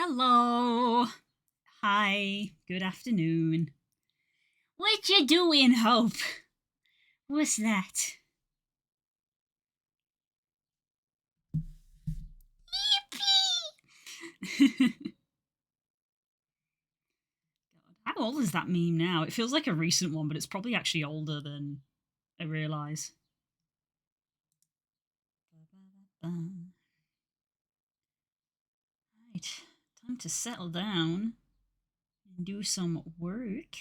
Hello. Hi. Good afternoon. What you doing, Hope? What's that? Yippee! How old is that meme now? It feels like a recent one, but it's probably actually older than I realise. Right. Time to settle down and do some work.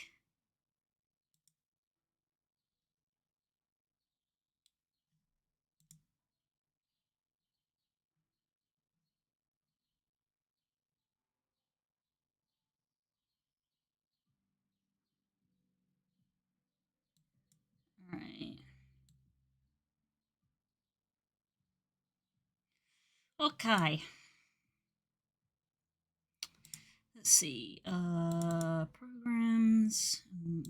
Alright. Okay. Let's see. Programs.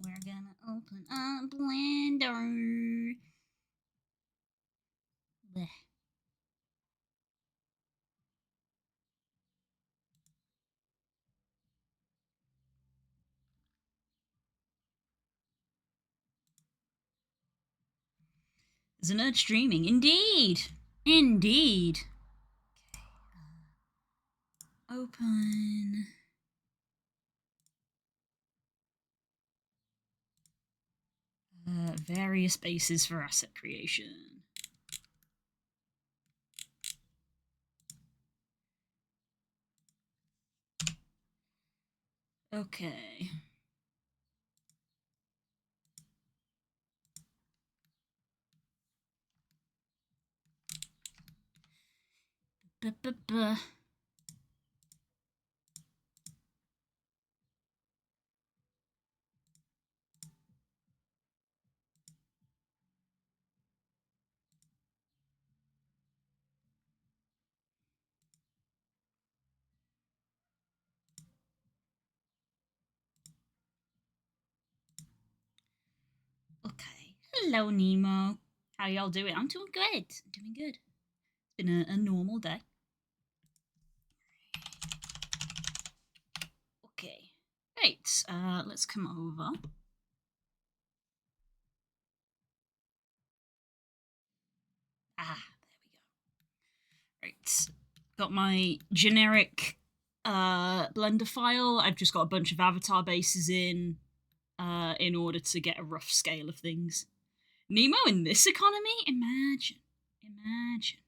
We're gonna open up Blender. Blech. There's a nerd streaming. Indeed. Indeed. Okay. Open. Various bases for asset creation. Okay. Buh. Okay. Hello, Nemo. How y'all doing? I'm doing good. I'm doing good. It's been a normal day. Okay. Right. Let's come over. Ah, there we go. Right. Got my generic Blender file. I've just got a bunch of avatar bases in order to get a rough scale of things. Nemo in this economy? Imagine. Imagine.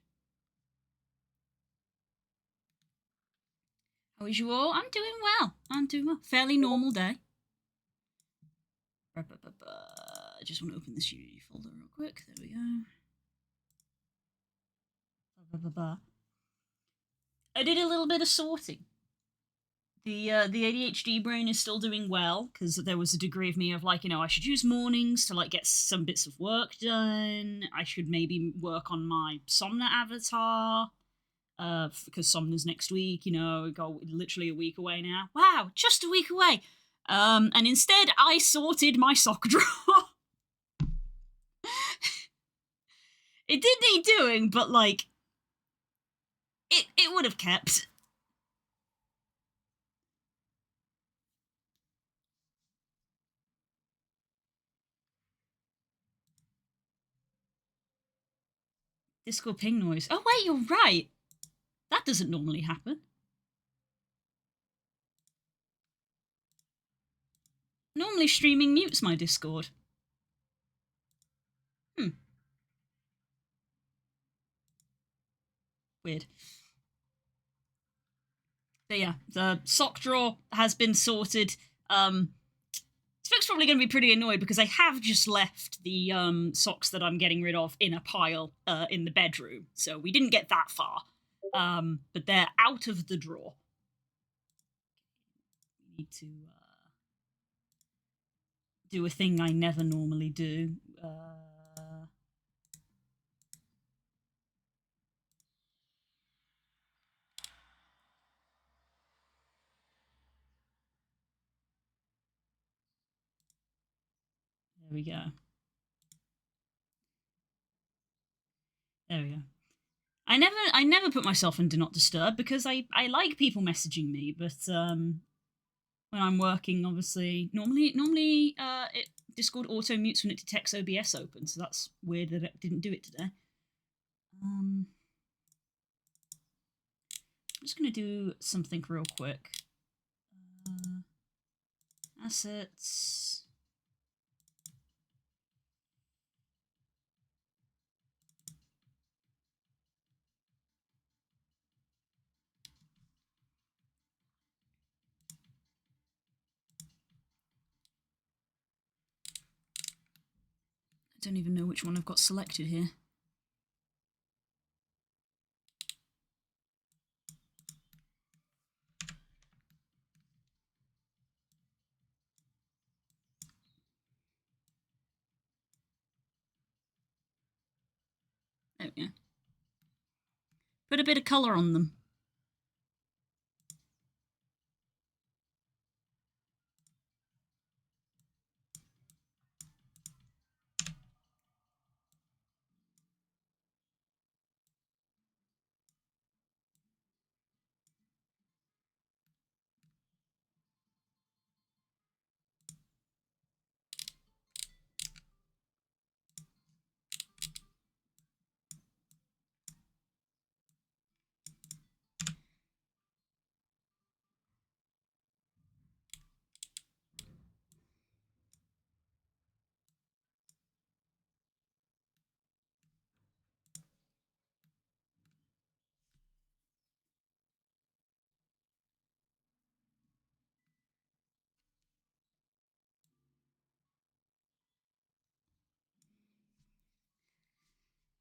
How is you all? I'm doing well. I'm doing well. Fairly normal day. I just want to open this Unity folder real quick. There we go. I did a little bit of sorting. The ADHD brain is still doing well because there was a degree of me of like, I should use mornings to like get some bits of work done. I should maybe work on my Somna avatar because Somna's next week. Go literally a week away now. Wow, just a week away. And instead, I sorted my sock drawer. It did need doing, but like, it would have kept. Discord ping noise. Oh wait, you're right. That doesn't normally happen. Normally streaming mutes my Discord. Weird. But yeah, the sock drawer has been sorted. Folks probably going to be pretty annoyed because I have just left the socks that I'm getting rid of in a pile in the bedroom, so we didn't get that far. But they're out of the drawer. We need to do a thing I never normally do. There we go. There we go. I never put myself in do not disturb because I like people messaging me, but when I'm working, obviously, normally Discord auto mutes when it detects OBS open, so that's weird that it didn't do it today. I'm just gonna do something real quick. Assets. I don't even know which one I've got selected here. There we go. Put a bit of colour on them.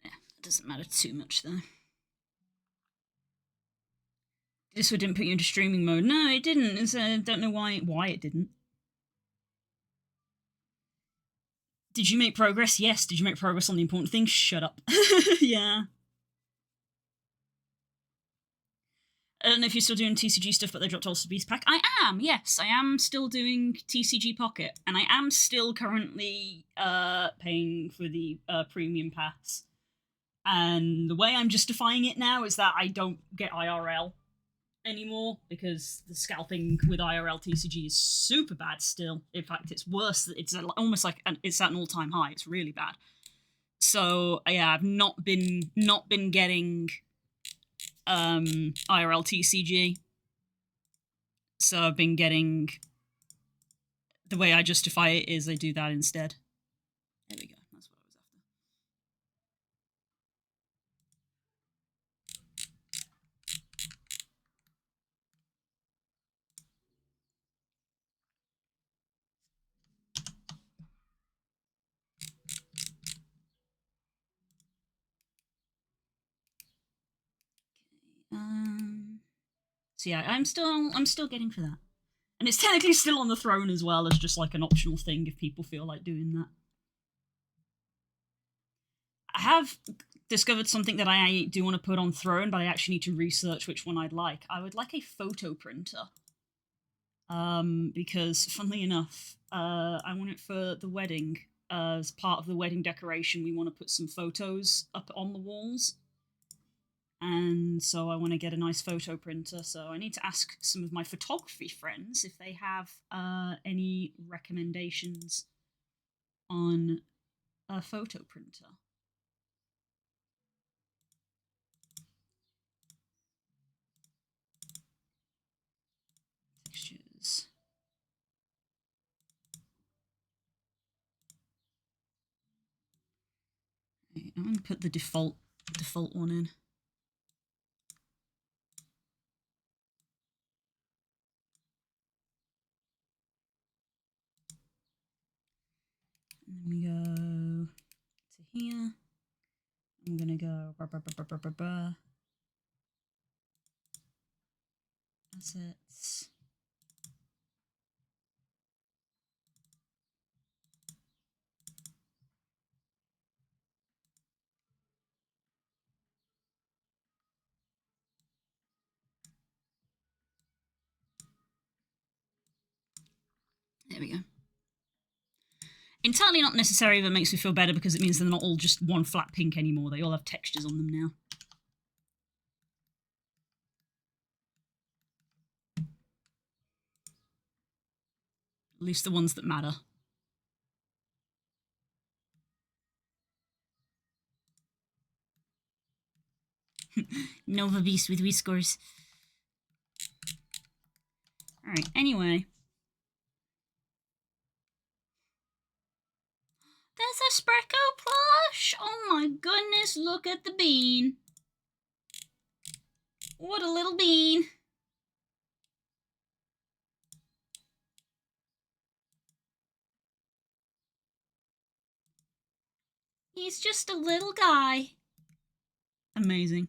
Yeah, it doesn't matter too much though. This one didn't put you into streaming mode. No, it didn't. Don't know why it didn't. Did you make progress? Yes. Did you make progress on the important things? Shut up. Yeah. I don't know if you're still doing TCG stuff, but they dropped also Beast Pack. I am, yes. I am still doing TCG Pocket, and I am still currently paying for the premium pass. And the way I'm justifying it now is that I don't get IRL anymore because the scalping with IRL TCG is super bad still. In fact, it's worse. It's almost like it's at an all-time high. It's really bad. So yeah, I've not been getting IRL TCG. So I've been getting, the way I justify it is I do that instead. There we go. That's what I was after. So yeah, I'm still getting for that. And it's technically still on the throne as well as just like an optional thing if people feel like doing that. I have discovered something that I do want to put on throne, but I actually need to research which one I'd like. I would like a photo printer. Because funnily enough, I want it for the wedding. As part of the wedding decoration, we want to put some photos up on the walls. And so I want to get a nice photo printer. So I need to ask some of my photography friends if they have any recommendations on a photo printer. Textures. I'm going to put the default one in. And then we go to here. I'm gonna go assets. There we go. Entirely not necessary, but makes me feel better because it means they're not all just one flat pink anymore. They all have textures on them now. At least the ones that matter. Nova Beast with whiskers. Alright, anyway. There's a Spreco plush! Oh my goodness, look at the bean. What a little bean. He's just a little guy. Amazing.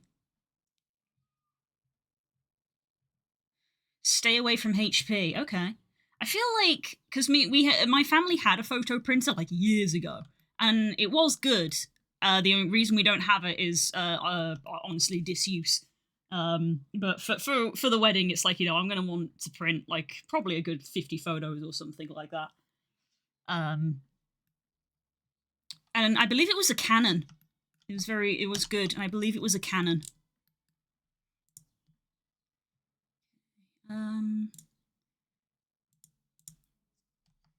Stay away from HP. Okay. I feel like, because my family had a photo printer like years ago, and it was good. The only reason we don't have it is honestly disuse. But for the wedding, it's like, I'm gonna want to print like probably a good 50 photos or something like that. And I believe it was a Canon. It was good, and I believe it was a Canon.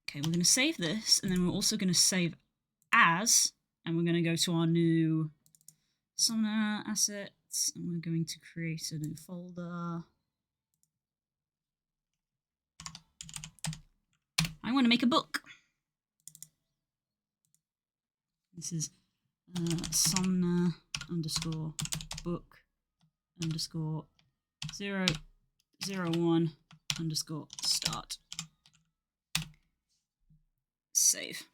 Okay, we're going to save this, and then we're also going to save as, and we're going to go to our new Somna assets, and we're going to create a new folder. I want to make a book. This is Somna _ book _ 001 _ start. Save.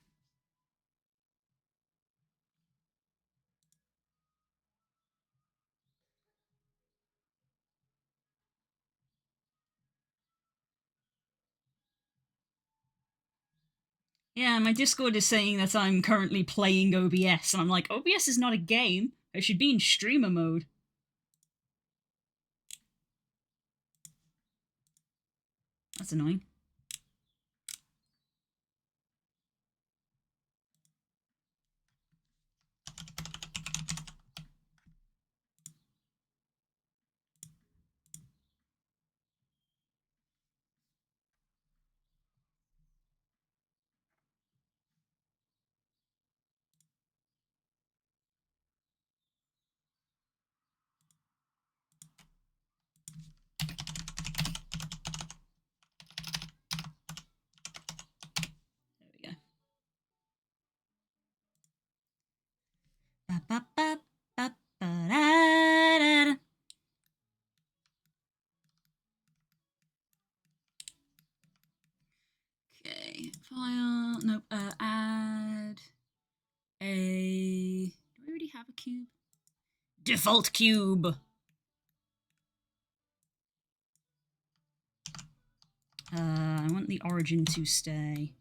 Yeah, my Discord is saying that I'm currently playing OBS, and I'm like, OBS is not a game. I should be in streamer mode. That's annoying. Okay, file, nope, add a, do I already have a cube? Default cube! I want the origin to stay.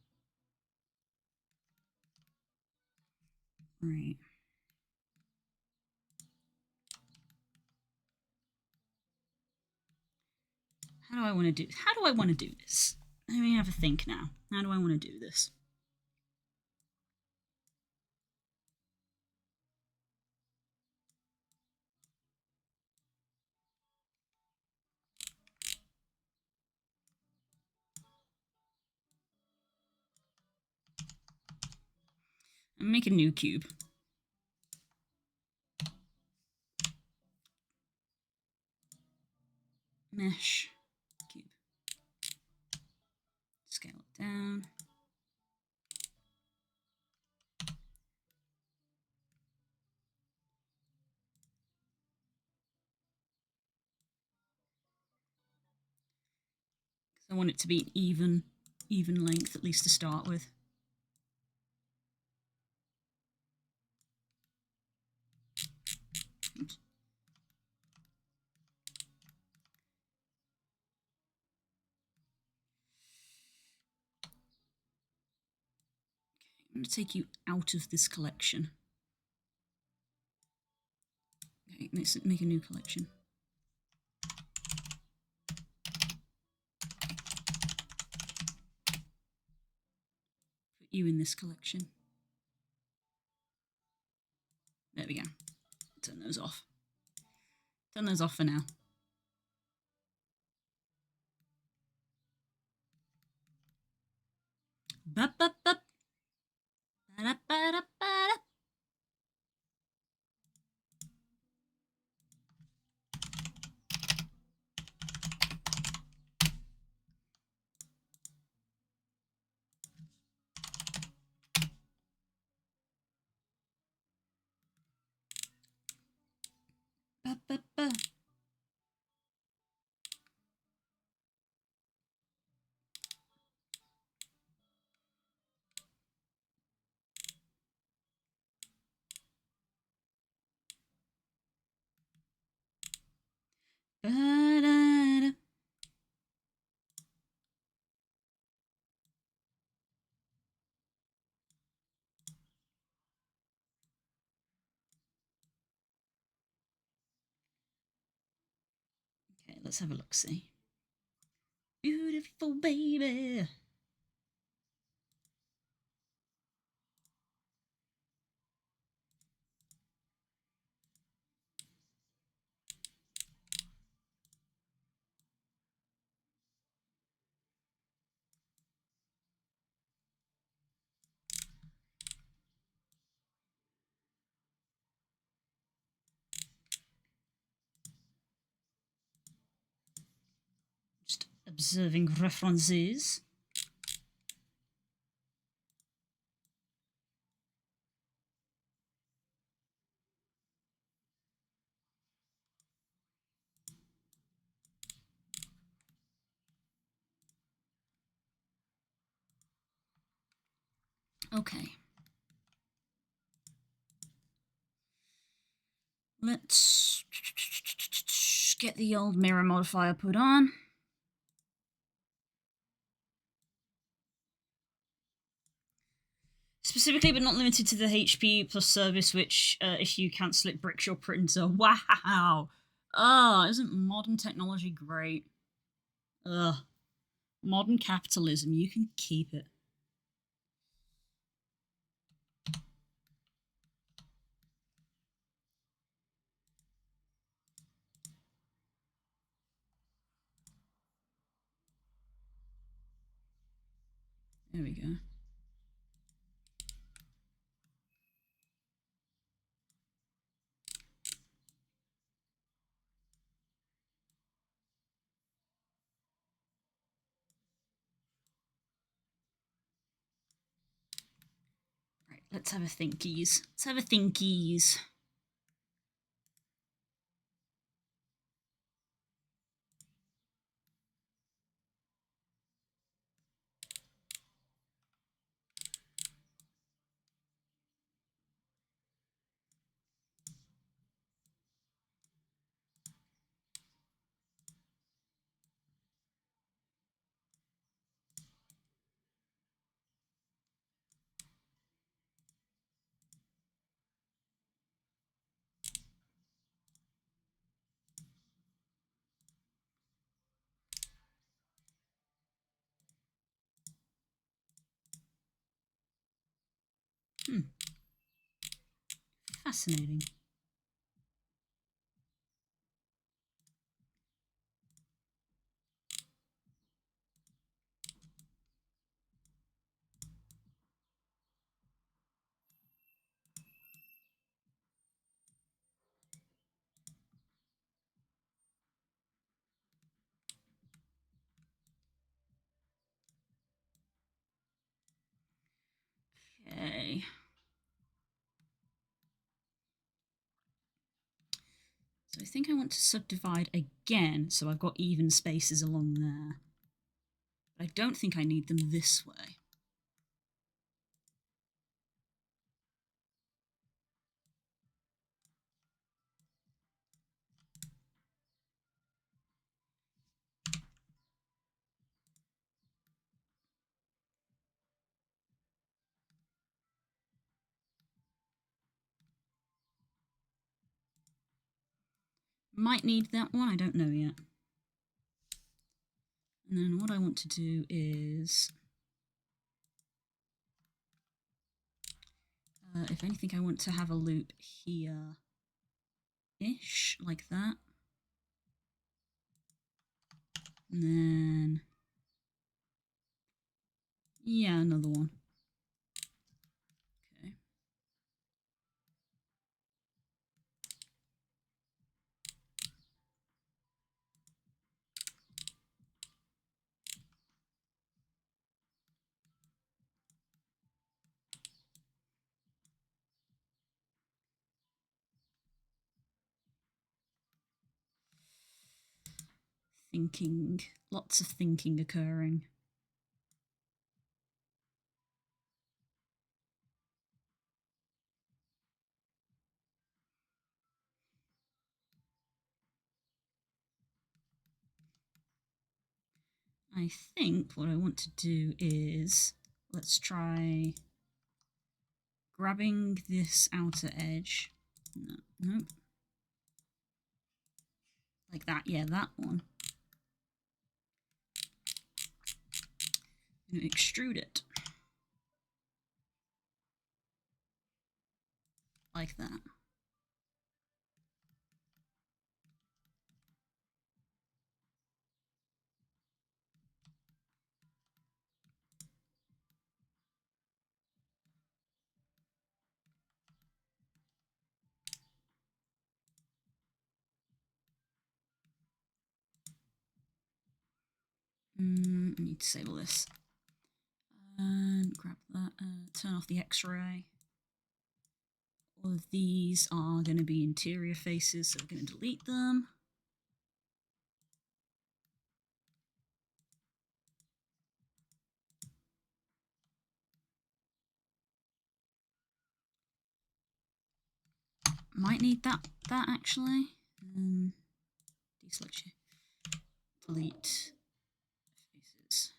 Right. How do I want to do this? Let me have a think now. How do I want to do this? Make a new cube. Mesh cube. Scale it down. I want it to be even length, at least to start with. Oops. Okay, I'm going to take you out of this collection. Okay, let's make a new collection. you in this collection. There we go. Turn those off. Turn those off for now. Bup, bup, bup. Ba-da, ba-da, ba-da. Ba, ba, ba. Ba-da-da. Okay, let's have a look, see. Beautiful baby. Just observing references. Okay. Let's get the old mirror modifier put on. Specifically, but not limited to the HP plus service, which, if you cancel it, bricks your printer. Wow! Oh, isn't modern technology great? Ugh. Modern capitalism, you can keep it. There we go. Right, let's have a thinkies. Let's have a thinkies. Fascinating. Okay. So I think I want to subdivide again, so I've got even spaces along there. But I don't think I need them this way. Might need that one, I don't know yet. And then what I want to do is If anything, I want to have a loop here-ish, like that. And then, yeah, another one. Okay. Thinking, lots of thinking occurring. I think what I want to do is, let's try grabbing this outer edge. No, nope. Like that, yeah, that one. I'm gonna extrude it. Like that. I need to disable this. And grab that, turn off the X-ray. All of these are going to be interior faces, so we're going to delete them. Might need that actually. Deselect you. Delete faces.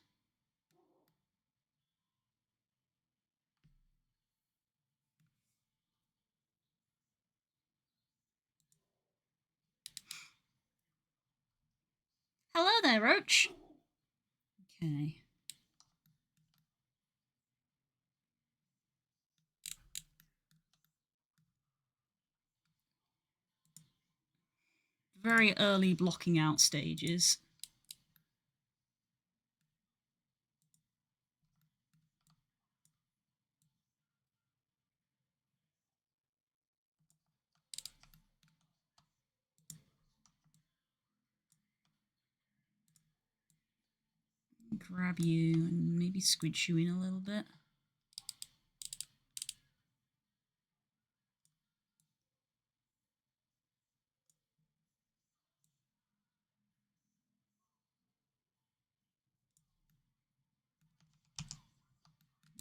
Hello there, Roach. Okay. Very early blocking out stages. Grab you and maybe squidge you in a little bit.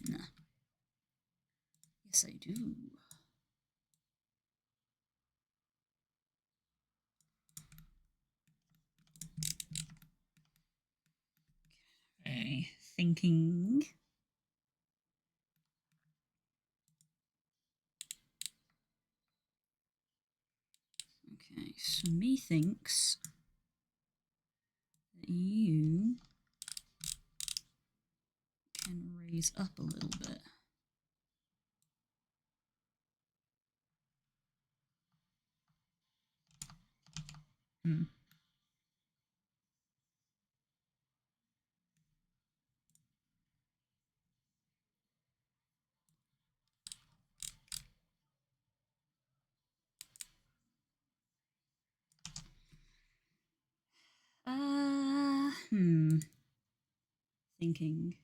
Nah. Yes, I do. Okay, thinking. Okay, so me thinks that you can raise up a little bit. Hmm. Thinking.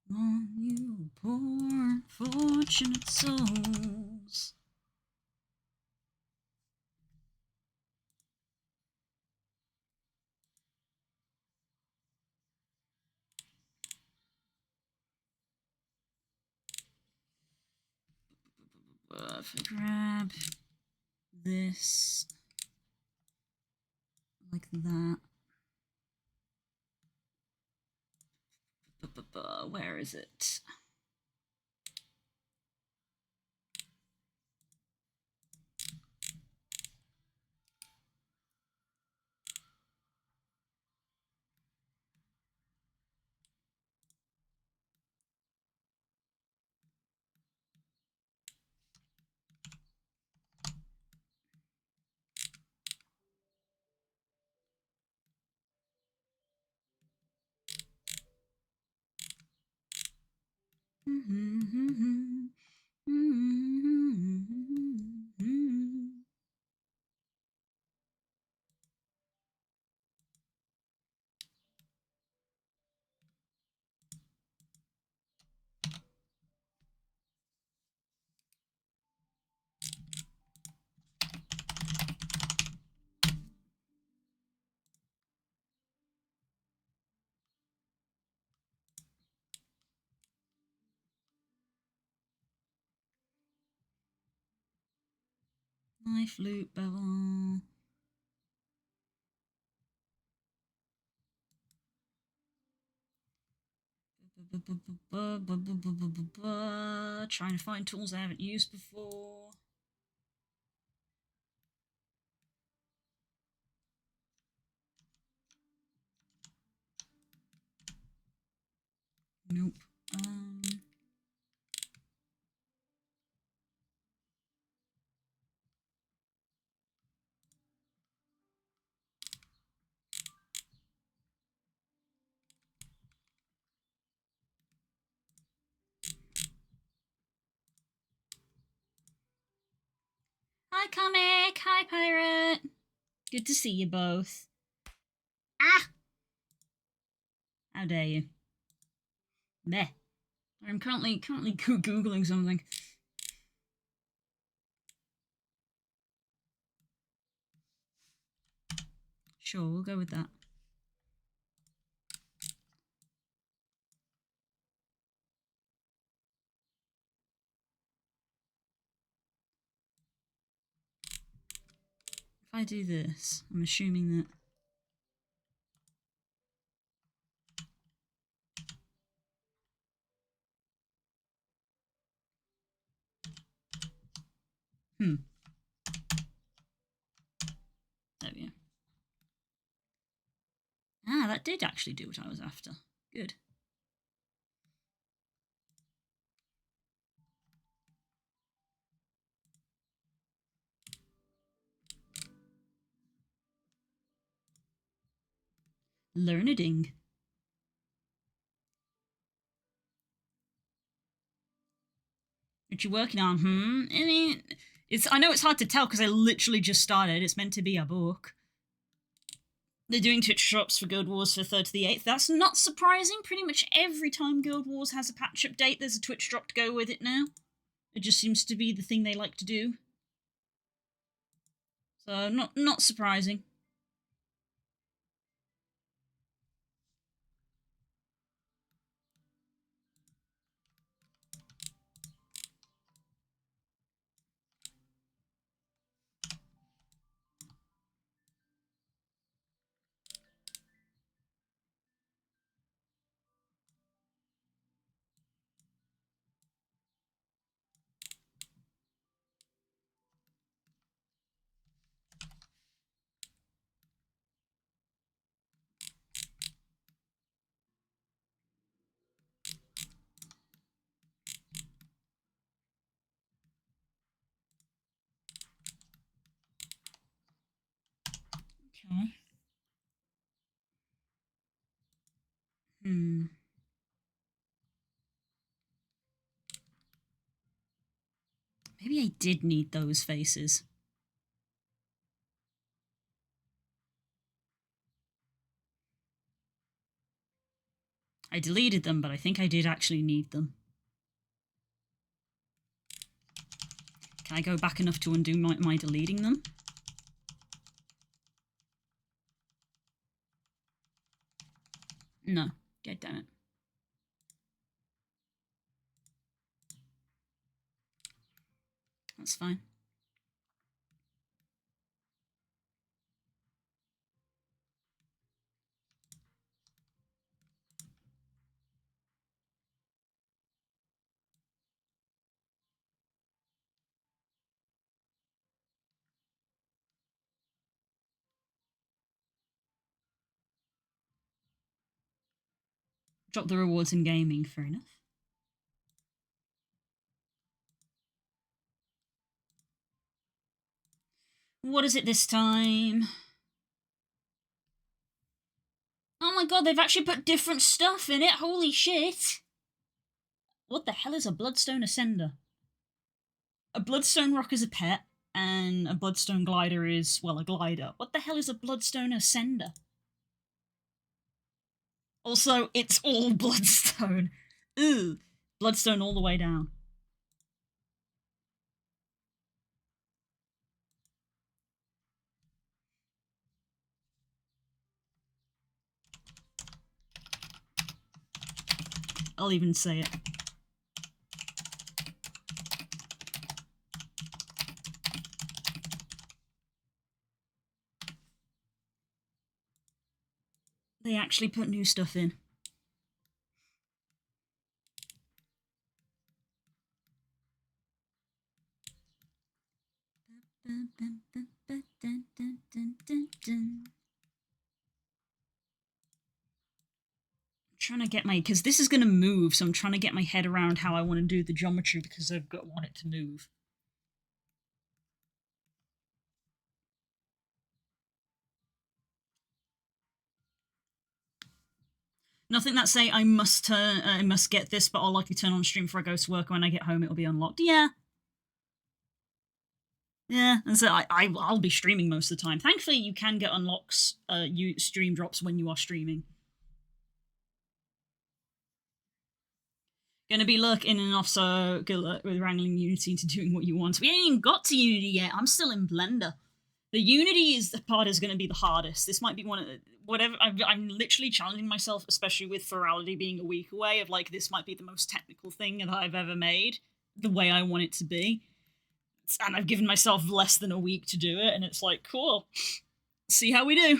On you poor unfortunate souls. If I grab this like that. Where is it? My flute bevel. Trying to find tools I haven't used before. Nope. Hi, Comic. Hi, Pirate. Good to see you both. Ah! How dare you? Meh. I'm currently googling something. Sure, we'll go with that. If I do this, I'm assuming that... There we go. Ah, that did actually do what I was after. Good. Learneding. What you working on? I mean, I know it's hard to tell because I literally just started. It's meant to be a book. They're doing Twitch drops for Guild Wars for 3rd to the 8th. That's not surprising. Pretty much every time Guild Wars has a patch update, there's a Twitch drop to go with it now. It just seems to be the thing they like to do. So, not surprising. Okay. Maybe I did need those faces. I deleted them, but I think I did actually need them. Can I go back enough to undo my deleting them? No. God damn it. That's fine. Drop the rewards in gaming, fair enough. What is it this time? Oh my god, they've actually put different stuff in it. Holy shit. What the hell is a bloodstone ascender? A bloodstone rock is a pet, and a bloodstone glider is, well, a glider. What the hell is a bloodstone ascender? Also, it's all bloodstone. Ooh, bloodstone all the way down. I'll even say it. They actually put new stuff in. Trying to get my, because this is going to move, so I'm trying to get my head around how I want to do the geometry because want it to move. Nothing that say I must get this, but I'll likely turn on stream before I go to work. When I get home, it'll be unlocked. Yeah, yeah. And so I'll be streaming most of the time. Thankfully, you can get unlocks, you stream drops when you are streaming. Gonna be lurking and off, so good luck with wrangling Unity into doing what you want. We ain't even got to Unity yet. I'm still in Blender. The Unity is the part is going to be the hardest. This might be one of the, whatever. I'm literally challenging myself, especially with Ferality being a week away. Of like, this might be the most technical thing that I've ever made, the way I want it to be, and I've given myself less than a week to do it, and it's like, cool. See how we do.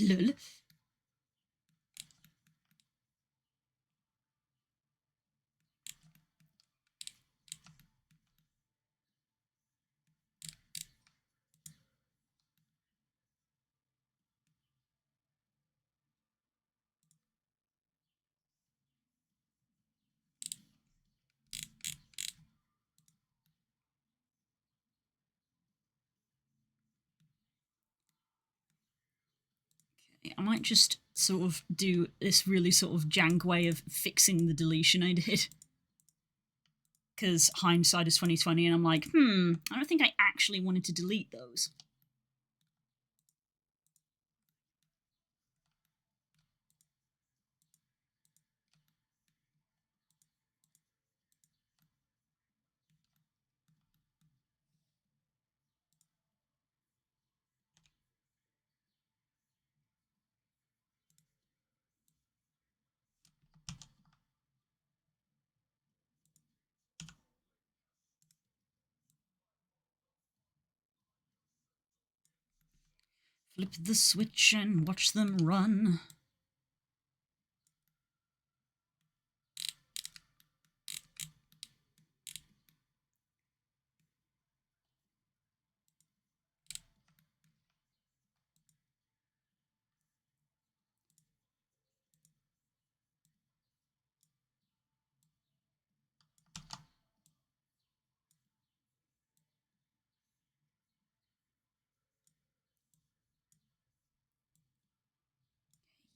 Lol. I might just sort of do this really sort of jank way of fixing the deletion I did. Because hindsight is 2020, and I'm like, I don't think I actually wanted to delete those. Flip the switch and watch them run.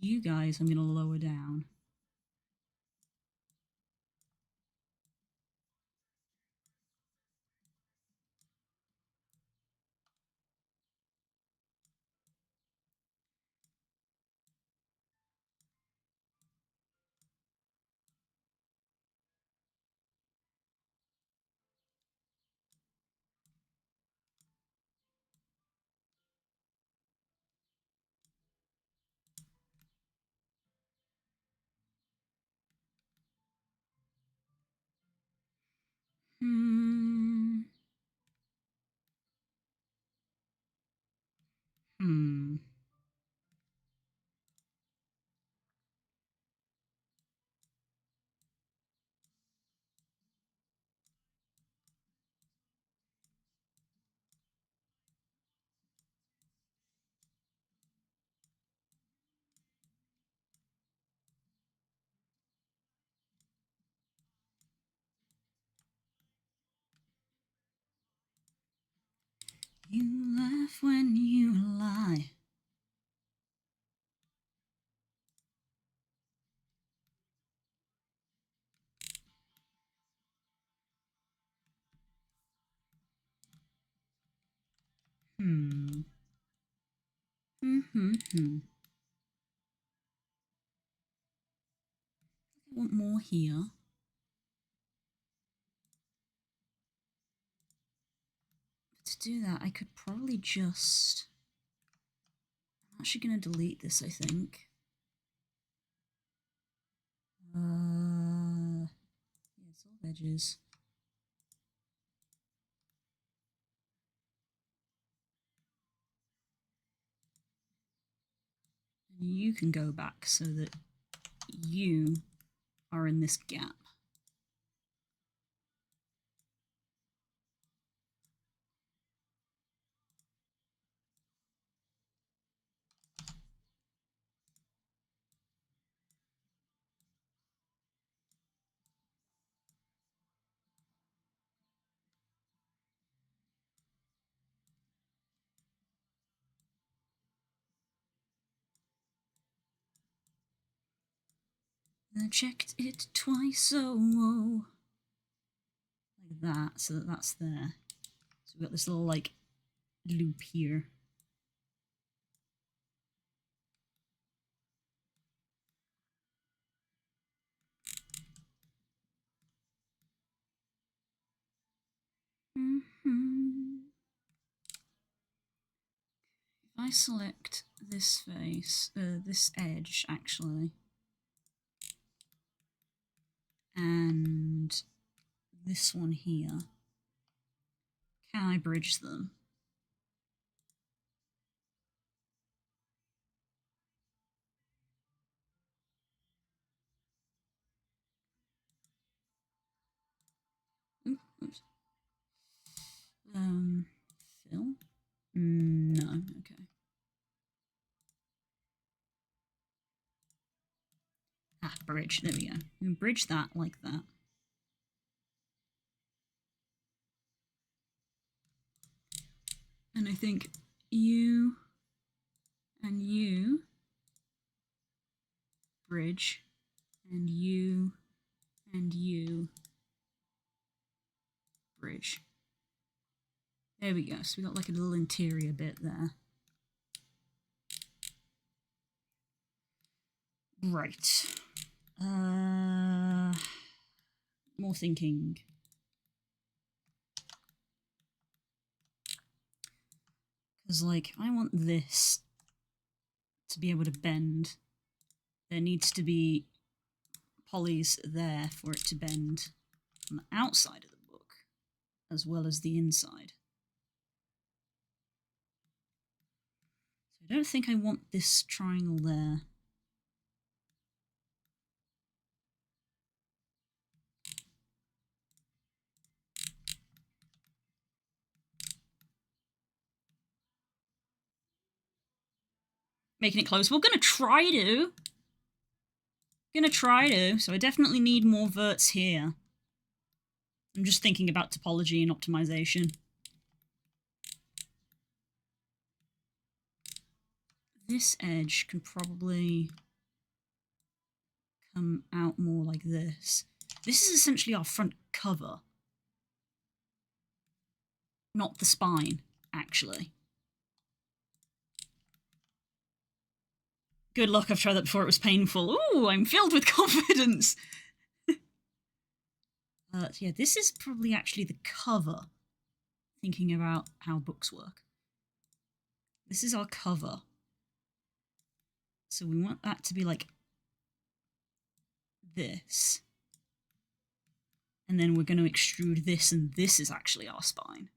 You guys, I'm going to lower down. Hmm. Hmm. Hmm. I want more here. But to do that, I could probably just... I'm actually going to delete this, I think. Yeah, it's all edges. And you can go back so that you are in this gap. I checked it twice, oh, like that, so that's there. So we've got this little, like, loop here. If I select this face, this edge, actually, and this one here, can I bridge them? Oops. Fill? No, okay. Ah, bridge, there we go. We can bridge that like that. And I think you and you bridge, and you and you bridge. There we go. So we got like a little interior bit there. Right. More thinking. Because, like, I want this to be able to bend. There needs to be polys there for it to bend on the outside of the book, as well as the inside. So I don't think I want this triangle there. Making it close. We're going to try to. So I definitely need more verts here. I'm just thinking about topology and optimization. This edge can probably come out more like this. This is essentially our front cover. Not the spine, actually. Good luck, I've tried that before, it was painful. Ooh, I'm filled with confidence! Yeah, this is probably actually the cover, thinking about how books work. This is our cover. So we want that to be like this. And then we're going to extrude this, and this is actually our spine.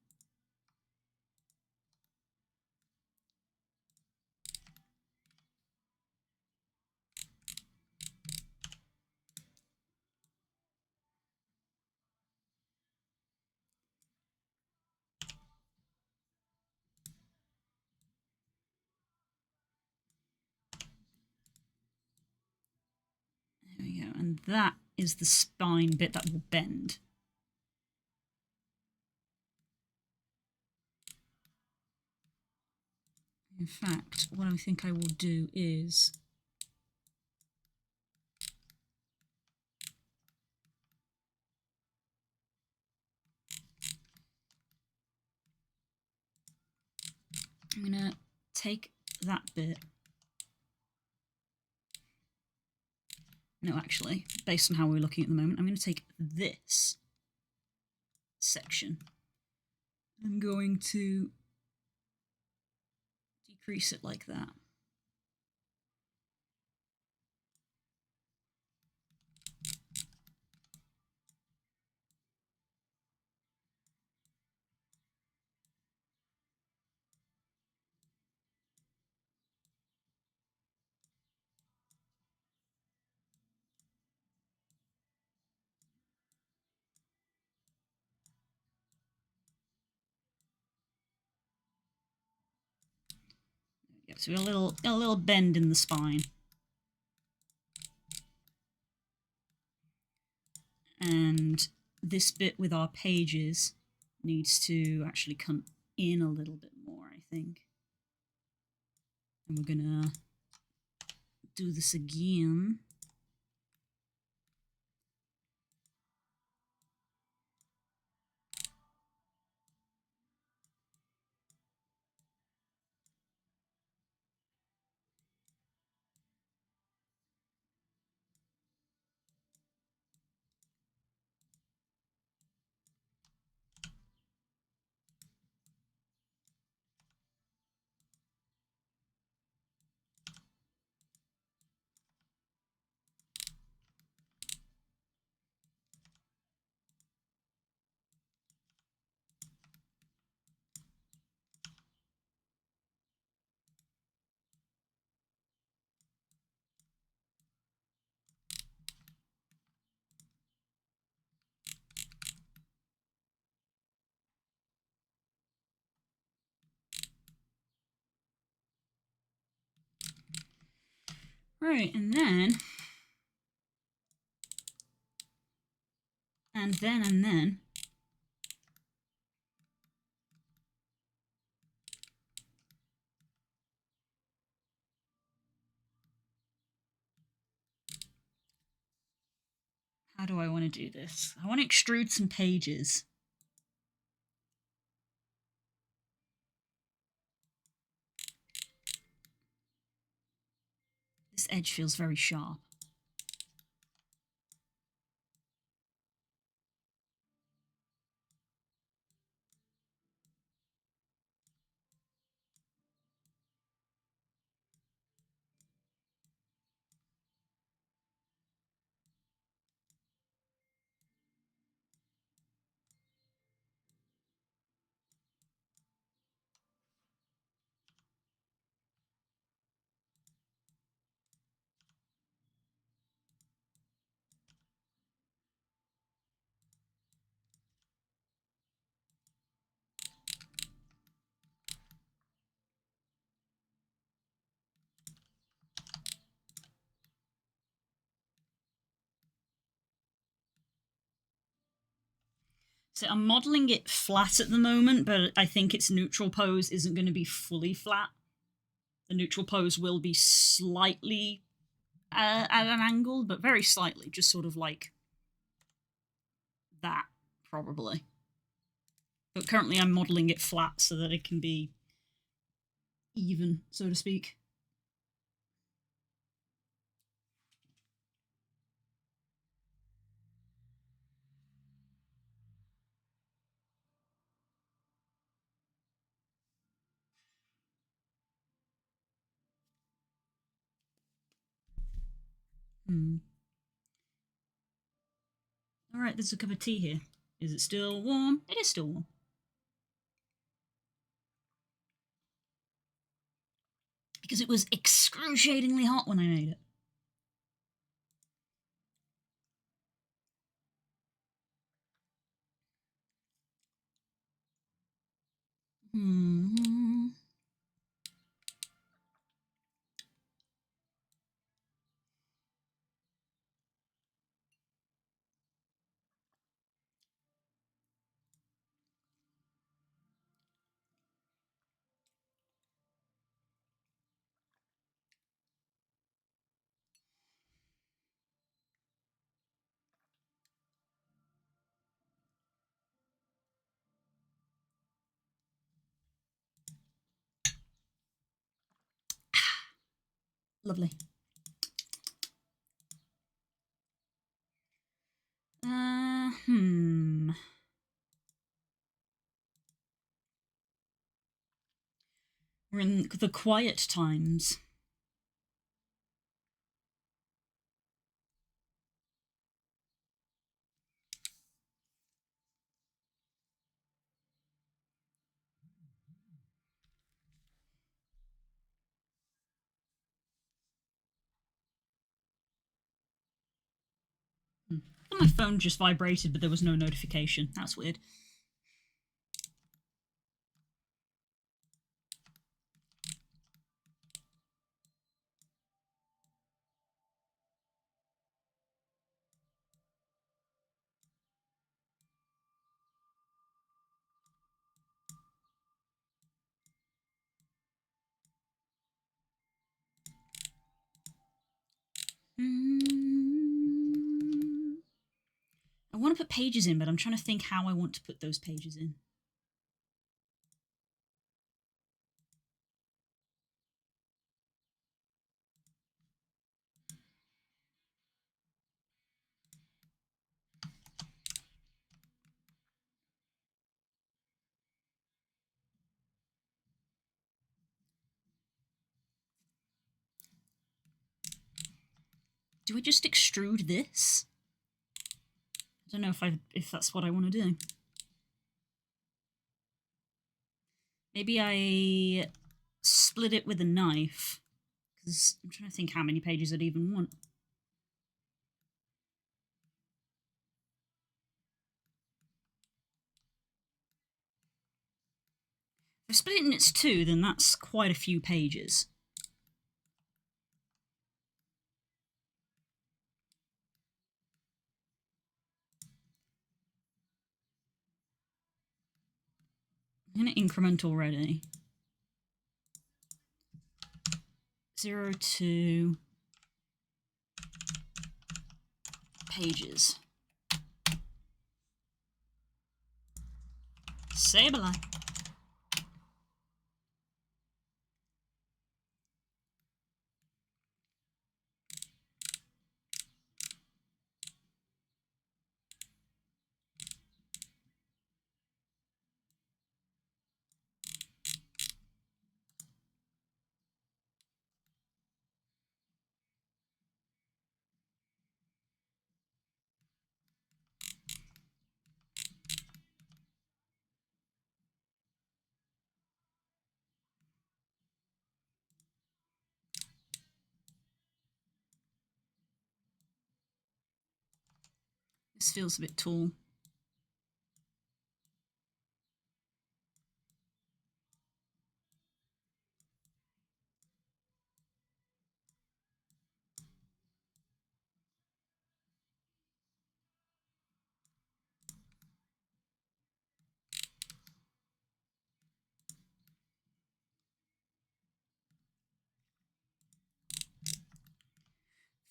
There we go, and that is the spine bit that will bend. In fact, what I think I will do is I'm gonna take that bit. No, actually, based on how we're looking at the moment, I'm going to take this section. I'm going to decrease it like that. Yeah, so a little bend in the spine. And this bit with our pages needs to actually come in a little bit more, I think. And we're gonna do this again. Right, and then how do I want to do this? I want to extrude some pages. This edge feels very sharp. So I'm modeling it flat at the moment, but I think its neutral pose isn't going to be fully flat. The neutral pose will be slightly at an angle, but very slightly, just sort of like that, probably. But currently I'm modeling it flat so that it can be even, so to speak. Alright, there's a cup of tea here. Is it still warm? It is still warm. Because it was excruciatingly hot when I made it. Mm-hmm. Lovely. We're in the quiet times. My phone just vibrated, but there was no notification. That's weird. I want to put pages in, but I'm trying to think how I want to put those pages in. Do I just extrude this? I don't know if that's what I want to do. Maybe I split it with a knife, because I'm trying to think how many pages I'd even want. If I split it in its two, then that's quite a few pages. I'm going to increment already. 0 to pages. Sableye. This feels a bit tall.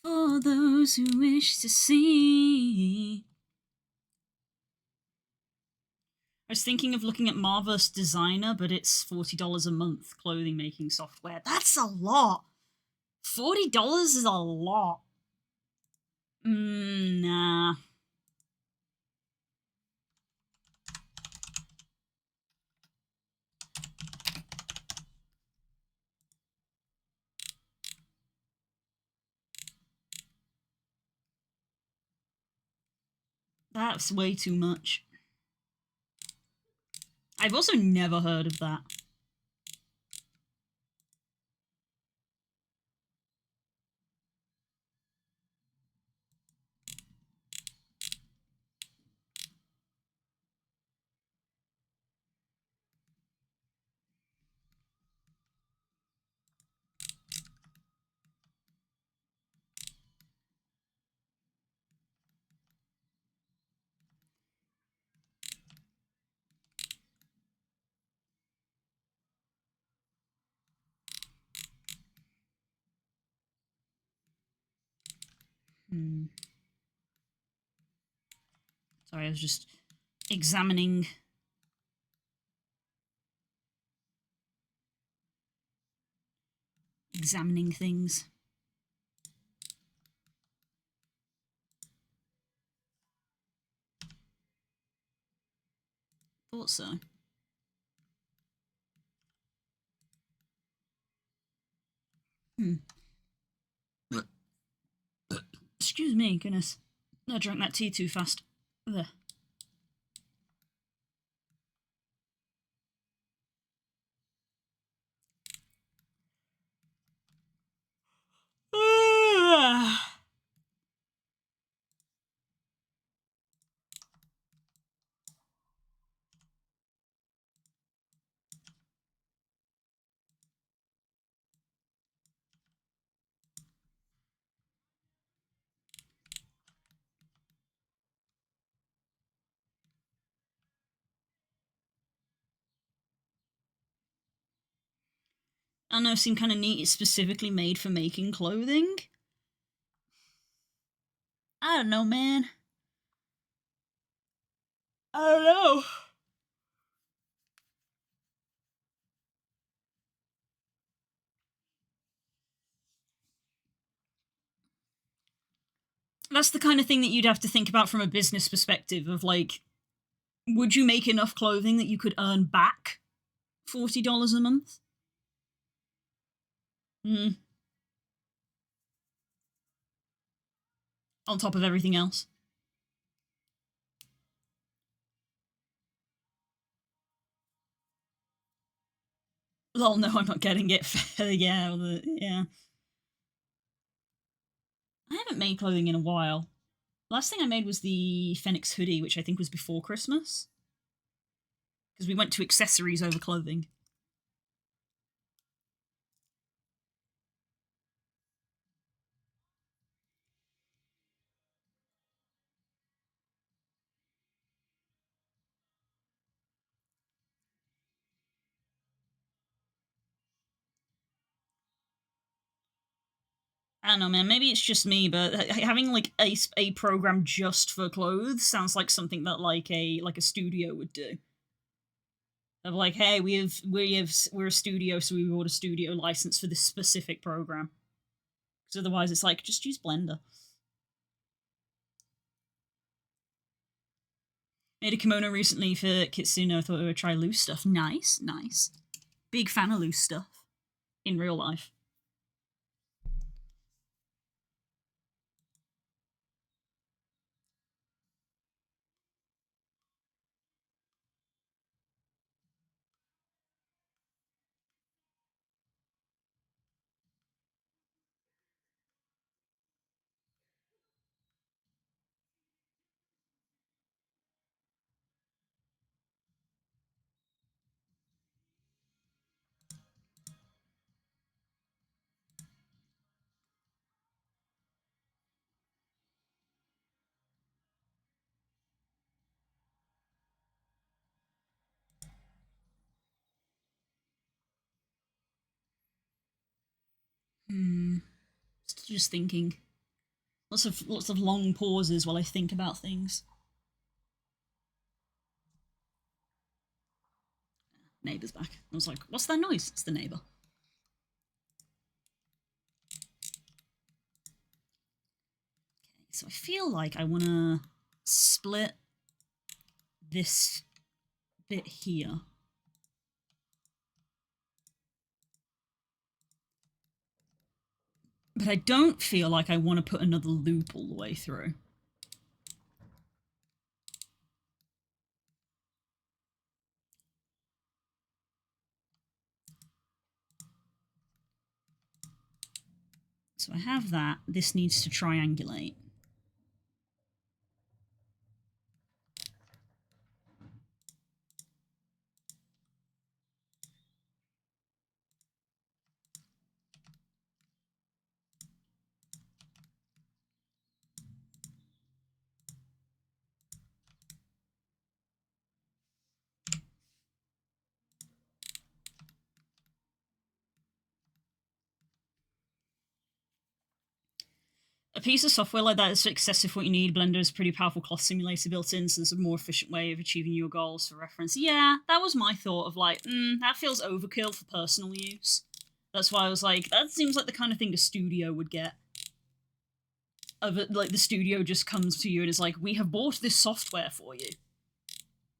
For those who wish to see. I was thinking of looking at Marvelous Designer, but it's $40 a month clothing making software. That's a lot. $40 is a lot. Nah. That's way too much. I've also never heard of that. Sorry, I was just examining things. Thought so. Excuse me, goodness. I drank that tea too fast. Ugh. I don't know, seemed kind of neat. It's specifically made for making clothing. I don't know, man. I don't know. That's the kind of thing that you'd have to think about from a business perspective of like, would you make enough clothing that you could earn back $40 a month? Mm. On top of everything else. Oh no, I'm not getting it. Yeah, yeah. I haven't made clothing in a while. Last thing I made was the Phoenix hoodie, which I think was before Christmas. Because we went to accessories over clothing. I don't know, man. Maybe it's just me, but having like a program just for clothes sounds like something that like a studio would do. Of like, hey, we're a studio, so we bought a studio license for this specific program. Because otherwise, it's like just use Blender. Made a kimono recently for Kitsune. I thought we would try loose stuff. Nice, nice. Big fan of loose stuff in real life. Just thinking. Lots of long pauses while I think about things. Neighbour's back. I was like, what's that noise? It's the neighbour. Okay, so I feel like I want to split this bit here. But I don't feel like I want to put another loop all the way through. So I have that. This needs to triangulate. A piece of software like that is excessive what you need. Blender is a pretty powerful cloth simulator built in, so there's a more efficient way of achieving your goals. For reference, yeah, that was my thought of like, that feels overkill for personal use. That's why I was like, that seems like the kind of thing a studio would get. Of it, like the studio just comes to you and is like, we have bought this software for you.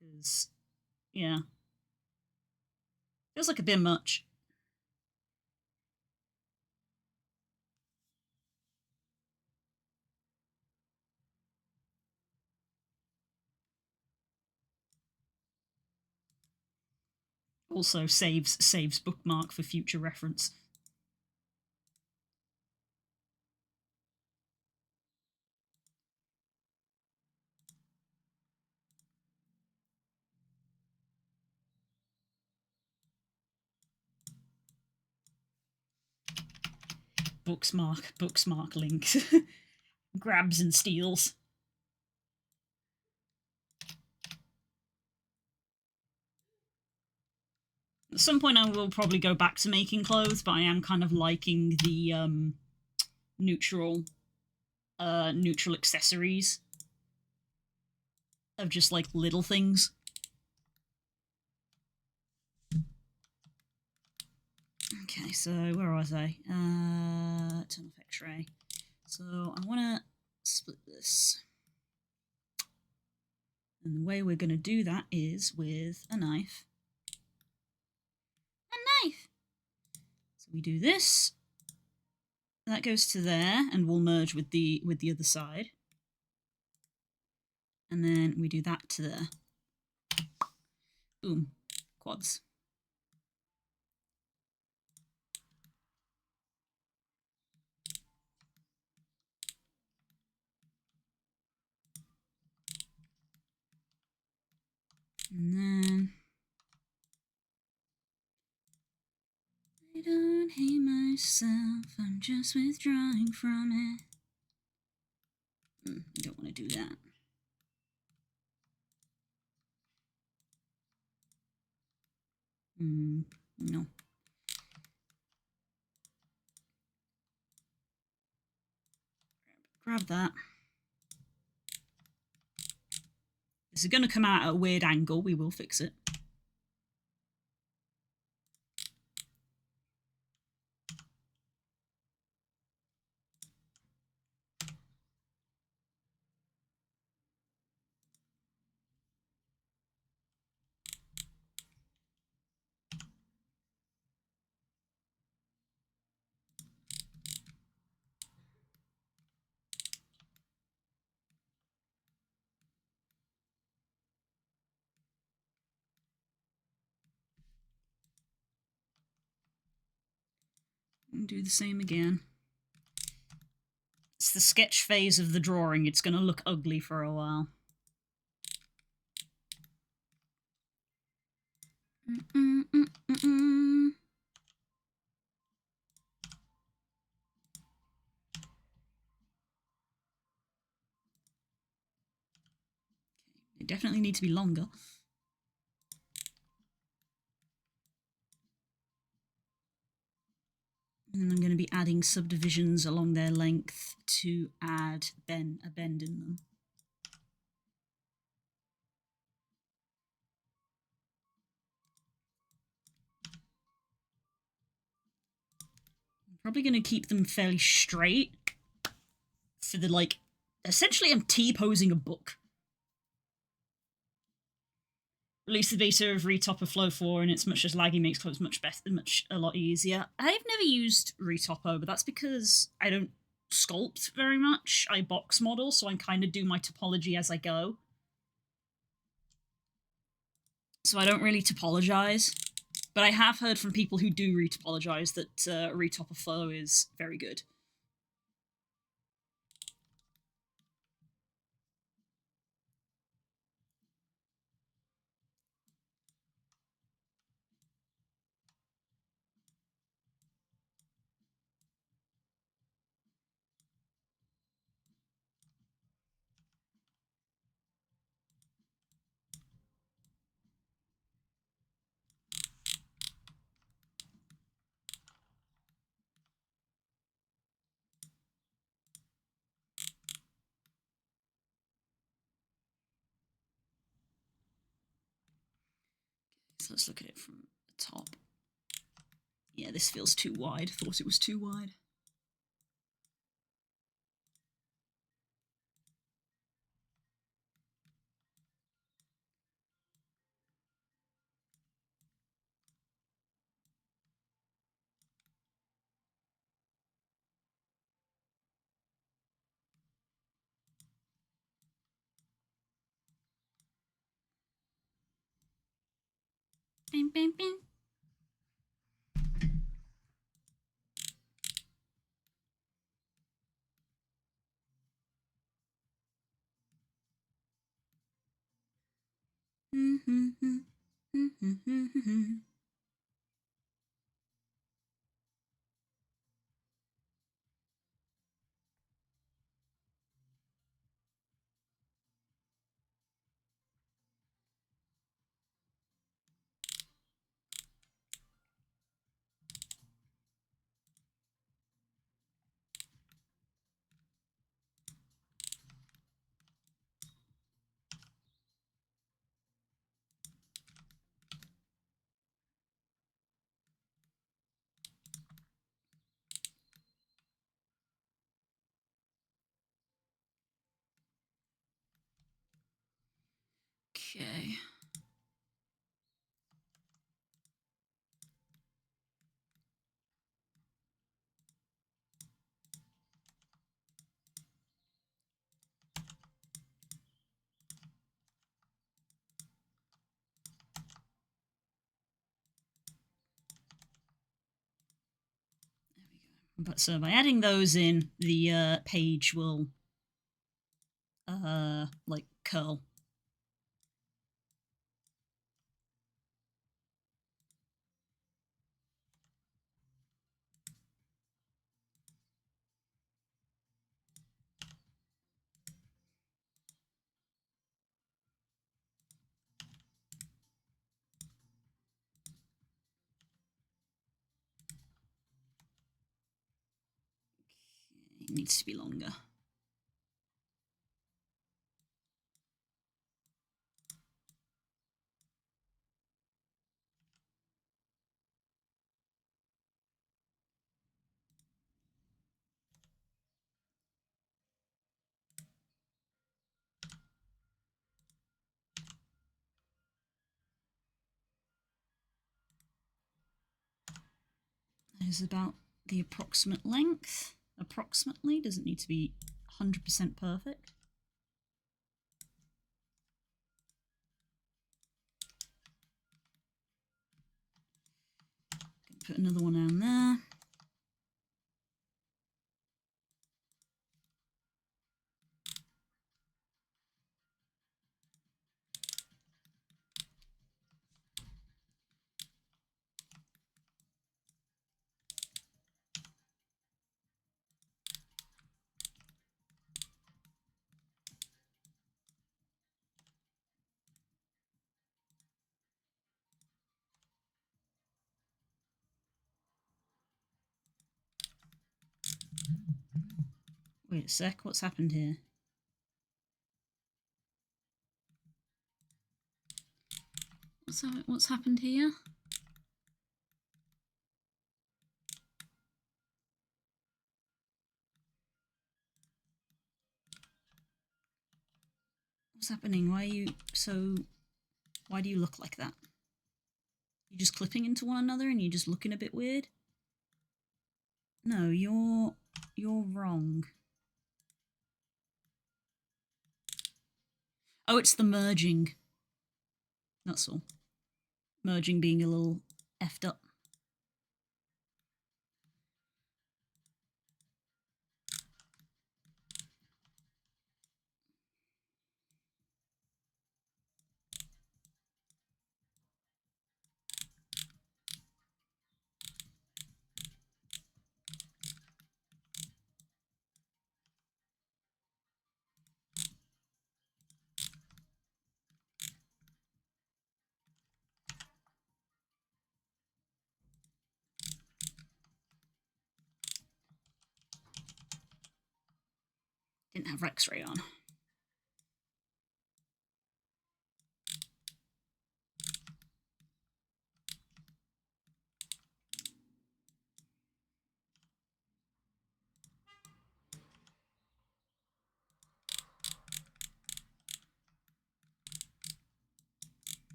Because Yeah. Feels like a bit much. Also saves bookmark for future reference. Booksmark links. Grabs and steals. At some point I will probably go back to making clothes, but I am kind of liking the neutral neutral accessories of just like little things. Okay, so where was I? Turn off X-ray. So I want to split this. And the way we're going to do that is with a knife. A knife! So we do this. That goes to there, and we'll merge with the other side. And then we do that to there. Boom. Quads. And then I don't hate myself, I'm just withdrawing from it. I don't want to do that. No. Grab that. This is going to come out at a weird angle. We will fix it. And do the same again. It's the sketch phase of the drawing. It's going to look ugly for a while. They definitely need to be longer. And I'm going to be adding subdivisions along their length to add a bend in them. I'm probably going to keep them fairly straight for the, like, essentially I'm T-posing a book. Release the beta of Retopper Flow 4 and it's much as laggy makes clothes a lot easier. I've never used Retopper, but that's because I don't sculpt very much. I box model, so I kind of do my topology as I go. So I don't really topologize. But I have heard from people who do retopologize that Retopper Flow is very good. So let's look at it from the top. Yeah, this feels too wide. Thought it was too wide. Bing, bing, bing. Okay. But so by adding those in, the page will like curl. It needs to be longer. That is about the approximate length. Approximately, doesn't need to be 100% perfect. Put another one down there. Wait a sec, what's happened here? What's happened here? What's happening? Why do you look like that? You're just clipping into one another and you're just looking a bit weird? No, you're wrong. Oh, it's the merging. That's all. Merging being a little effed up. Didn't have X-ray on.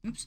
Oops.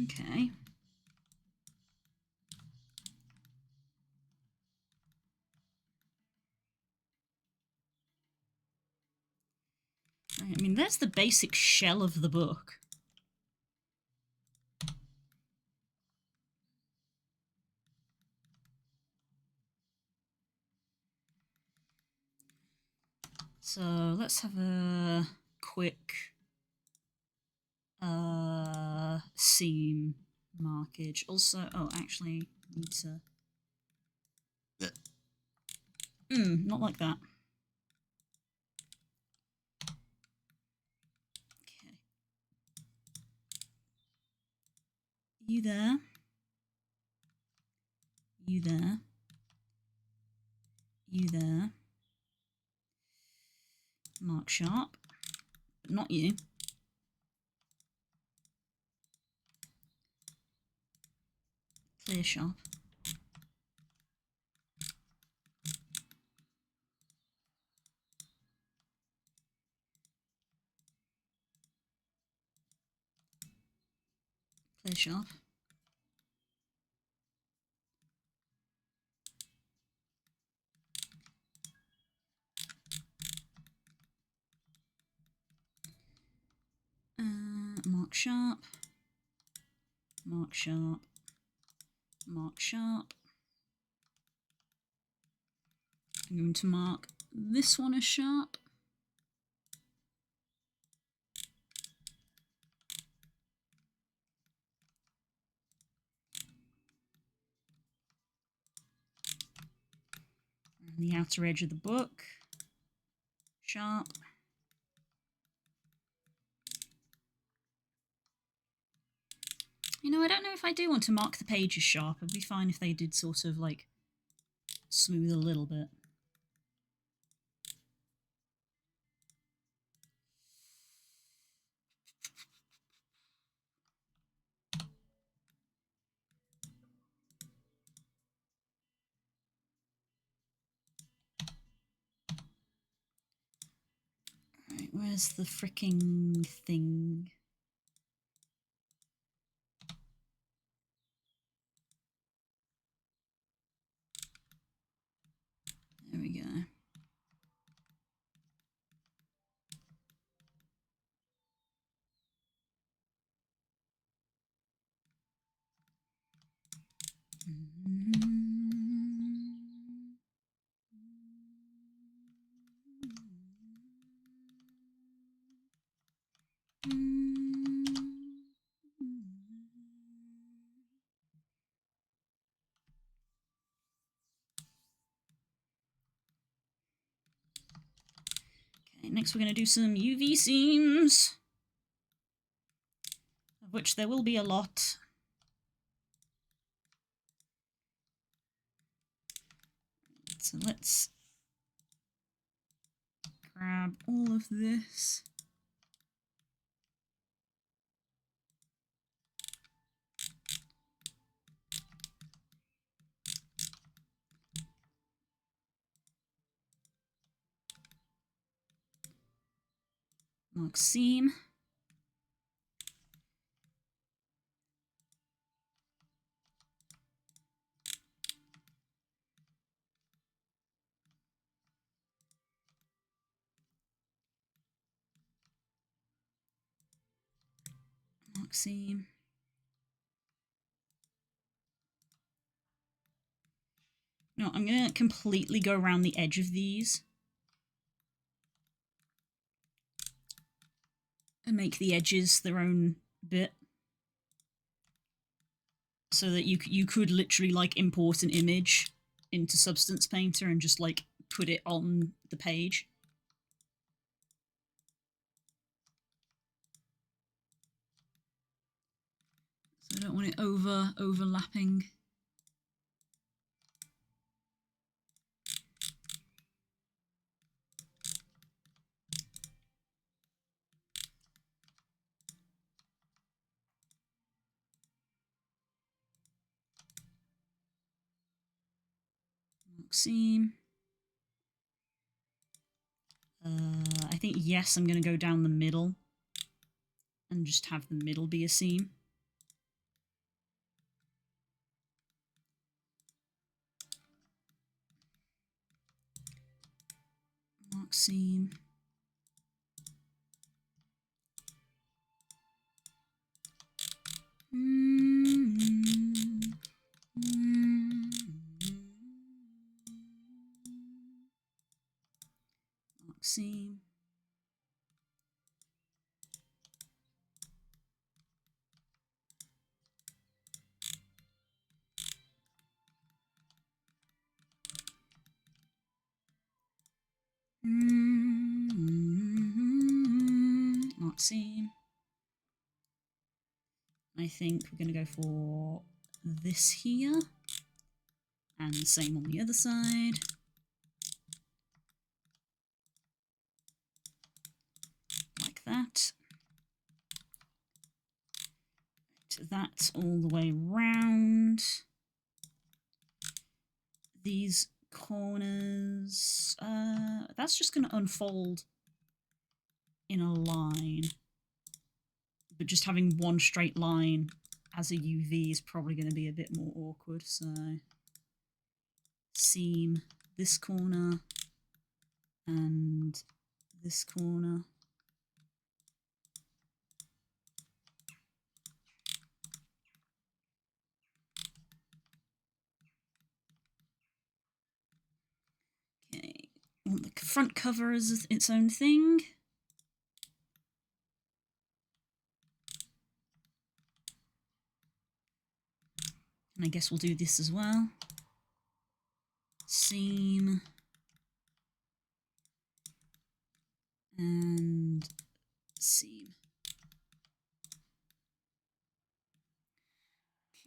Okay. I mean, there's the basic shell of the book. So let's have a quick seam markage. Also, oh, actually, need to. Not like that. Okay. You there? You there? You there? Mark sharp, but not you. Clear sharp. Clear sharp. Mark sharp. Mark sharp. Mark sharp. I'm going to mark this one as sharp. And the outer edge of the book. Sharp. You know, I don't know if I do want to mark the pages sharp. It'd be fine if they did sort of like smooth a little bit. Right, where's the fricking thing? There we go. Okay, next we're going to do some UV seams, of which there will be a lot. So let's grab all of this. Mark seam. Mark seam. No, I'm going to completely go around the edge of these and make the edges their own bit, so that you could literally like import an image into Substance Painter and just like put it on the page. I don't want it overlapping. Seam. I think, yes, I'm going to go down the middle and just have the middle be a seam. Mark seam. Mark seam. Mark seam. I think we're going to go for this here, and same on the other side. Like that. That all the way round. These corners, that's just going to unfold in a line. But just having one straight line as a UV is probably going to be a bit more awkward, so seam this corner and this corner. Okay, I want the front cover as its own thing. And I guess we'll do this as well. Seam. And seam.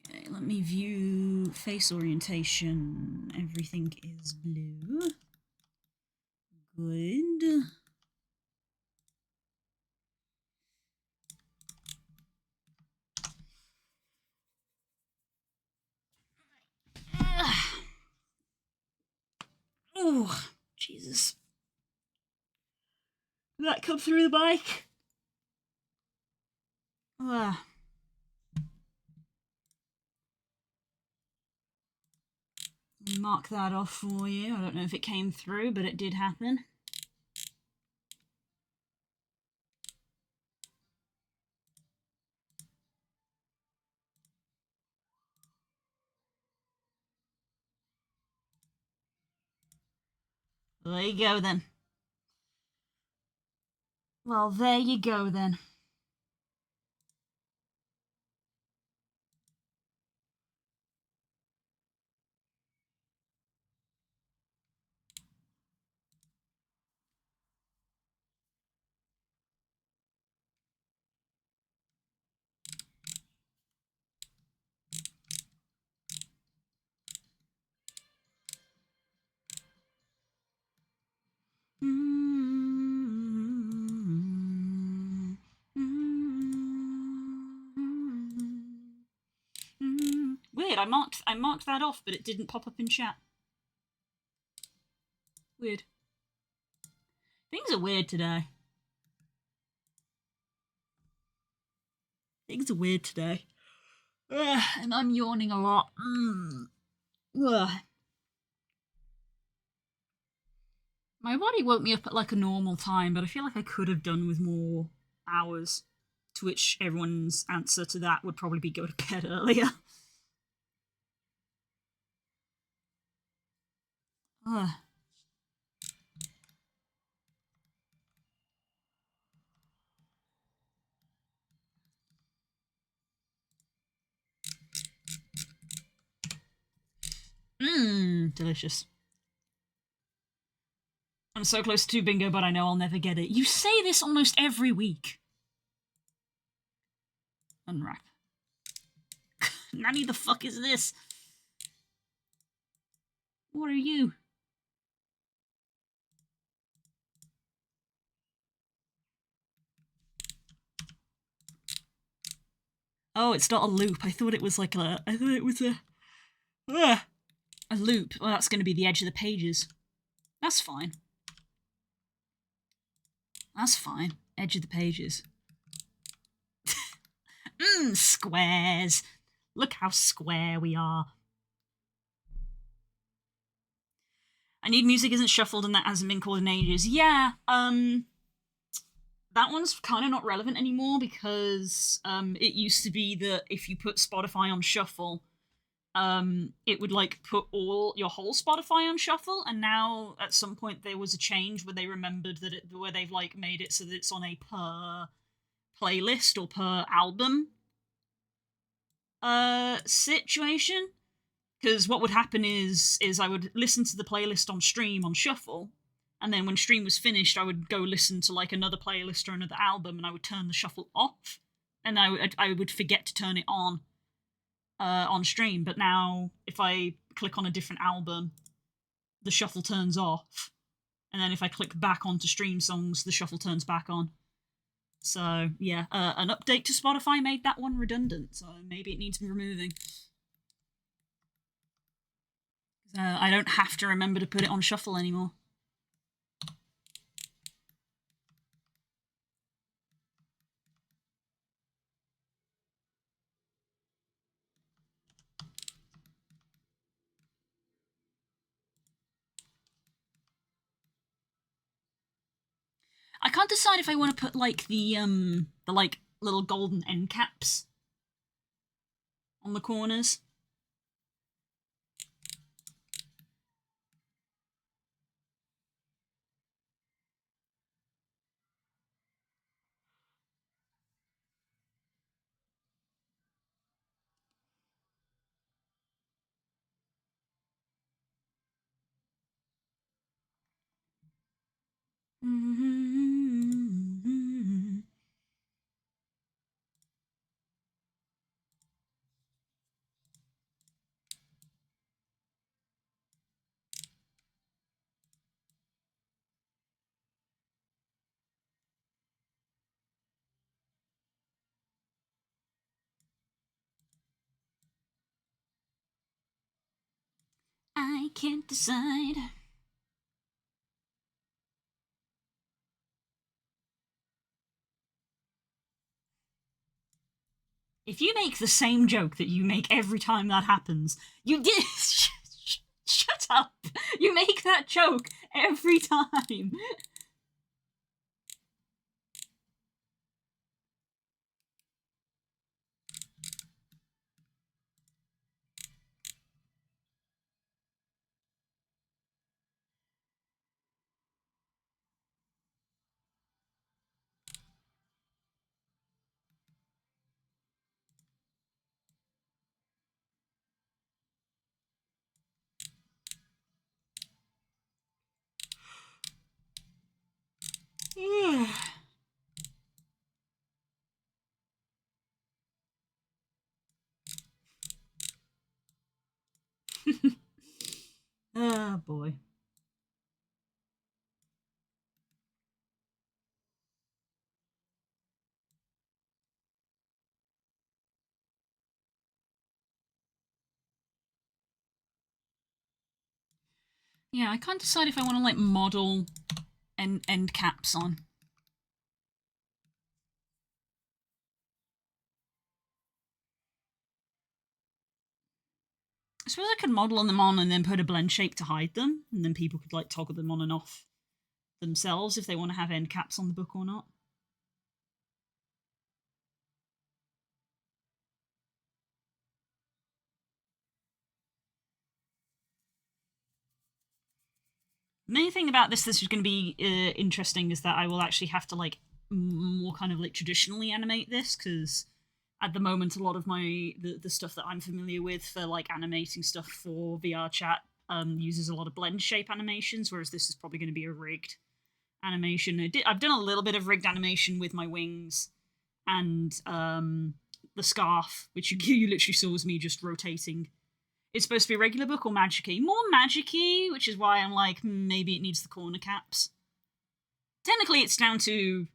Okay, let me view face orientation. Everything is blue. Good. Oh, Jesus. Did that come through the mic? Mark that off for you. I don't know if it came through, but it did happen. There you go then. Well, there you go then. Weird, I marked that off, but it didn't pop up in chat. Weird. Things are weird today. Things are weird today. And I'm yawning a lot. My body woke me up at like a normal time, but I feel like I could have done with more hours. To which everyone's answer to that would probably be go to bed earlier. Delicious. I'm so close to bingo, but I know I'll never get it. You say this almost every week. Unwrap. Nanny, the fuck is this? What are you? Oh, it's not a loop. I thought it was like a. I thought it was a. A loop. Well, that's going to be the edge of the pages. That's fine. That's fine. Edge of the pages. Squares. Look how square we are. I Need Music isn't shuffled and that hasn't been called in ages. Yeah, that one's kind of not relevant anymore because it used to be that if you put Spotify on shuffle, it would like put all your whole Spotify on shuffle, and now at some point there was a change where they remembered that where they've like made it so that it's on a per playlist or per album situation. Because what would happen is I would listen to the playlist on stream on shuffle, and then when stream was finished, I would go listen to like another playlist or another album, and I would turn the shuffle off, and I would forget to turn it on stream. But now, if I click on a different album, the shuffle turns off, and then if I click back onto stream songs, the shuffle turns back on. So yeah, an update to Spotify made that one redundant, so maybe it needs removing. I don't have to remember to put it on shuffle anymore. I can't decide if I want to put like the like little golden end caps on the corners. I can't decide. If you make the same joke that you make every time that happens, you did. Shut up! You make that joke every time. Oh boy. Yeah, I can't decide if I want to like model end caps on. I suppose I could model them on and then put a blend shape to hide them, and then people could like toggle them on and off themselves if they want to have end caps on the book or not. The main thing about this is going to be interesting is that I will actually have to like more kind of like traditionally animate this, because at the moment a lot of the stuff that I'm familiar with for like animating stuff for VR chat uses a lot of blend shape animations, whereas this is probably going to be a rigged animation. I've done a little bit of rigged animation with my wings and the scarf, which you literally saw was me just rotating. It's supposed to be a regular book or magic-y? More magic-y, which is why I'm like, maybe it needs the corner caps. Technically, it's down to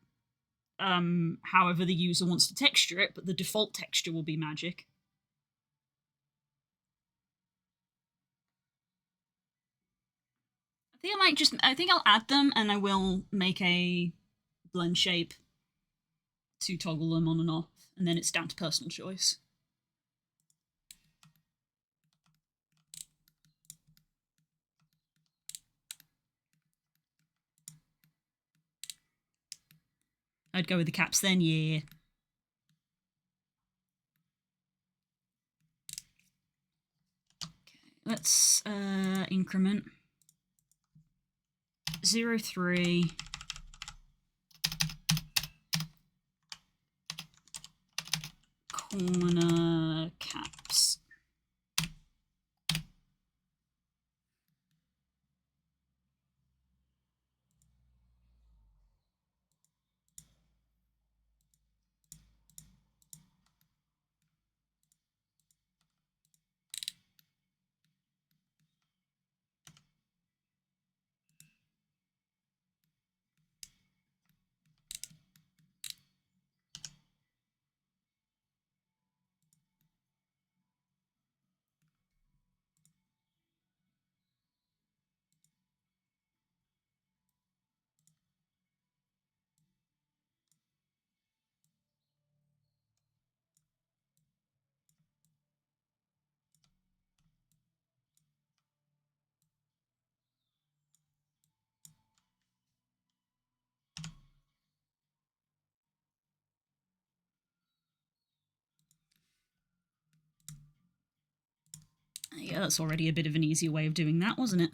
however the user wants to texture it, but the default texture will be magic. I think I'll add them, and I will make a blend shape to toggle them on and off, and then it's down to personal choice. I'd go with the caps then, yeah. Okay, let's increment 0.3 corner caps. Yeah, that's already a bit of an easier way of doing that, wasn't it?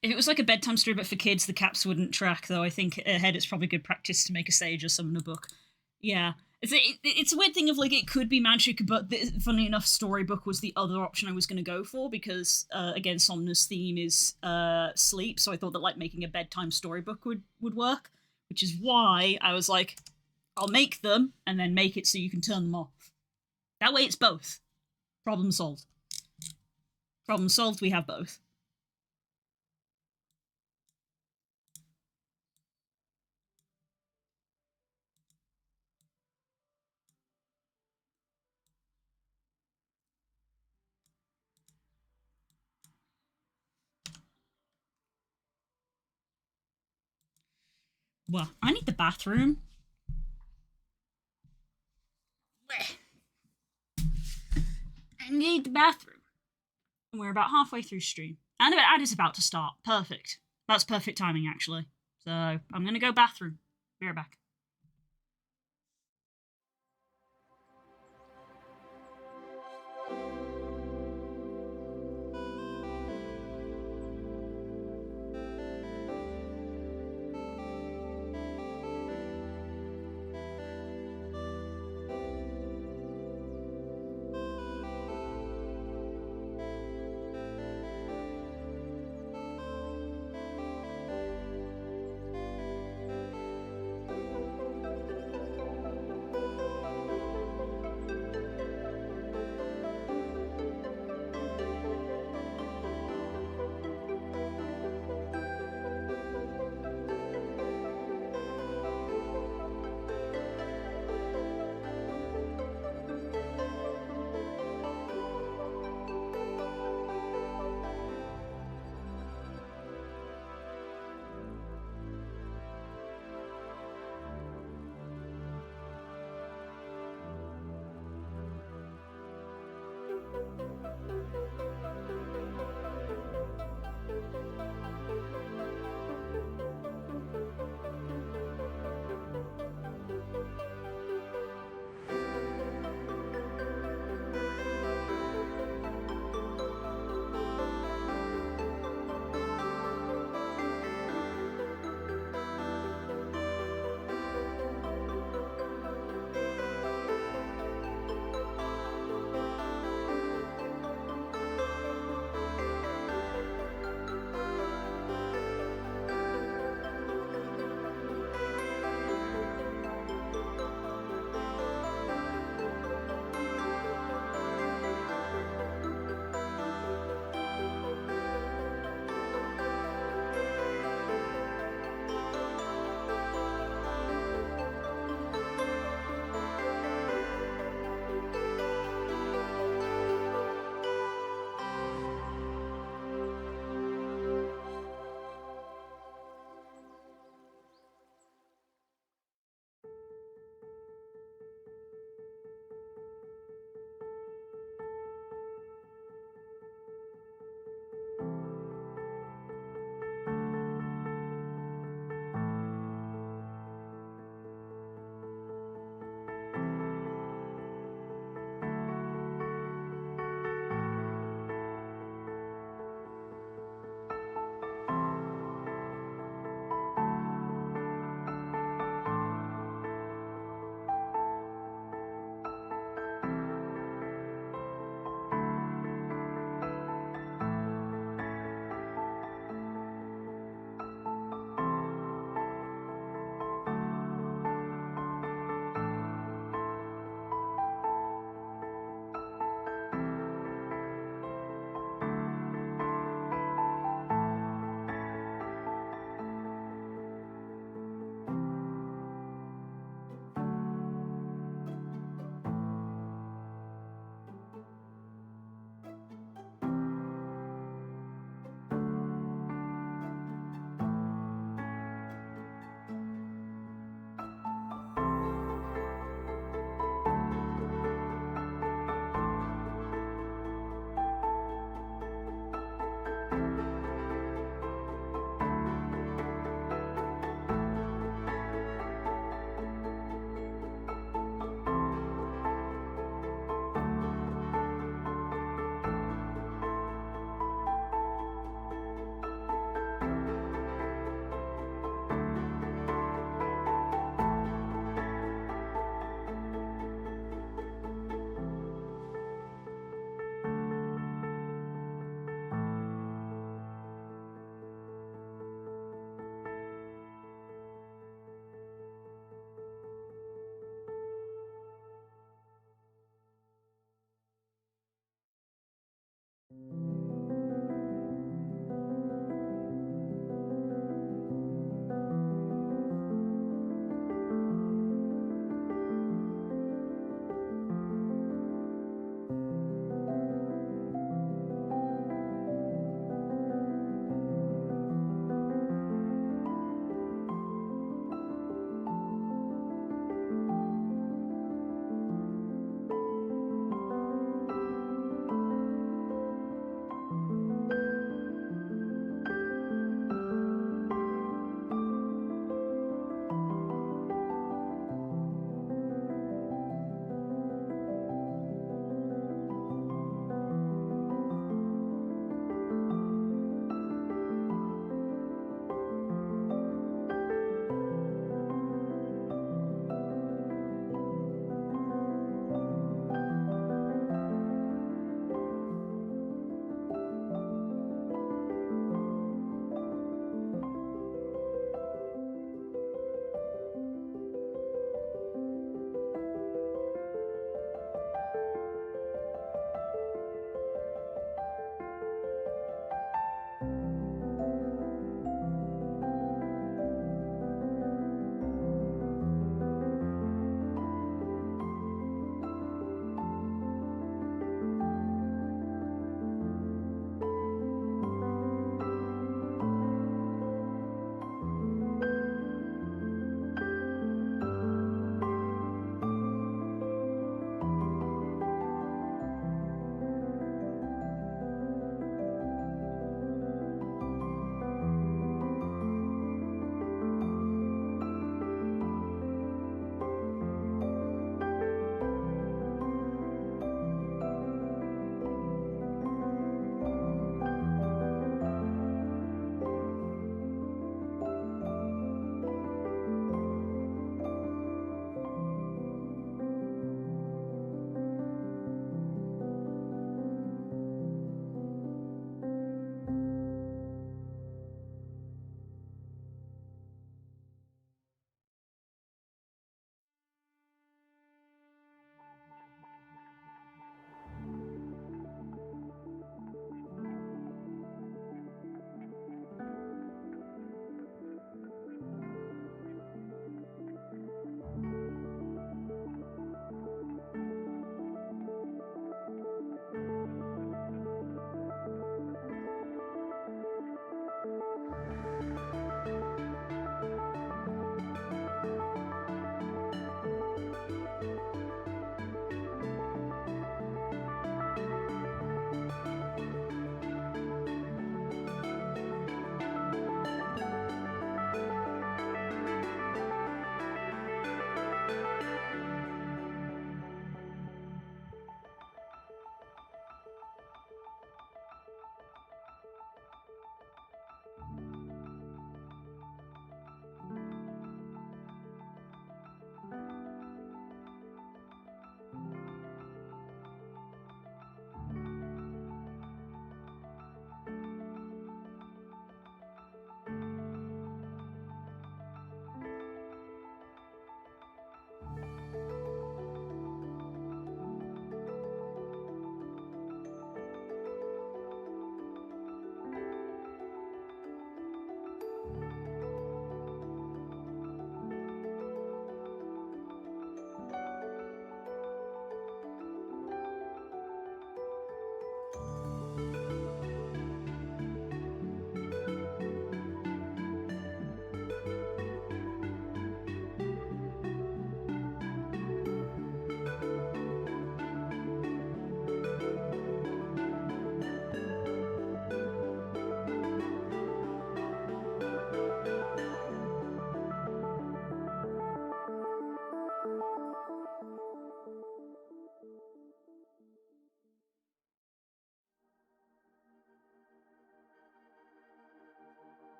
If it was like a bedtime story but for kids, the caps wouldn't track, though. I think ahead it's probably good practice to make a sage or summon a book. Yeah. It's a weird thing of like it could be magic, but funny enough, storybook was the other option I was going to go for because again, Somna's theme is sleep, so I thought that like making a bedtime storybook would work, which is why I was like, I'll make them and then make it so you can turn them off. That way, it's both. Problem solved. Problem solved. We have both. Well, I need the bathroom. I need the bathroom. And we're about halfway through stream. And the ad is about to start. Perfect. That's perfect timing, actually. So I'm going to go bathroom. Be right back.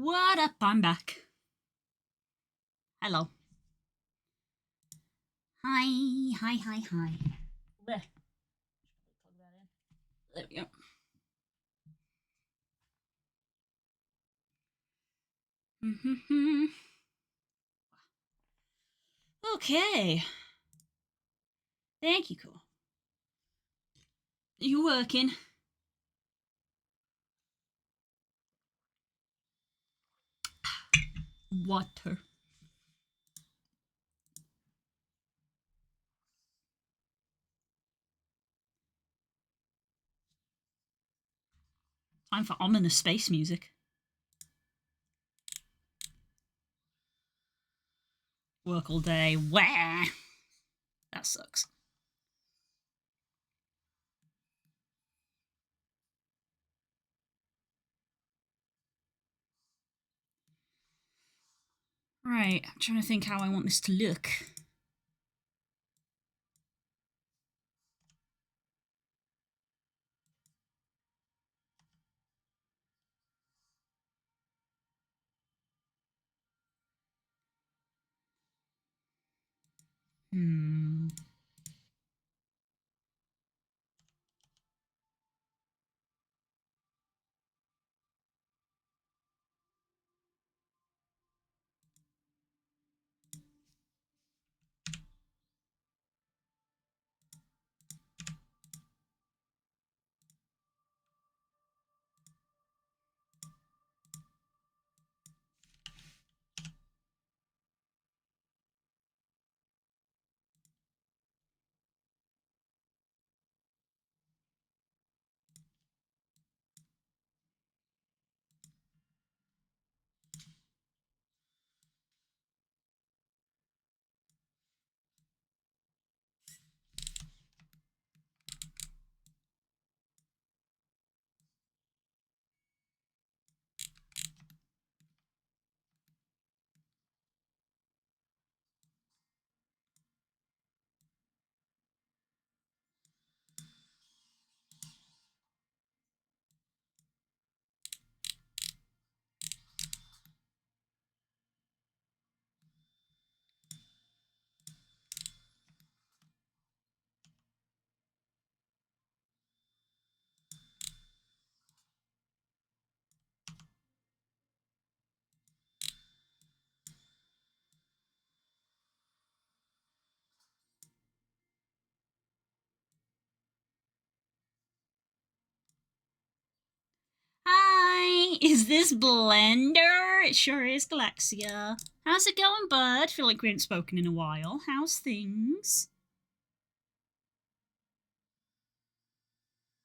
What up? I'm back. Hello. Hi, hi, hi, hi. There. There we go. Okay. Thank you, cool. You working? Water. Time for ominous space music. Work all day. Wah! That sucks. Right, I'm trying to think how I want this to look. Hmm. Hi, is this Blender? It sure is, Galaxia. How's it going, bud? Feel like we haven't spoken in a while. How's things?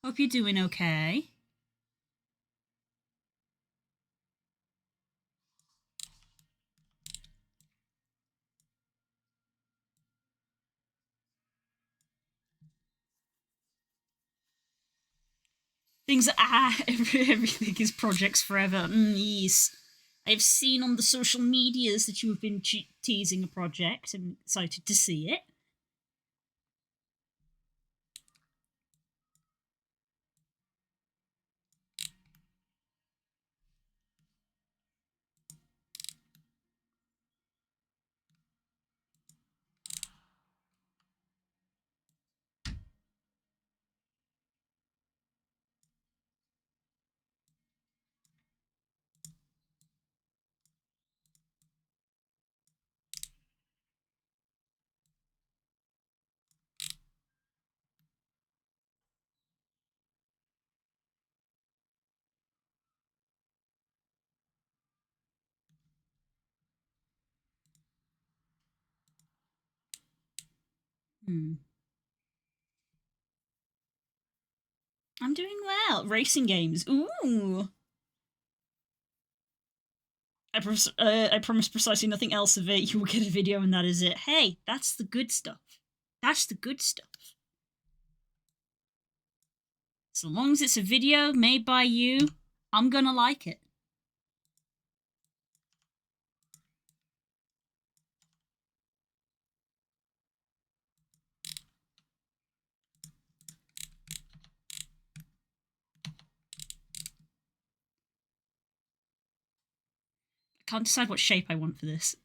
Hope you're doing okay. Things everything is projects forever. Yes. I've seen on the social medias that you have been teasing a project. I'm excited to see it. Hmm. I'm doing well. Racing games. Ooh. I promise precisely nothing else of it. You will get a video and that is it. Hey, that's the good stuff. That's the good stuff. So long as it's a video made by you, I'm gonna like it. Can't decide what shape I want for this.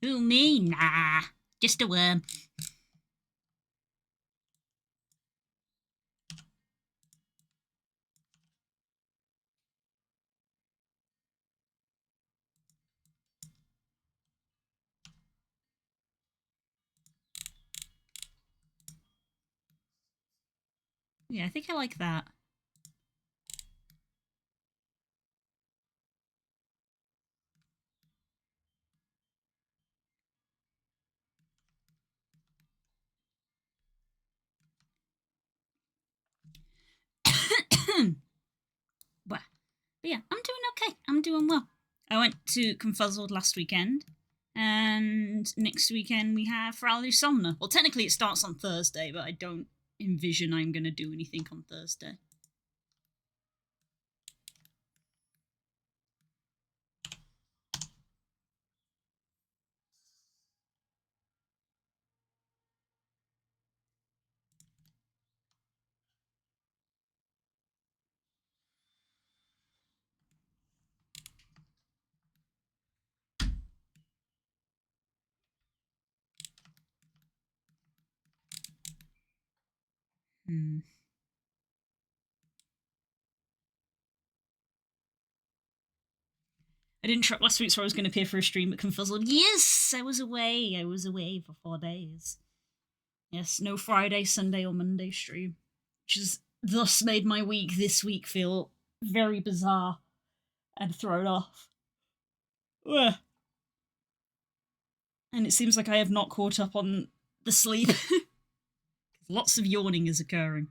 Who, me? Nah, just a worm. Yeah, I think I like that. But yeah, I'm doing okay. I'm doing well. I went to Confuzzled last weekend, and next weekend we have Rally Somna. Well, technically it starts on Thursday, but I don't envision I'm going to do anything on Thursday. I didn't trip last week, so I was going to appear for a stream at Confuzzled. Yes, I was away. I was away for 4 days. Yes, no Friday, Sunday, or Monday stream, which has thus made my week this week feel very bizarre and thrown off. Ugh. And it seems like I have not caught up on the sleep. Lots of yawning is occurring.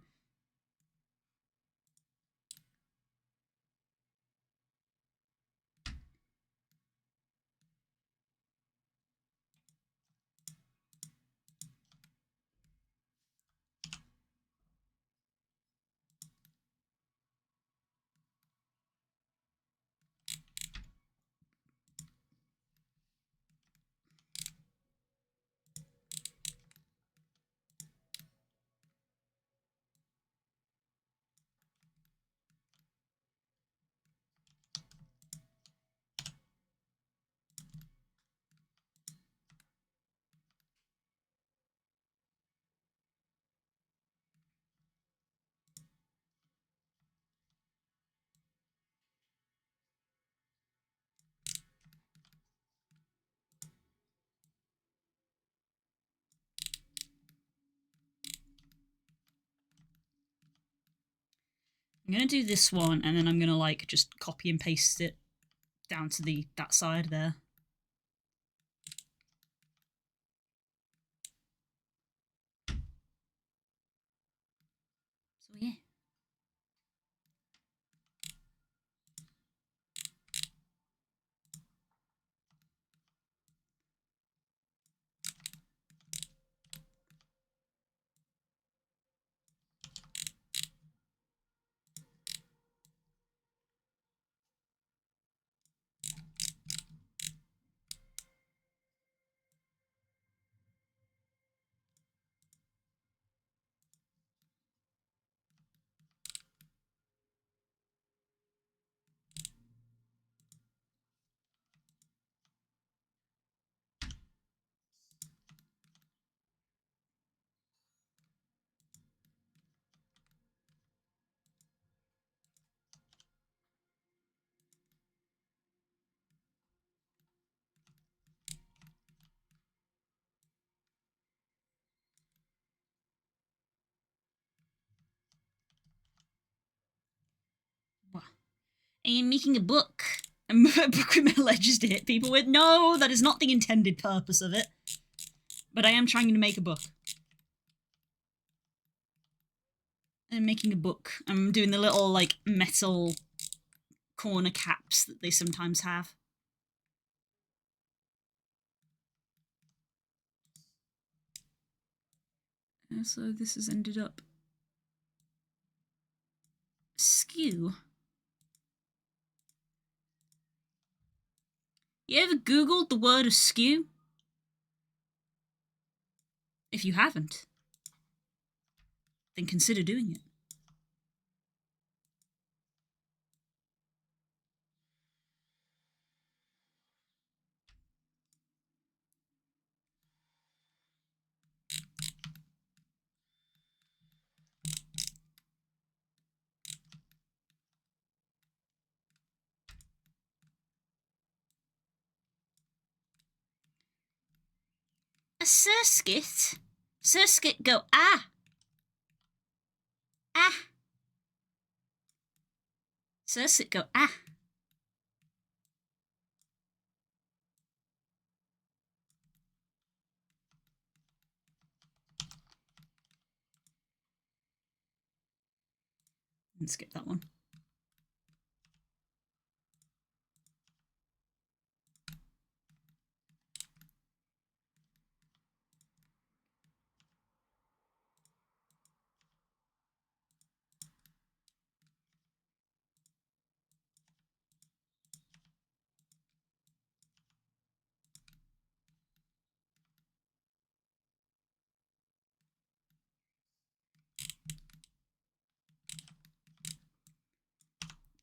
I'm gonna do this one, and then I'm gonna like just copy and paste it down to that side there. So yeah. I am making a book. A book with alleges to hit people with. No, that is not the intended purpose of it. But I am trying to make a book. I'm making a book. I'm doing the little, like, metal corner caps that they sometimes have. So this has ended up skew. You ever Googled the word askew? If you haven't, then consider doing it. A surskit? Surskit go ah. Ah. Surskit go ah. And skip that one.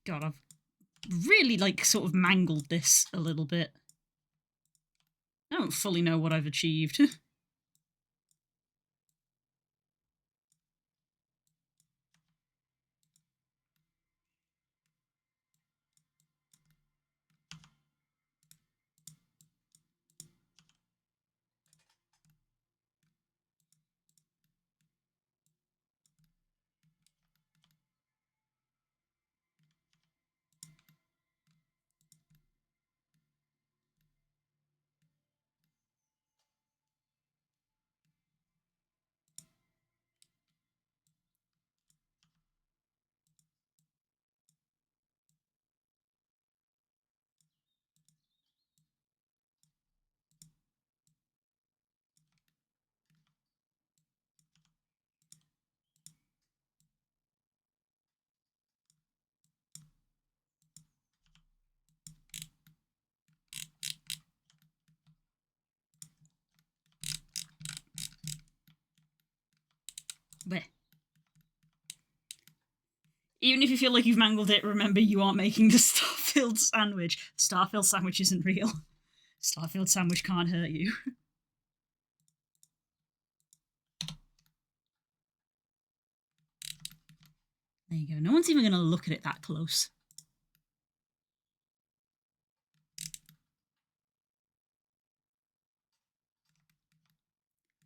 God, I've really, sort of mangled this a little bit. I don't fully know what I've achieved. But even if you feel like you've mangled it, remember you aren't making the Starfield sandwich. Starfield sandwich isn't real. Starfield sandwich can't hurt you. There you go. No one's even going to look at it that close.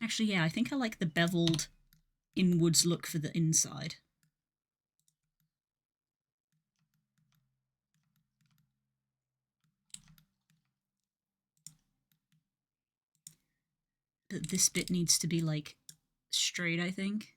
Actually, yeah, I think I like the beveled inwards look for the inside. But this bit needs to be, straight, I think.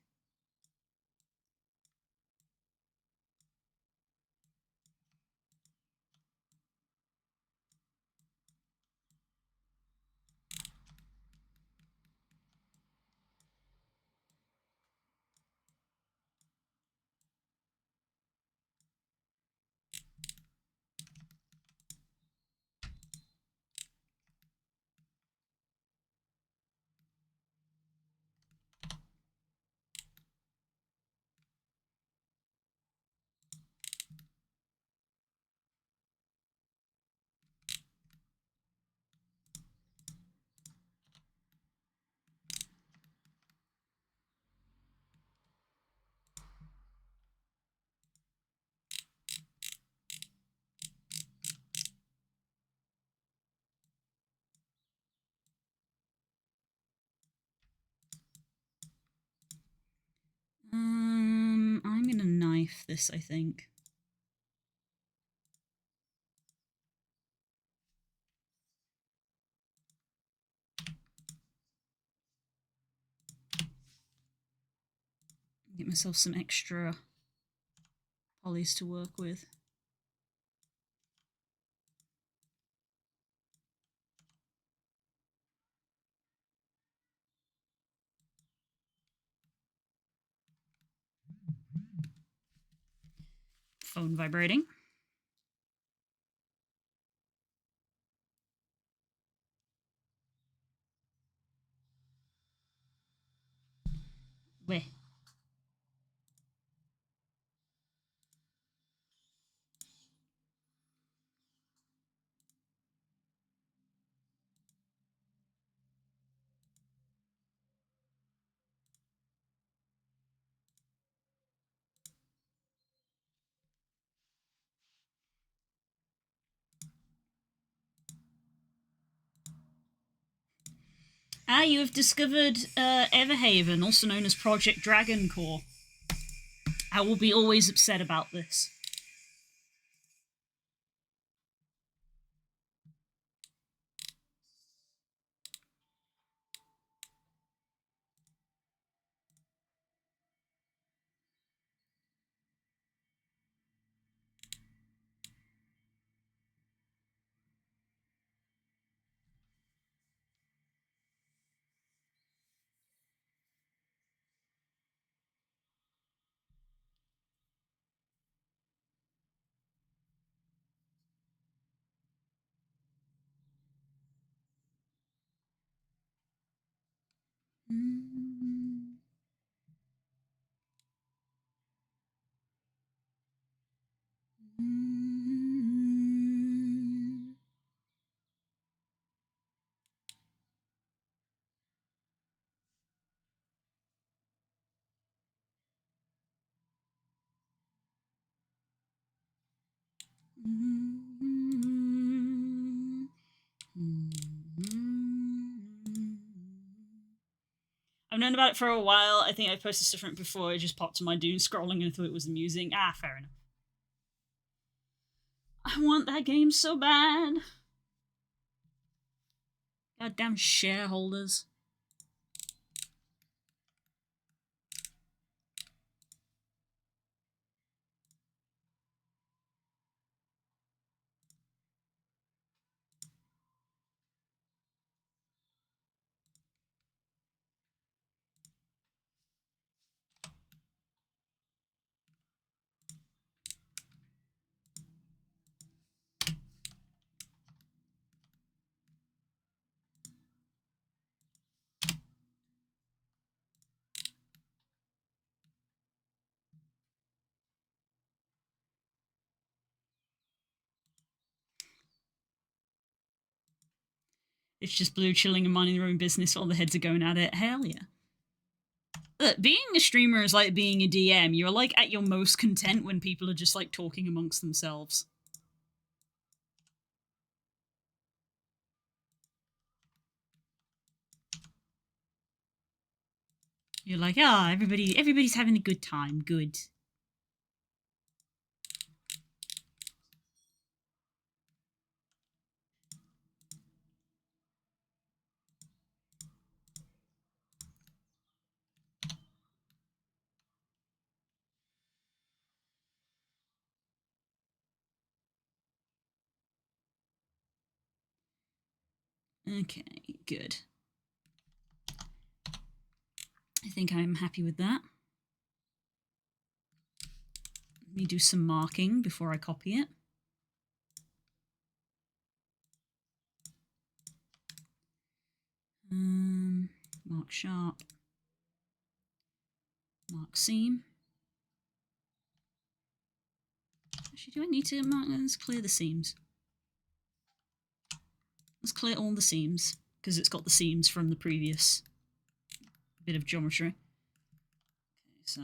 I'm gonna knife this, I think. Get myself some extra polys to work with. Phone vibrating. Where? Ah, you have discovered Everhaven, also known as Project Dragon Core. I will be always upset about this. I've known about it for a while. I think I posted stuff from it before. It just popped to my doom scrolling and I thought it was amusing. Ah, fair enough. I want that game so bad. Goddamn shareholders. It's just blue chilling and minding their own business while the heads are going at it. Hell yeah. Look, being a streamer is like being a DM. You're like at your most content when people are just like talking amongst themselves. You're like, ah, everybody's having a good time. Good. Okay, good. I think I'm happy with that. Let me do some marking before I copy it. Mark sharp. Mark seam. Actually, do I need to mark? Let's clear the seams. Let's clear all the seams, because it's got the seams from the previous bit of geometry. Okay, so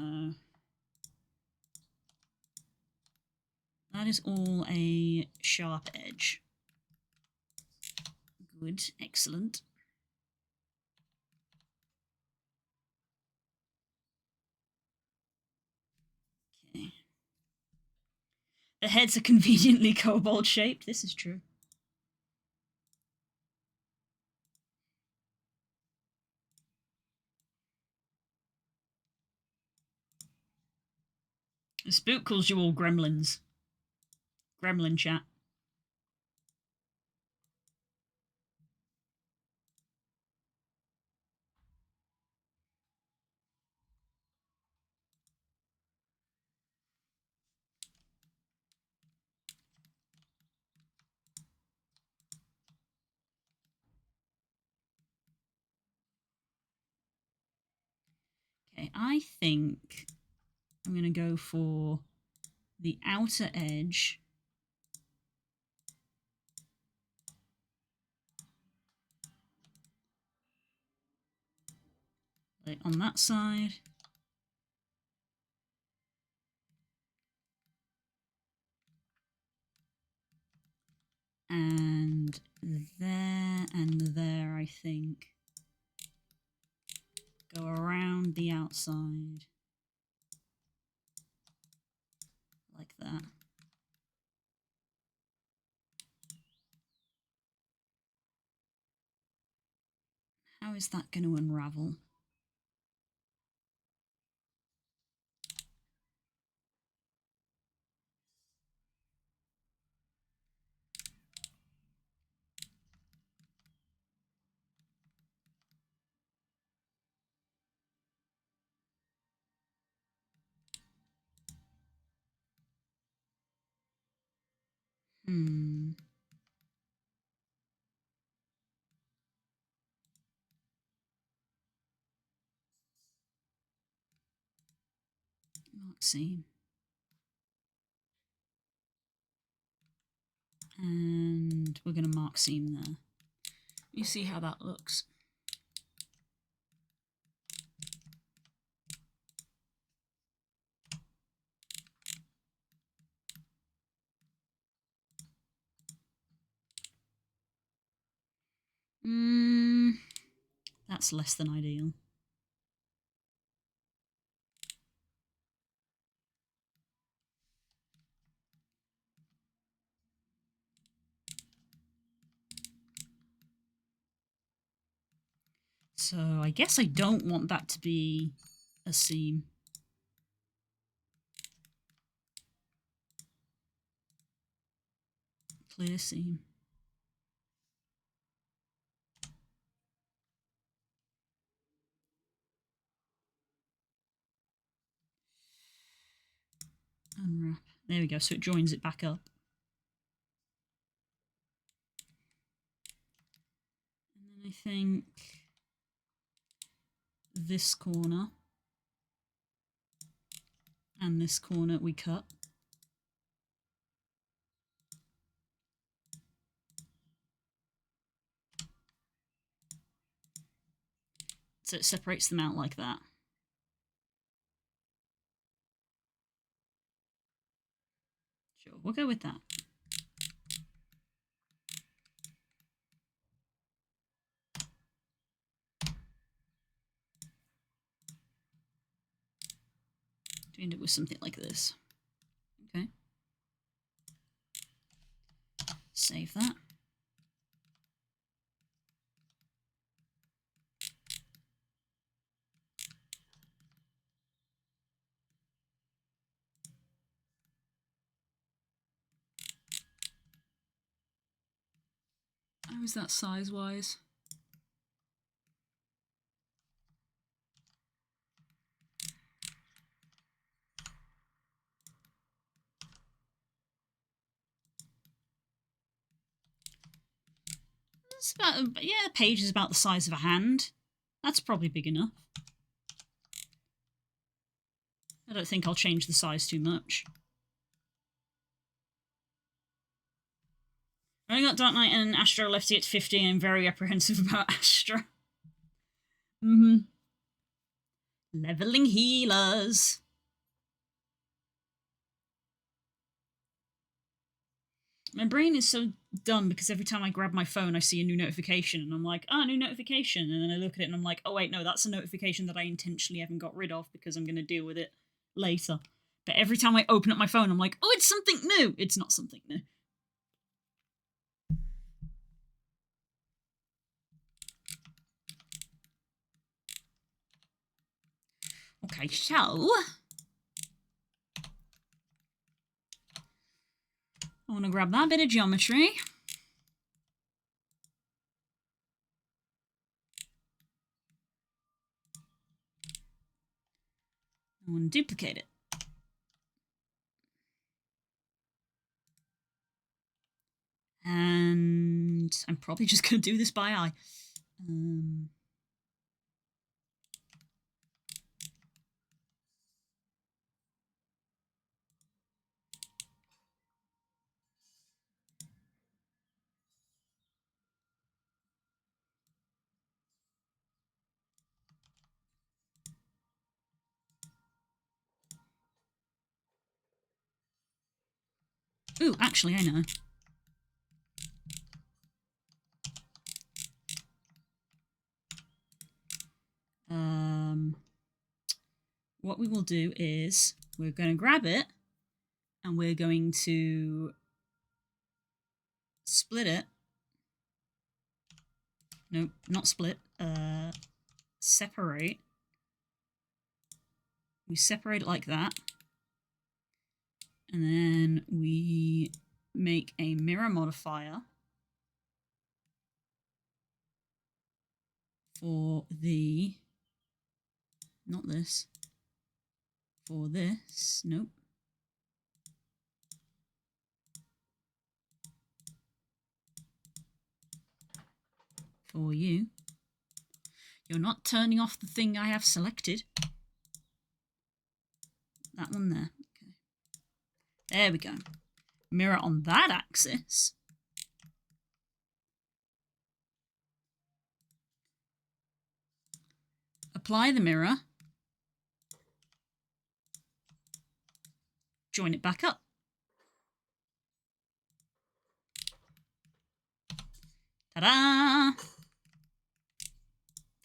that is all a sharp edge. Good, excellent. Okay. The heads are conveniently kobold shaped. This is true. The spook calls you all gremlins. Gremlin chat. Okay, Okay, I think I'm going to go for the outer edge. Like on that side. And there, I think. Go around the outside. Like that. How is that going to unravel? Mark seam. And we're going to mark seam there. You see how that looks. That's less than ideal. So I guess I don't want that to be a seam. Clear seam. Unwrap. There we go, so it joins it back up. And then I think this corner and this corner we cut. So it separates them out like that. Sure, we'll go with that. To end up with something like this. Okay. Save that. How is that size-wise? It's about, yeah, the page is about the size of a hand. That's probably big enough. I don't think I'll change the size too much. I got Dark Knight and Astra Lefty at 50. I'm very apprehensive about Astra. Leveling healers. My brain is so dumb because every time I grab my phone, I see a new notification and I'm like, new notification. And then I look at it and I'm like, oh, wait, no, that's a notification that I intentionally haven't got rid of because I'm going to deal with it later. But every time I open up my phone, I'm like, oh, it's something new. It's not something new. Okay, so I want to grab that bit of geometry. I want to duplicate it. And I'm probably just going to do this by eye. Ooh, actually, I know. What we will do is we're going to grab it and we're going to split it. No, not split. Separate. We separate it like that. And then we make a mirror modifier for the, not this, for this, nope. For you. You're not turning off the thing I have selected. That one there. Okay. There we go. Mirror on that axis. Apply the mirror. Join it back up. Ta-da!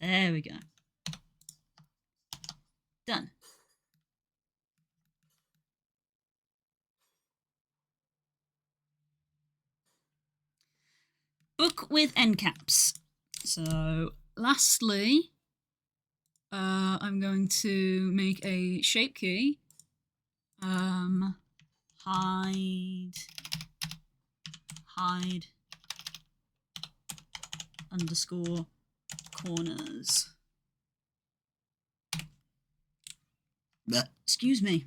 There we go. Done. Book with end caps. So, lastly, I'm going to make a shape key. Hide underscore corners. Excuse me.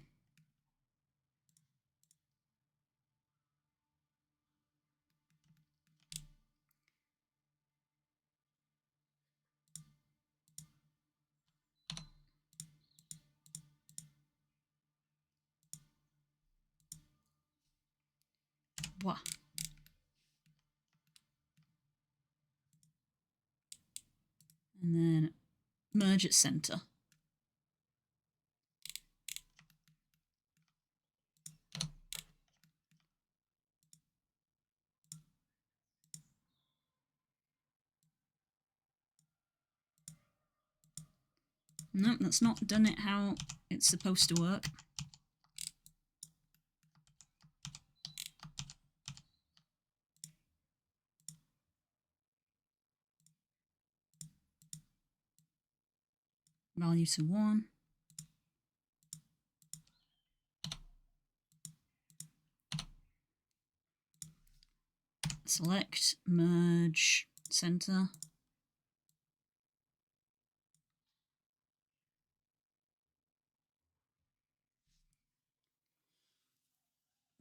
What? And then merge at center. Nope, that's not done it how it's supposed to work. Value to 1. Select, merge, center.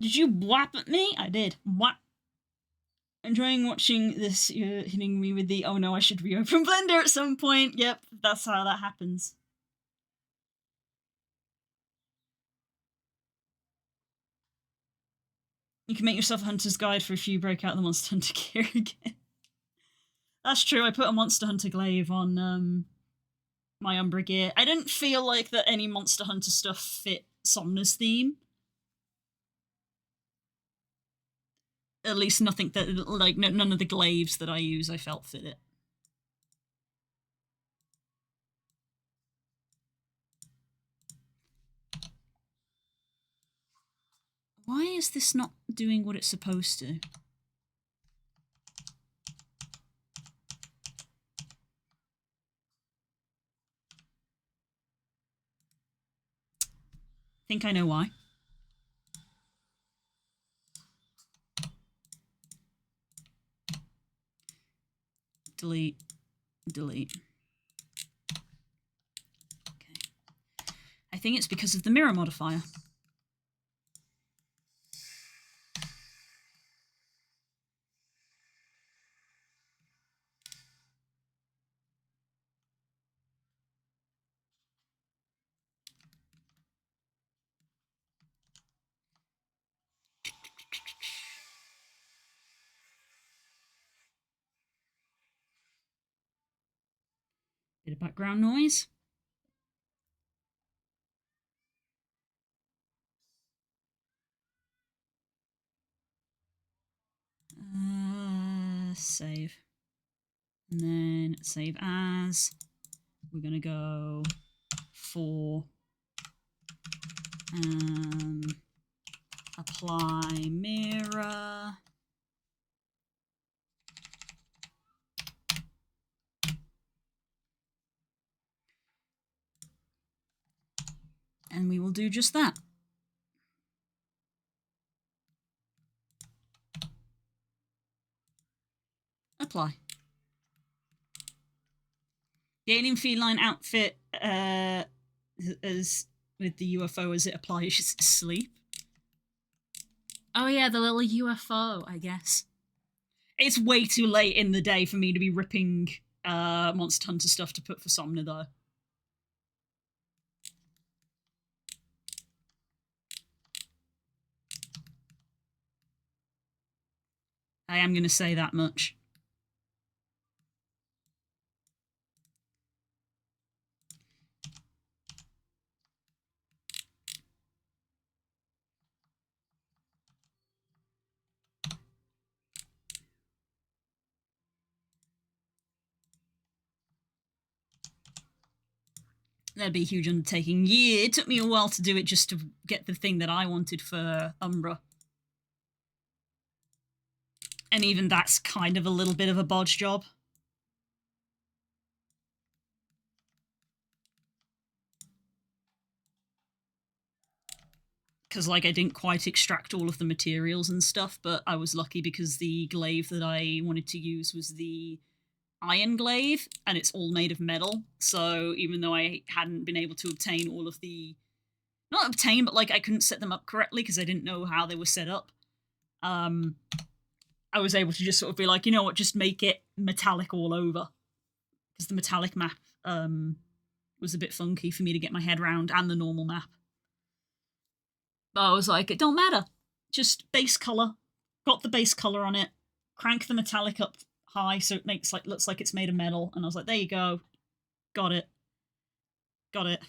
Did you whap at me? I did. Whap. Enjoying watching this. You're hitting me with the, oh no, I should reopen Blender at some point. Yep, that's how that happens. You can make yourself a hunter's guide for if you break out the Monster Hunter gear again. That's true, I put a Monster Hunter glaive on my Umbra gear. I didn't feel like that any Monster Hunter stuff fit Somna's theme. At least nothing that, like, none of the glaives that I use I felt fit it. Why is this not doing what it's supposed to? Think I know why. Delete. Delete. Okay. I think it's because of the mirror modifier. Bit of background noise. save. And then save as. We're going to go for apply mirror. And we will do just that. Apply. The alien feline outfit as with the UFO as it applies sleep. Oh yeah, the little UFO, I guess. It's way too late in the day for me to be ripping Monster Hunter stuff to put for Somna, though. I am going to say that much. That'd be a huge undertaking. Yeah, it took me a while to do it just to get the thing that I wanted for Umbra. And even that's kind of a little bit of a bodge job. Because, like, I didn't quite extract all of the materials and stuff, but I was lucky because the glaive that I wanted to use was the iron glaive, and it's all made of metal. So even though I hadn't been able to obtain all of the... Not obtain, but, like, I couldn't set them up correctly because I didn't know how they were set up. I was able to just sort of be like, you know what, just make it metallic all over. Because the metallic map was a bit funky for me to get my head around, and the normal map. But I was like, it don't matter. Just base colour. Got the base colour on it. Crank the metallic up high so it makes like looks like it's made of metal. And I was like, there you go. Got it. Got it.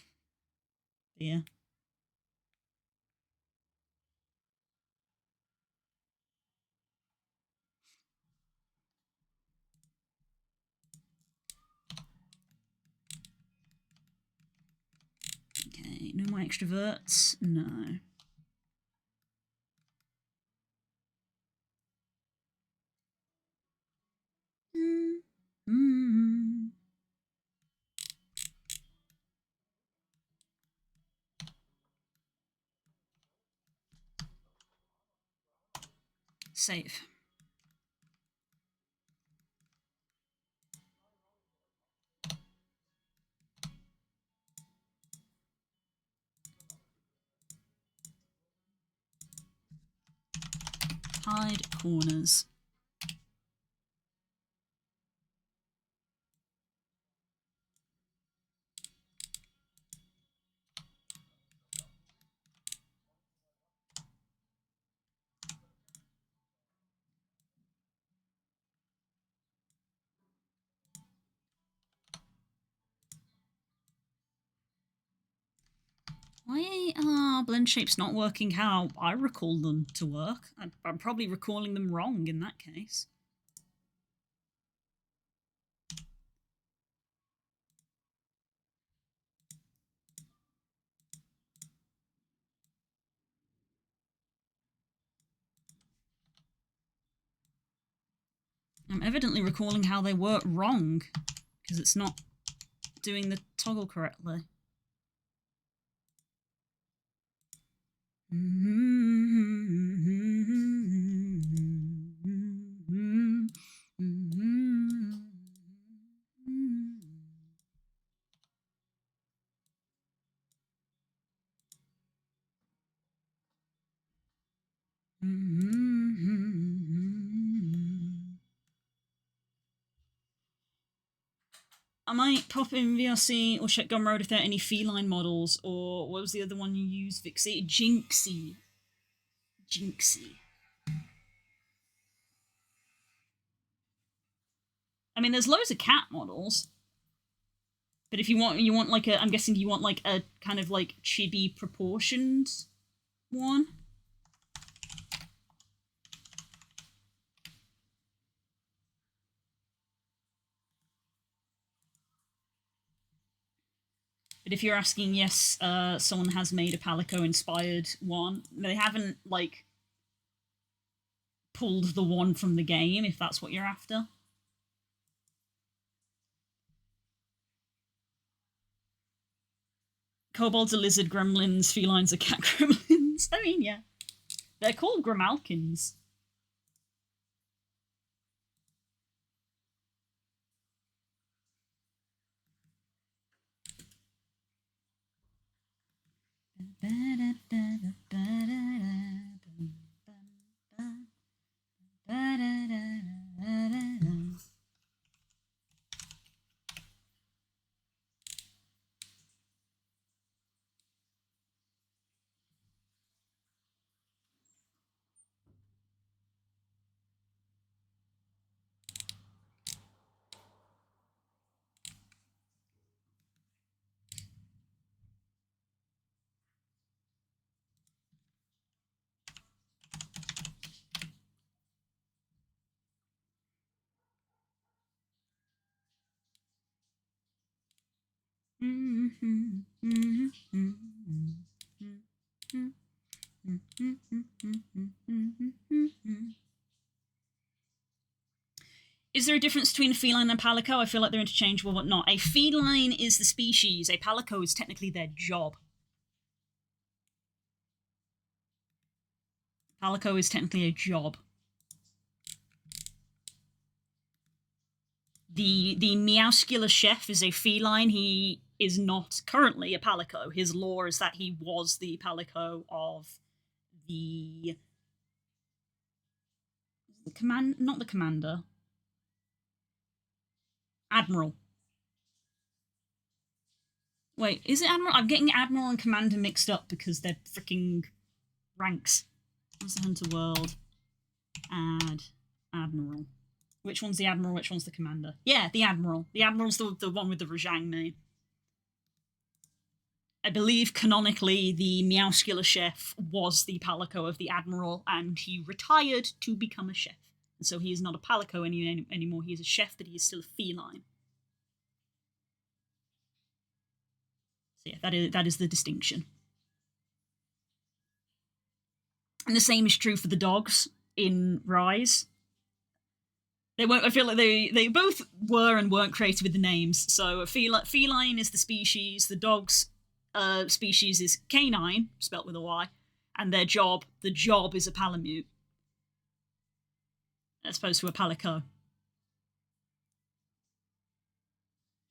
Yeah. Okay, no more extroverts. No. Save. Hide corners. Why are blend shapes not working how I recall them to work? I'm probably recalling them wrong in that case. I'm evidently recalling how they work wrong, because it's not doing the toggle correctly. I might pop in VRC or check Gumroad if there are any feline models, or what was the other one you used, Vixie? Jinxie. I mean, there's loads of cat models. But if you want like a, I'm guessing you want like a kind of like chibi proportioned one. But if you're asking, yes, someone has made a Palico-inspired one. They haven't, like, pulled the one from the game, if that's what you're after. Kobolds are lizard gremlins, felines are cat gremlins. I mean, yeah. They're called Grimalkins. Is there a difference between a feline and a palico? I feel like they're interchangeable, but not. A feline is the species. A palico is technically their job. Palico is technically a job. The Meowscular chef is a feline. He is not currently a palico. His lore is that he was the palico of the not the commander. Admiral. Wait, is it Admiral? I'm getting Admiral and Commander mixed up because they're freaking ranks. Monster Hunter World. Admiral. Which one's the Admiral, which one's the Commander? Yeah, the Admiral. The Admiral's the one with the Rajang name. I believe canonically the Meowscular chef was the palico of the Admiral and he retired to become a chef. And so he is not a palico anymore. He is a chef, but he is still a feline. So yeah, that is the distinction. And the same is true for the dogs in Rise. I feel like they both were and weren't created with the names. So feline is the species, the dog's species is canine, spelt with a Y, and the job is a palamute, as opposed to a palico.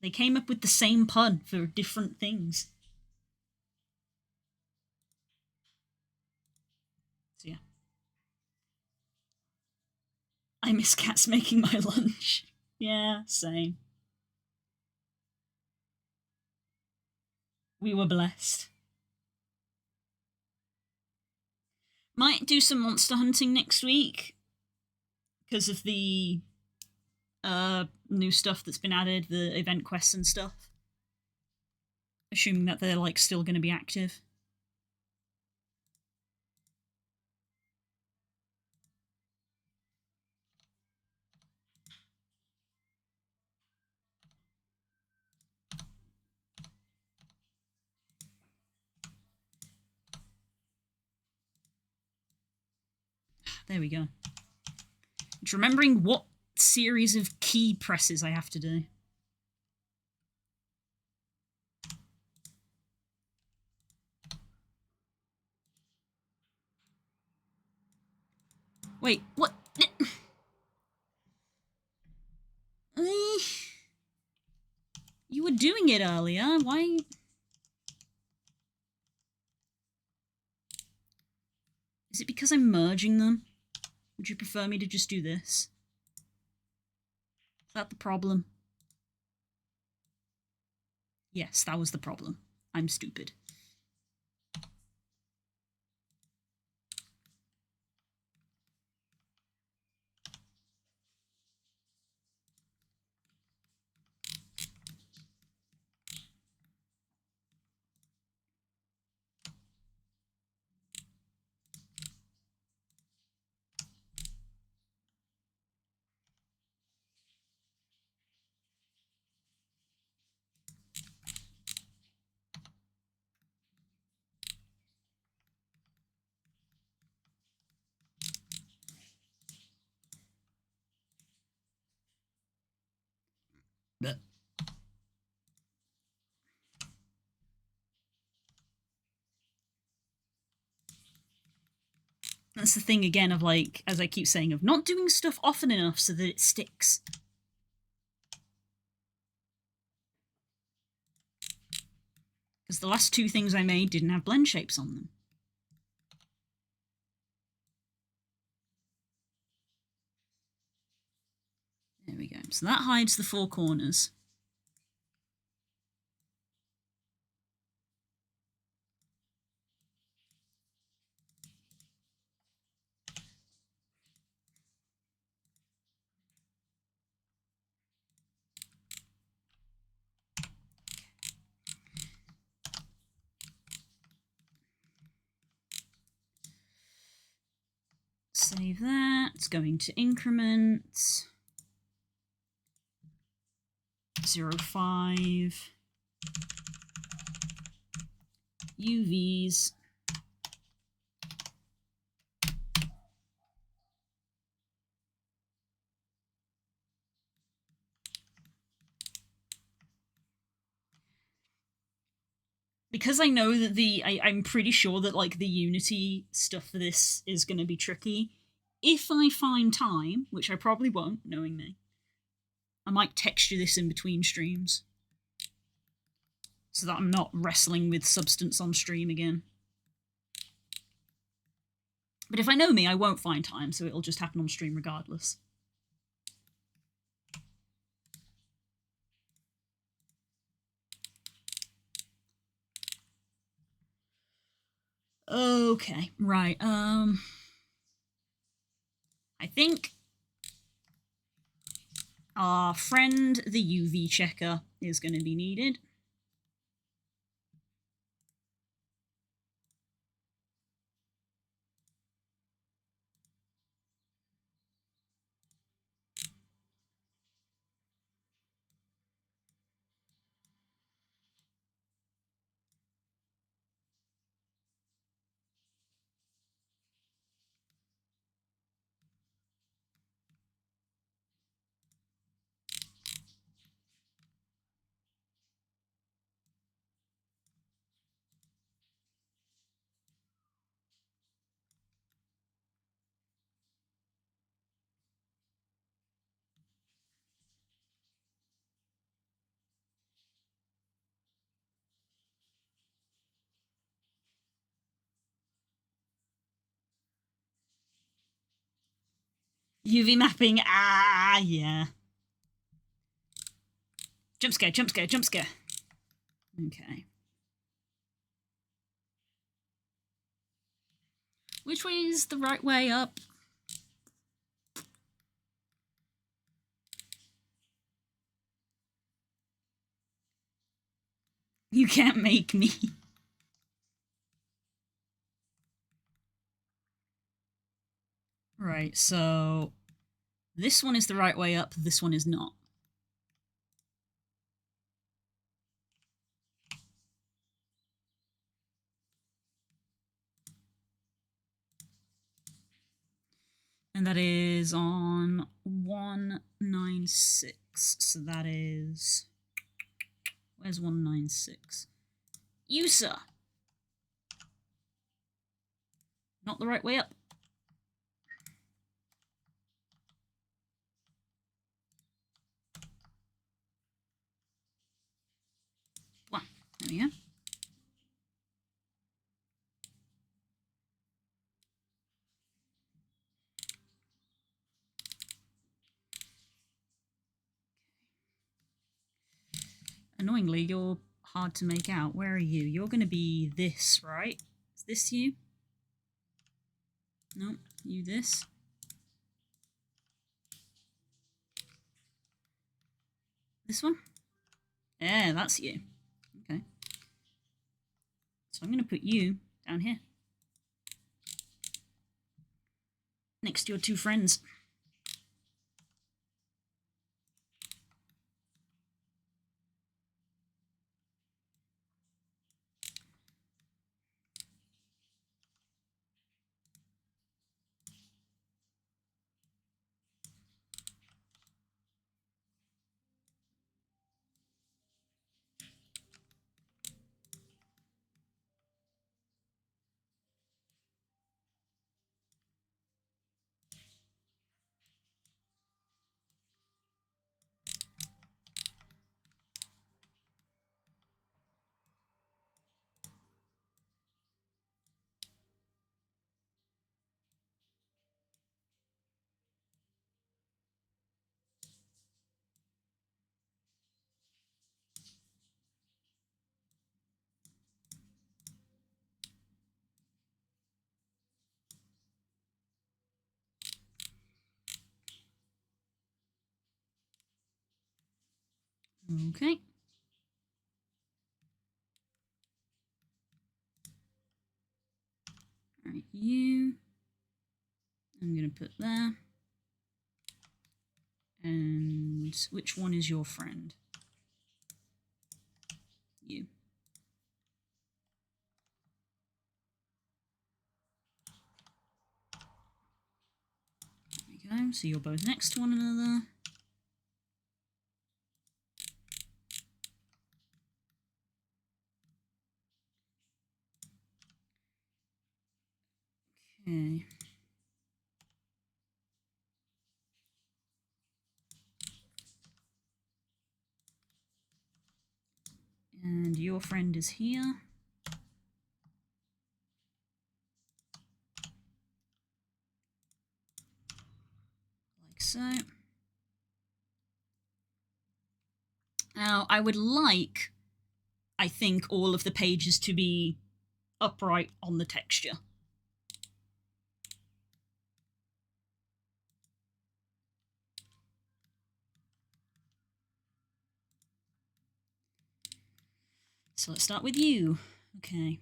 They came up with the same pun for different things. So yeah. I miss cats making my lunch. Yeah, same. We were blessed. Might do some monster hunting next week because of the new stuff that's been added, the event quests and stuff. Assuming that they're like still going to be active. There we go. Just remembering what series of key presses I have to do. Wait, what? You were doing it earlier. Why? Is it because I'm merging them? Would you prefer me to just do this? Is that the problem? Yes, that was the problem. I'm stupid. But that's the thing again of like, as I keep saying, of not doing stuff often enough so that it sticks. Because the last two things I made didn't have blend shapes on them. There we go. So that hides the four corners. Save that. It's going to increment 0.5 UVs. Because I know that I'm pretty sure that like the Unity stuff for this is going to be tricky. If I find time, which I probably won't, knowing me, I might texture this in between streams so that I'm not wrestling with substance on stream again. But if I know me, I won't find time, so it'll just happen on stream regardless. Okay, right. I think our friend the UV checker is going to be needed. UV mapping, yeah. Jump scare, jump scare, jump scare. Okay. Which way is the right way up? You can't make me. Right, so this one is the right way up, this one is not. And that is on 196. So that is... Where's 196? USA! Not the right way up. One. There we go. Annoyingly, you're hard to make out. Where are you? You're going to be this, right? Is this you? No, you this. This one? Yeah, that's you. Okay. So I'm going to put you down here. Next to your two friends. Okay. Alright, you. I'm going to put there. And which one is your friend? You. There we go. So you're both next to one another. Okay. And your friend is here. Like so. Now, I would like, I think, all of the pages to be upright on the texture. So let's start with you. Okay.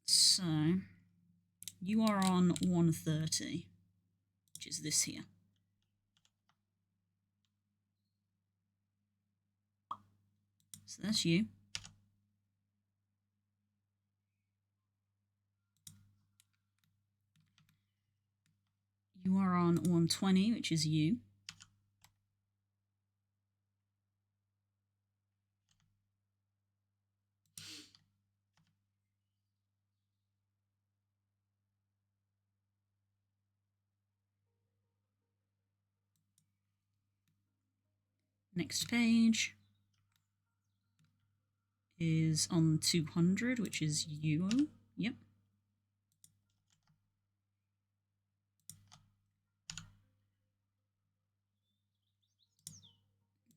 So, you are on 130, which is this here. So that's you. You are on 120, which is you. Next page is on 200, which is you. Yep.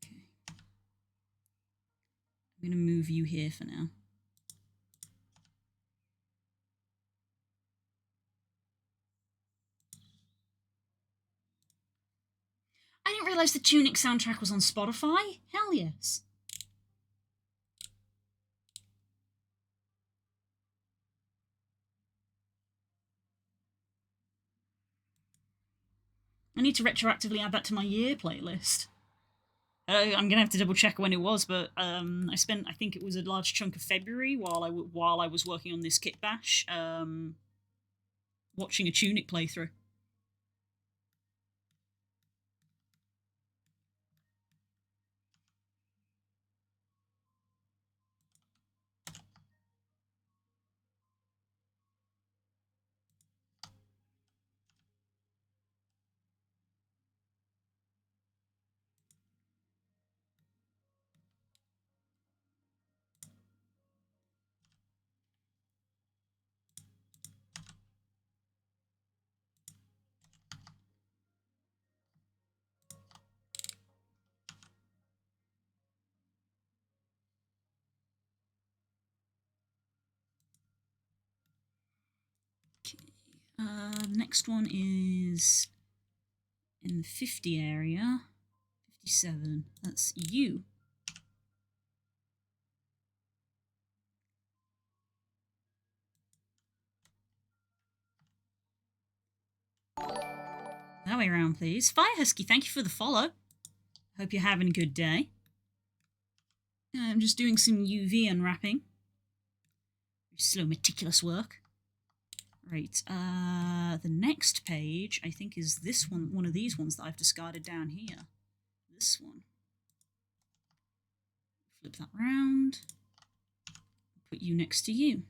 Okay. I'm going to move you here for now. I didn't realise the Tunic soundtrack was on Spotify. Hell yes. I need to retroactively add that to my year playlist. I'm gonna have to double check when it was, but I spent, I think it was a large chunk of February while I was working on this kit bash, watching a Tunic playthrough. Next one is in the 50 area. 57. That's you. That way around, please. Fire Husky, thank you for the follow. Hope you're having a good day. I'm just doing some UV unwrapping. Slow, meticulous work. Right, the next page, I think, is this one of these ones that I've discarded down here. This one. Flip that round. Put you next to you.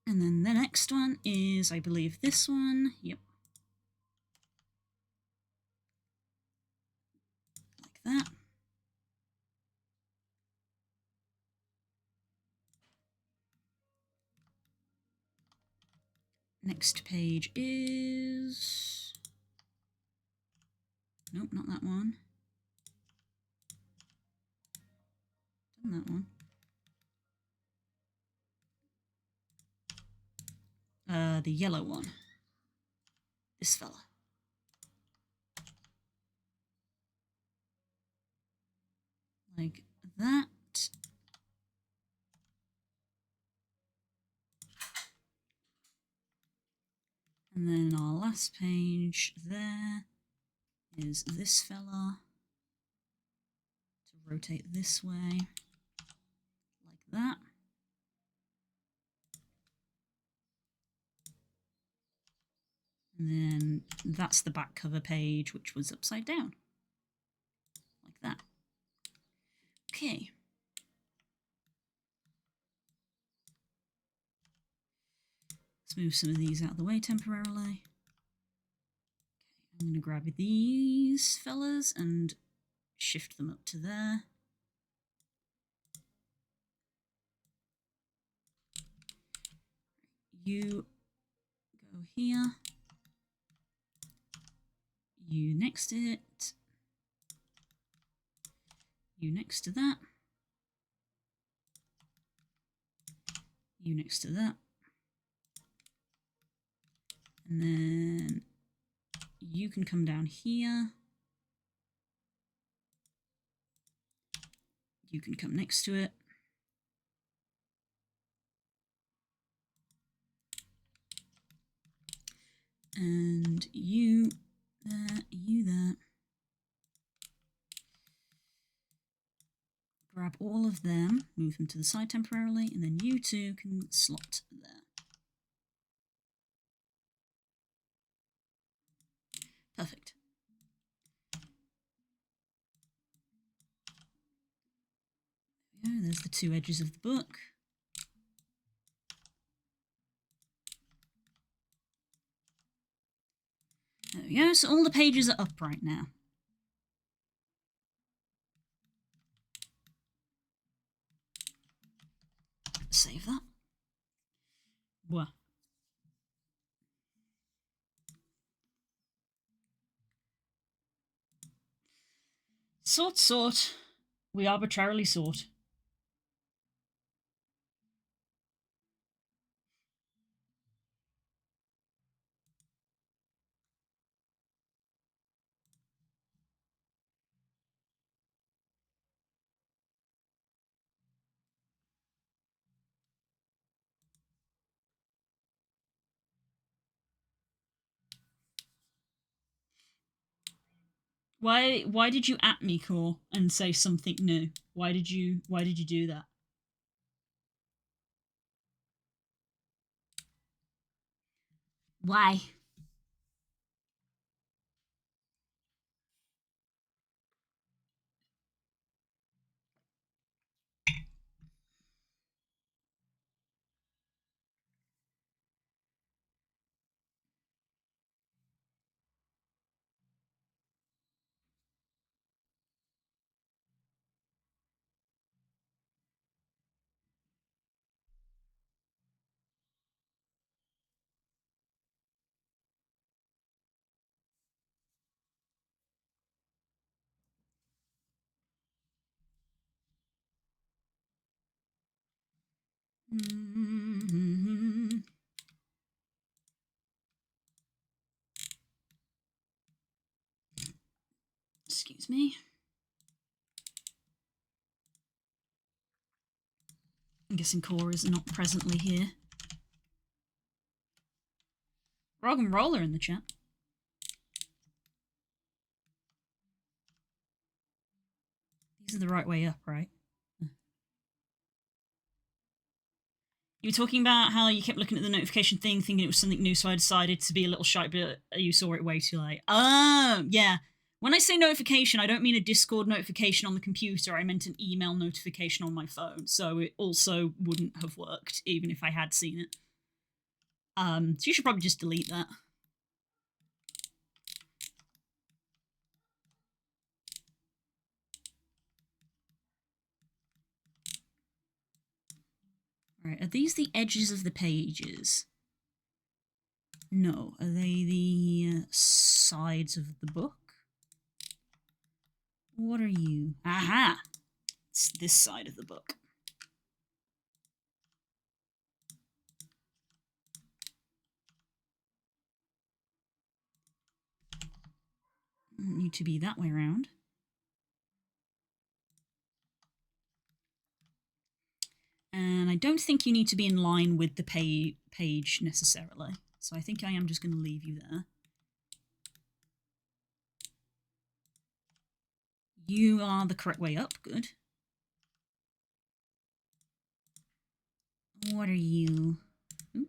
And then the next one is, I believe, this one. Yep. Like that. Next page is... Nope, not that one. Done that one. The yellow one. This fella. Like that. And then our last page there is this fella. To rotate this way. Like that. And then that's the back cover page, which was upside down. Like that. Okay. Let's move some of these out of the way temporarily. Okay, I'm going to grab these fellas and shift them up to there. You go here. You next to it. You next to that. You next to that. And then you can come down here. You can come next to it. And you there, you there. Grab all of them, move them to the side temporarily, and then you two can slot there. Perfect. There we go, there's the two edges of the book. There we go, so all the pages are up right now. Save that. Whoa. Sort. We arbitrarily sort. Why did you at me, Core, and say something new? Why did you do that? Why? Excuse me. I'm guessing Core is not presently here. Rog and Roller in the chat. These are the right way up, right? You were talking about how you kept looking at the notification thing, thinking it was something new, so I decided to be a little shy, but you saw it way too late. Oh, yeah. When I say notification, I don't mean a Discord notification on the computer. I meant an email notification on my phone, so it also wouldn't have worked, even if I had seen it. So you should probably just delete that. Alright, are these the edges of the pages? No. Are they the sides of the book? What are you? Aha! It's this side of the book. need to be that way around. And I don't think you need to be in line with the page necessarily. So I think I am just going to leave you there. You are the correct way up. Good. What are you? Ooh.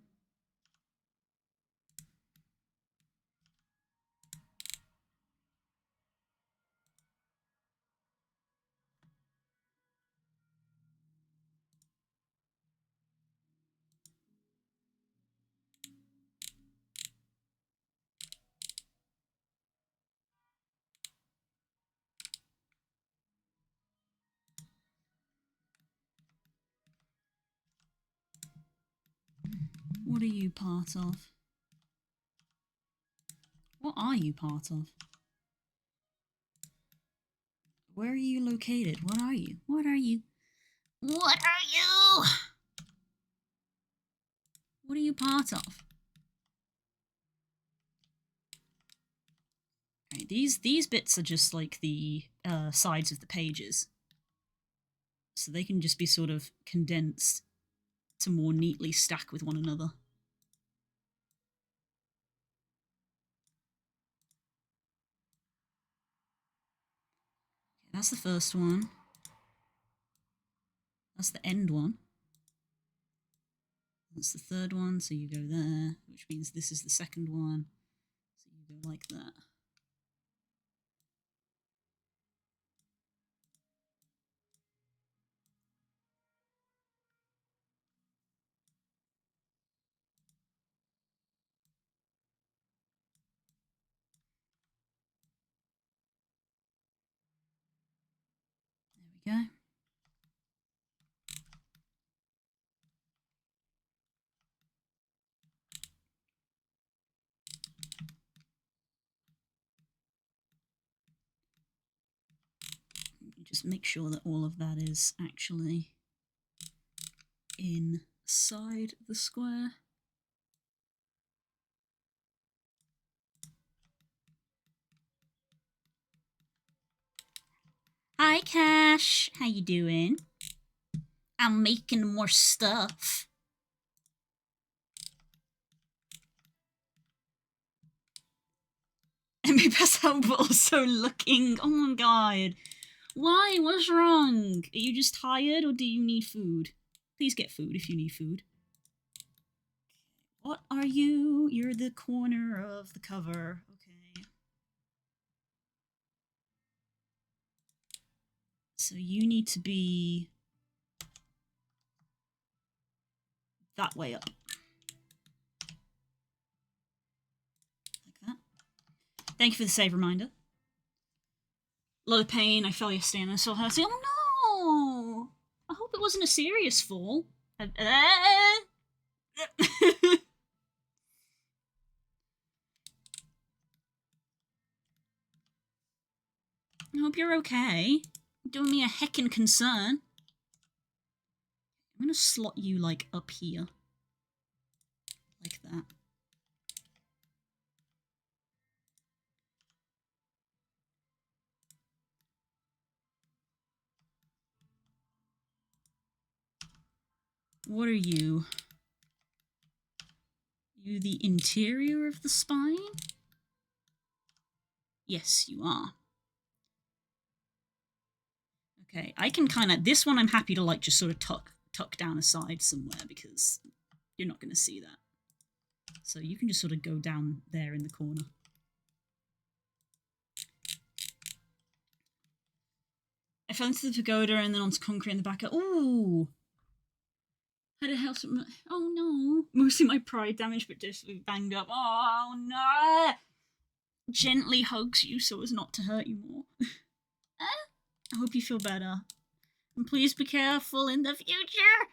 What are you part of? What are you part of? Where are you located? What are you? What are you? What are you? What are you part of? Right, these bits are just like the sides of the pages. So they can just be sort of condensed to more neatly stack with one another. Okay, that's the first one. That's the end one. That's the third one, so you go there, which means this is the second one. So you go like that. There we go. Just make sure that all of that is actually inside the square. Hi, Cash. How you doing? I'm making more stuff. And maybe that's how we're also looking. Oh my god. Why? What's wrong? Are you just tired or do you need food? Please get food if you need food. What are you? You're the corner of the cover. Okay. So you need to be that way up. Like that. Thank you for the save reminder. A lot of pain. I fell yesterday and I still hurting. Oh no! I hope it wasn't a serious fall. I hope you're okay. Doing me a heckin' concern. I'm gonna slot you like up here. Like that. What are you? You the interior of the spine? Yes, you are. Okay, I can kind of... This one I'm happy to like just sort of tuck down aside somewhere because you're not going to see that. So you can just sort of go down there in the corner. I fell into the pagoda and then onto concrete in the back. Ooh! Had a house. Oh no! Mostly my pride damage, but just banged up. Oh no! Gently hugs you so as not to hurt you more. I hope you feel better. And please be careful in the future!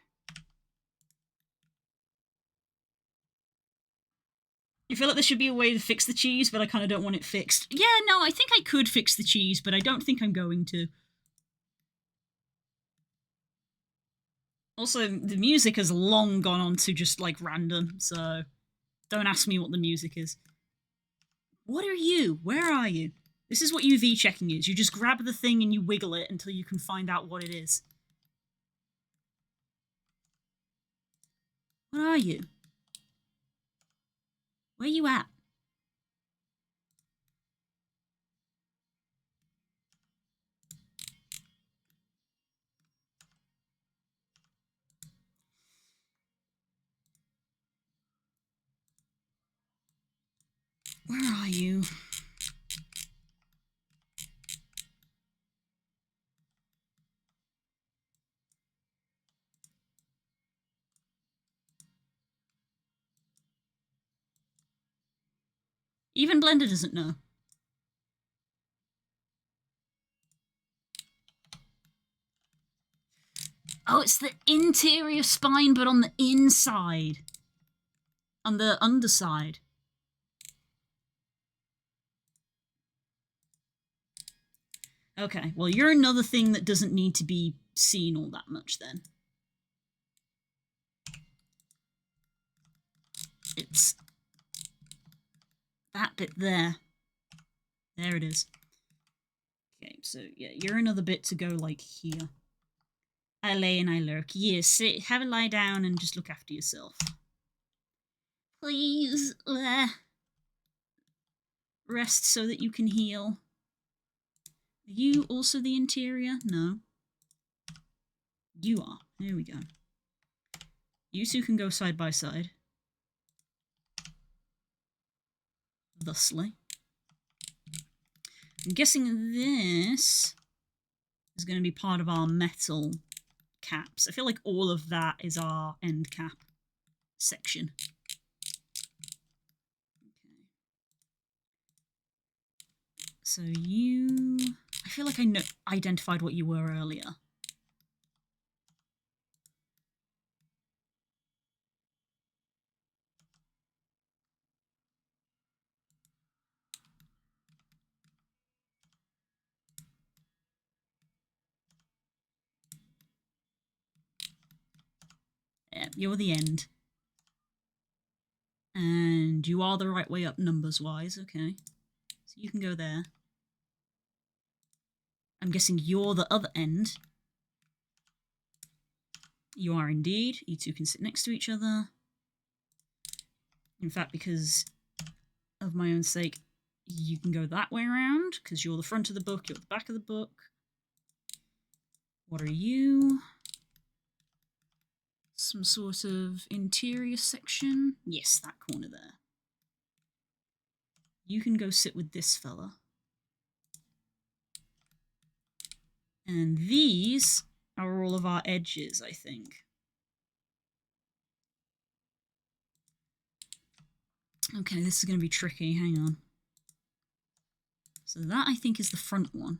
I feel like there should be a way to fix the cheese, but I kind of don't want it fixed. Yeah, no, I think I could fix the cheese, but I don't think I'm going to. Also, the music has long gone on to just, like, random, so don't ask me what the music is. What are you? Where are you? This is what UV checking is. You just grab the thing and you wiggle it until you can find out what it is. What are you? Where are you at? Where are you? Even Blender doesn't know. Oh, it's the interior spine, but on the inside. On the underside. Okay, well, you're another thing that doesn't need to be seen all that much, then. It's that bit there. There it is. Okay, so, yeah, you're another bit to go, like, here. I lay and I lurk. Yes, sit, have a lie down and just look after yourself. Please, rest so that you can heal. Are you also the interior? No. You are. There we go. You two can go side by side. Thusly. I'm guessing this is going to be part of our metal caps. I feel like all of that is our end cap section. Okay. So you... I feel like I identified what you were earlier. Yeah, you're the end. And you are the right way up numbers-wise, okay. So you can go there. I'm guessing you're the other end. You are indeed. You two can sit next to each other. In fact, because of my own sake, you can go that way around, because you're the front of the book, you're the back of the book. What are you? Some sort of interior section? Yes, that corner there. You can go sit with this fella. And these are all of our edges, I think. Okay, this is going to be tricky. Hang on. So that, I think, is the front one.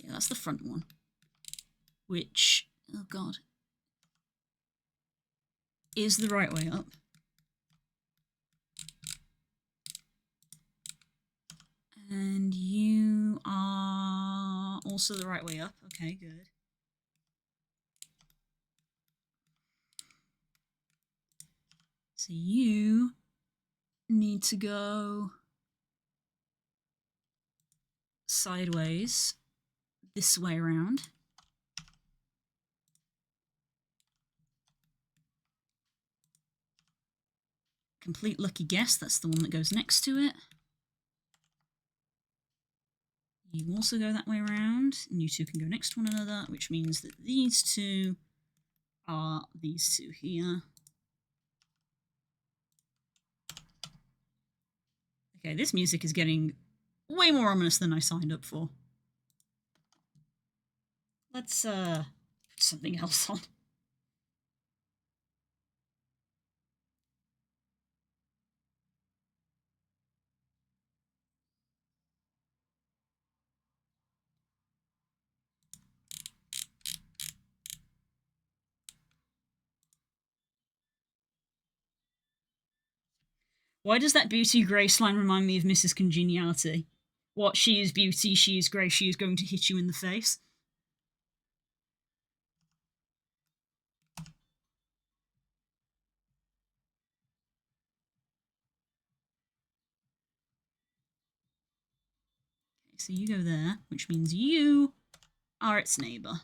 Yeah, that's the front one. Which, oh god, is the right way up. And you are also the right way up. Okay, good. So you need to go sideways this way around. Complete lucky guess, that's the one that goes next to it. You also go that way around, and you two can go next to one another, which means that these two are these two here. Okay, this music is getting way more ominous than I signed up for. Let's, put something else on. Why does that beauty grace line remind me of Mrs. Congeniality? What, she is beauty, she is grace, she is going to hit you in the face? So you go there, which means you are its neighbour.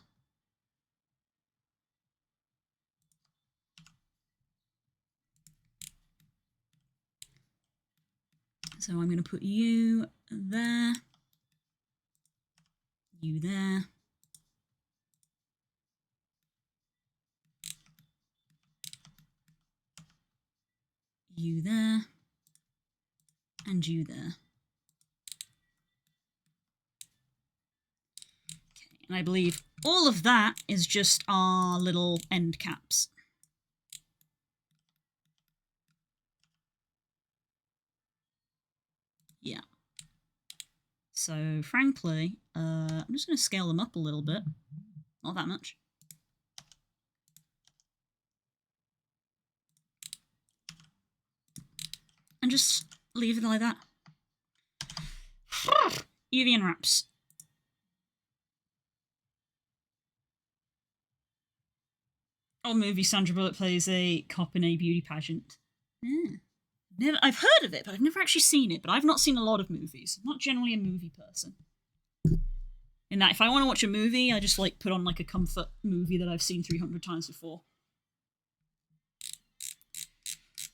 So I'm going to put you there, you there, you there, and you there. Okay, and I believe all of that is just our little end caps. Yeah. So frankly, I'm just going to scale them up a little bit. Not that much. And just leave it like that. Evian wraps. Old movie Sandra Bullock plays a cop in a beauty pageant. Yeah. I've heard of it, but I've never actually seen it. But I've not seen a lot of movies. I'm not generally a movie person. In that, if I want to watch a movie, I just like put on like a comfort movie that I've seen 300 times before.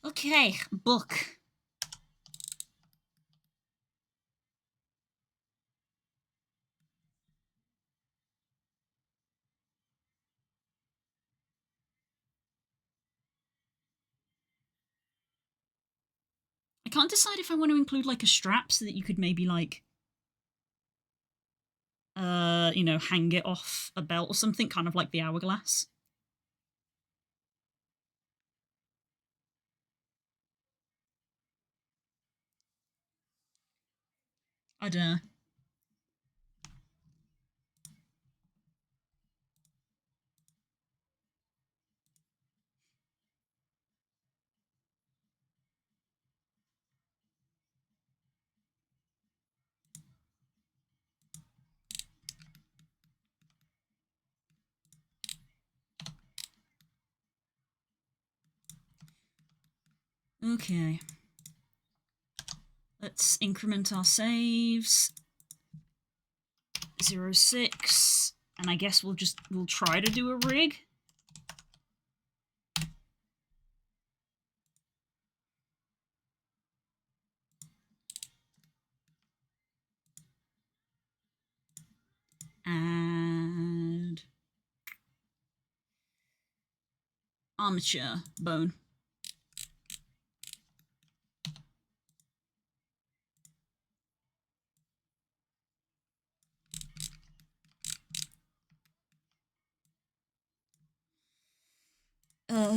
Okay, book. I can't decide if I want to include like a strap so that you could maybe like you know, hang it off a belt or something, kind of like the hourglass. I don't know. Okay. Let's increment our saves. 06. And I guess we'll try to do a rig. And armature bone.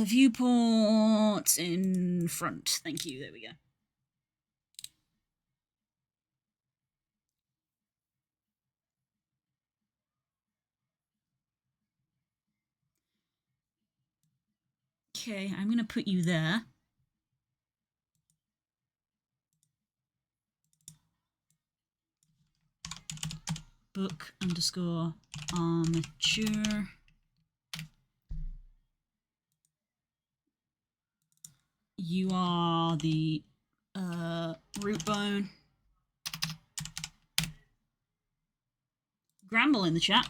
Viewport in front. Thank you. There we go. Okay, I'm gonna put you there. Book underscore armature. You are the root bone. Gramble in the chat.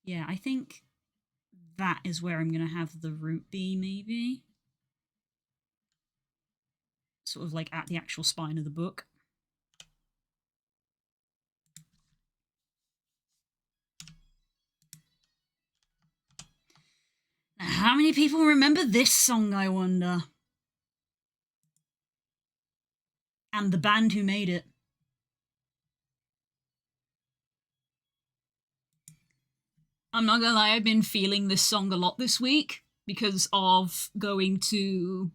Yeah, I think that is where I'm going to have the root be, maybe. Sort of like at the actual spine of the book. Now, how many people remember this song, I wonder? and the band who made it. I'm not gonna lie, I've been feeling this song a lot this week because of going to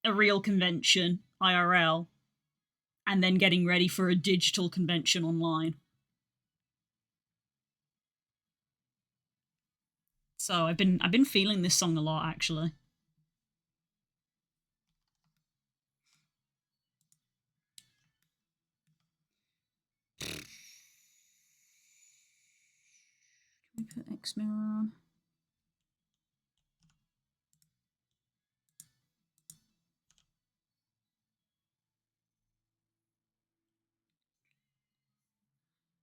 a real convention, IRL, and then getting ready for a digital convention online. So I've been feeling this song a lot actually. Can we put X mirror on?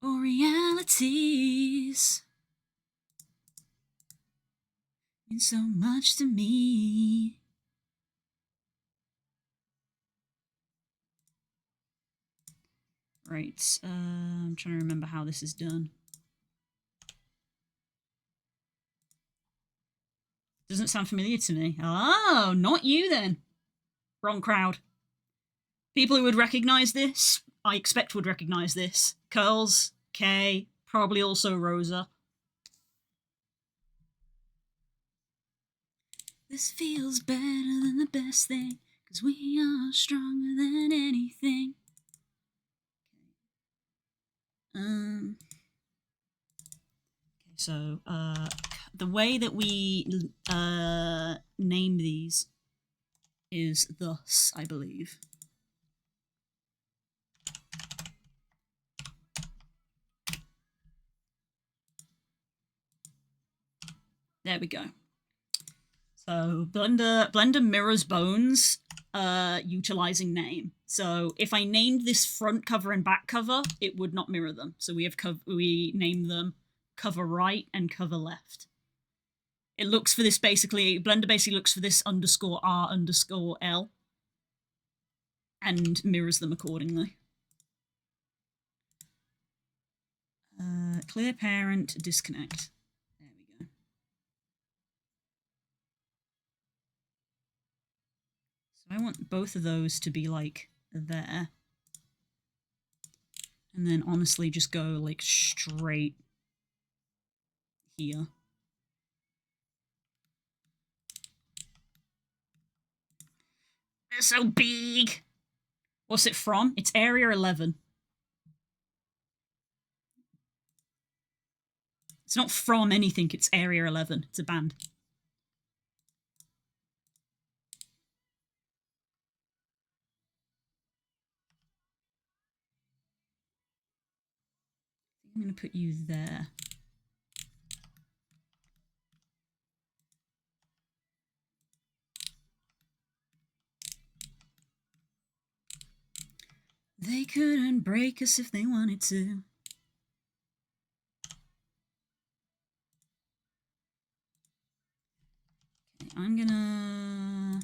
Or realities mean so much to me. Right, I'm trying to remember how this is done. Doesn't sound familiar to me. Oh, not you then. Wrong crowd. People who would recognize this, I expect would recognize this. Curls, Kay, probably also Rosa. This feels better than the best thing, 'cause we are stronger than anything. Okay, so the way that we name these is thus, I believe. There we go. So Blender mirrors Bones, utilizing name. So if I named this front cover and back cover, it would not mirror them. So we name them cover right and cover left. It looks for this basically, Blender basically looks for this _R_L and mirrors them accordingly. Clear parent, disconnect. There we go. So I want both of those to be like there. And then honestly just go like straight here. They're so big. What's it from? It's Area 11. It's not from anything, it's Area 11. It's a band. I'm going to put you there. They couldn't break us if they wanted to. Okay, I'm gonna...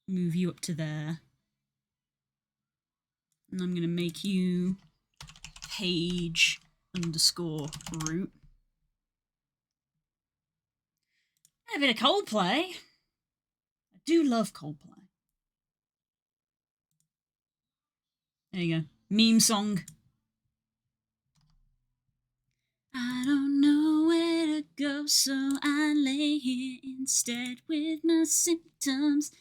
move you up to there. And I'm gonna make you page _root. A bit of Coldplay. I do love Coldplay. There you go. Meme song. I don't know where to go, so I lay here instead with my symptoms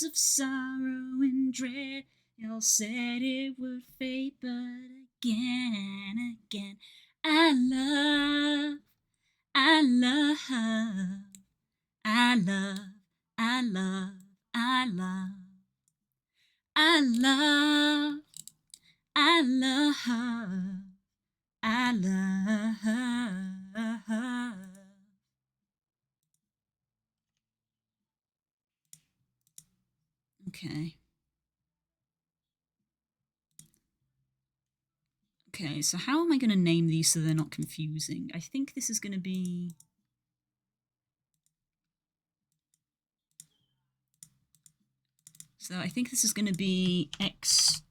of sorrow and dread. Y'all said it would fade, but again and again, I love, I love, I love, I love, I love, I love, I love. I love. Okay. Okay, so how am I going to name these so they're not confusing? I think this is going to be... So I think this is going to be external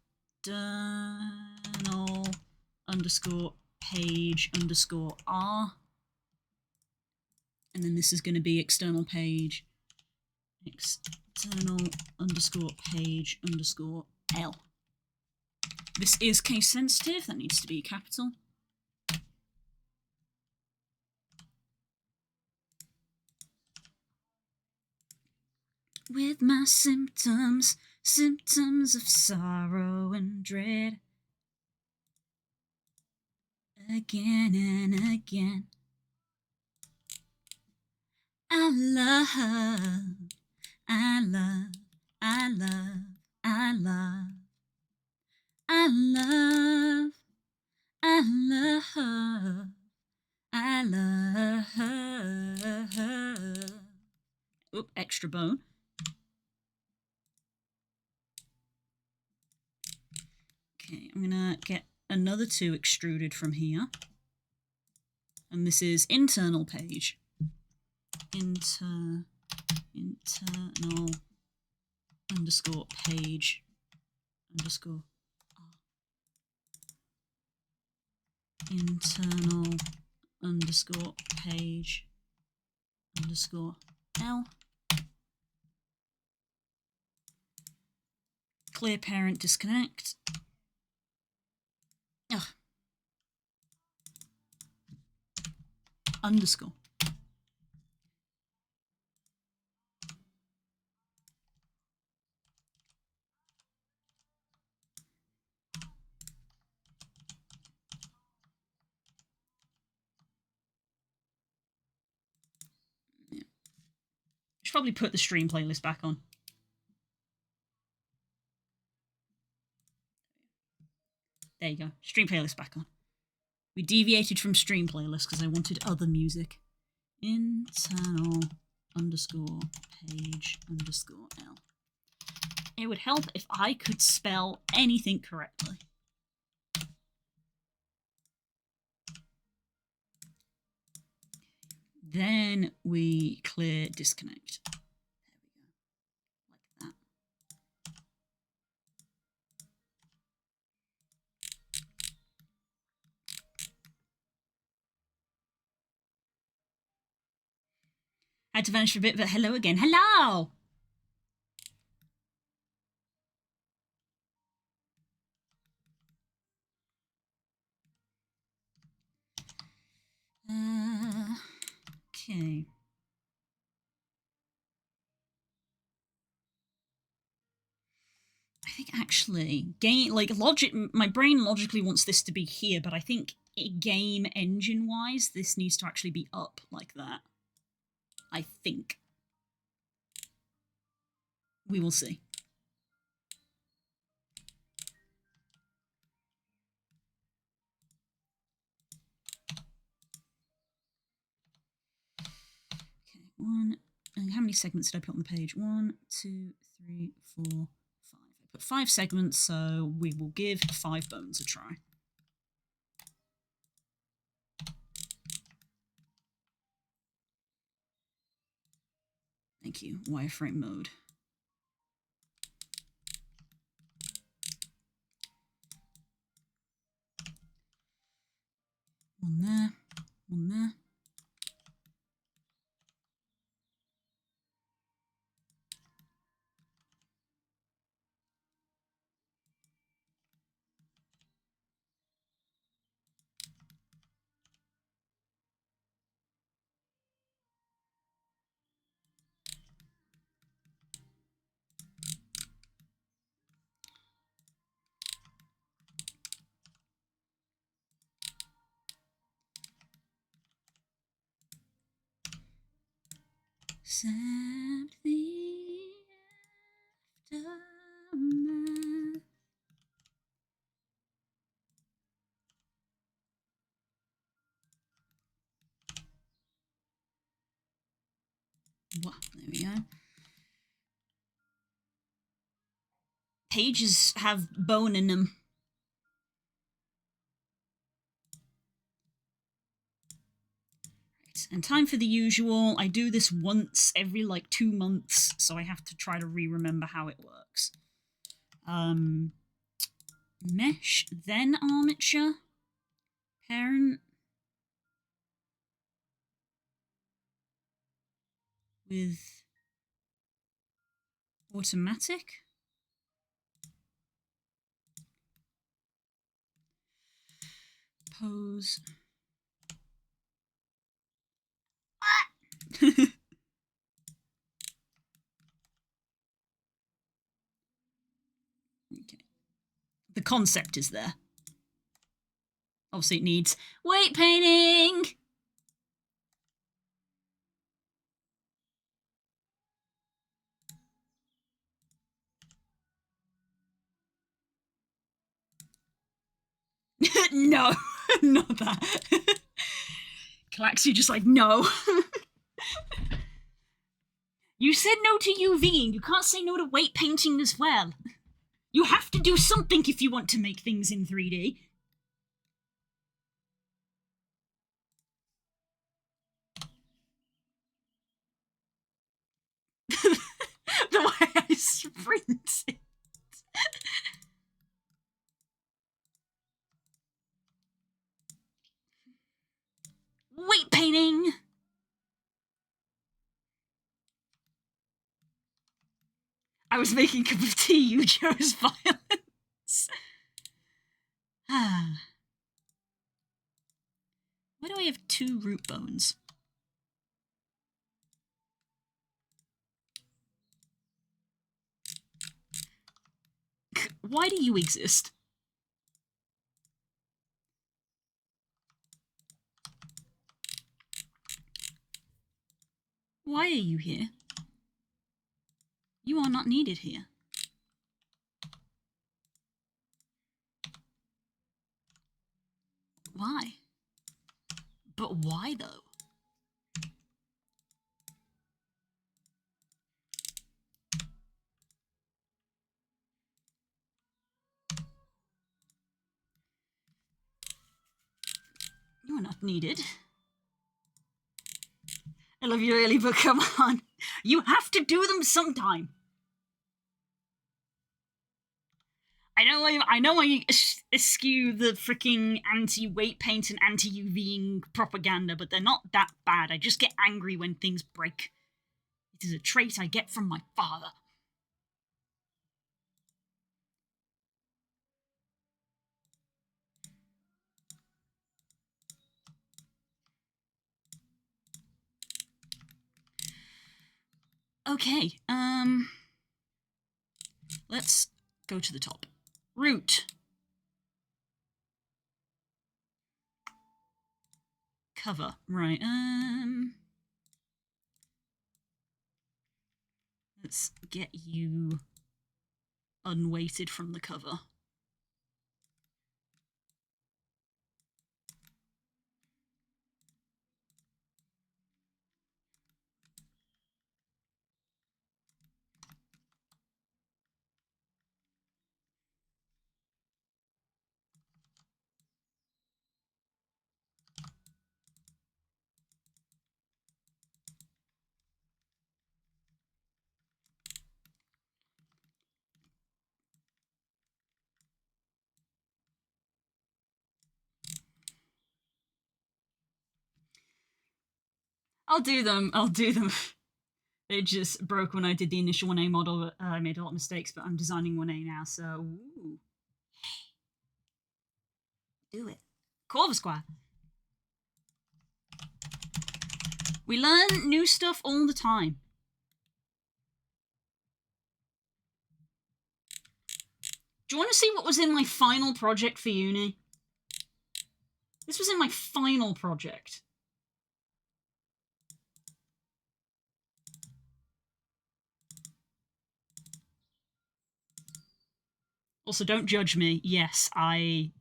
_page _r. And then this is going to be external page, external underscore page underscore L. This is case sensitive, that needs to be capital. With my symptoms, symptoms of sorrow and dread, again and again. I love, I love, I love, I love, I love, I love, I love. Oop, extra bone. Okay, I'm gonna get another 2 extruded from here. And this is internal page. Internal underscore page underscore internal underscore page underscore L. Clear parent disconnect. Ugh. Underscore. Yeah. Should probably put the stream playlist back on. There you go. Stream playlist back on. We deviated from stream playlist because I wanted other music. Internal underscore page underscore L. It would help if I could spell anything correctly. Then we clear disconnect. There we go. Like that. I had to vanish for a bit, but hello again. Hello! Okay. I think actually, my brain logically wants this to be here, but I think game engine-wise, this needs to actually be up like that. I think. We will see. Okay, how many segments did I put on the page? 1, 2, 3, 4, 5. I put 5 segments, so we will give 5 bones a try. Thank you, wireframe mode. One there, one there. Except the aftermath. Wow, there we go. Pages have bone in them. Right, and time for the usual. I do this once every like 2 months, so I have to try to remember how it works. Mesh, then armature, parent. with automatic. Pose. Okay. The concept is there. Obviously it needs weight painting! No, not that. Calaxy just like, no. You said no to UVing, you can't say no to weight painting as well. You have to do something if you want to make things in 3D. The way I sprint it. Weight painting! I was making a cup of tea, you chose violence. Ah. Why do I have 2 root bones? Why do you exist? Why are you here? You are not needed here. Why? But why, though? You are not needed. I love you really, but come on. You have to do them sometime. I know I eschew the freaking anti-weight paint and anti-UVing propaganda, but they're not that bad. I just get angry when things break. It is a trait I get from my father. Okay, let's go to the top. Root. Cover, right, let's get you unweighted from the cover. I'll do them. It just broke when I did the initial 1A model. I made a lot of mistakes, but I'm designing 1A now, so... Ooh. Do it. Corva Square. We learn new stuff all the time. Do you want to see what was in my final project for uni? This was in my final project. Also, don't judge me. Yes, I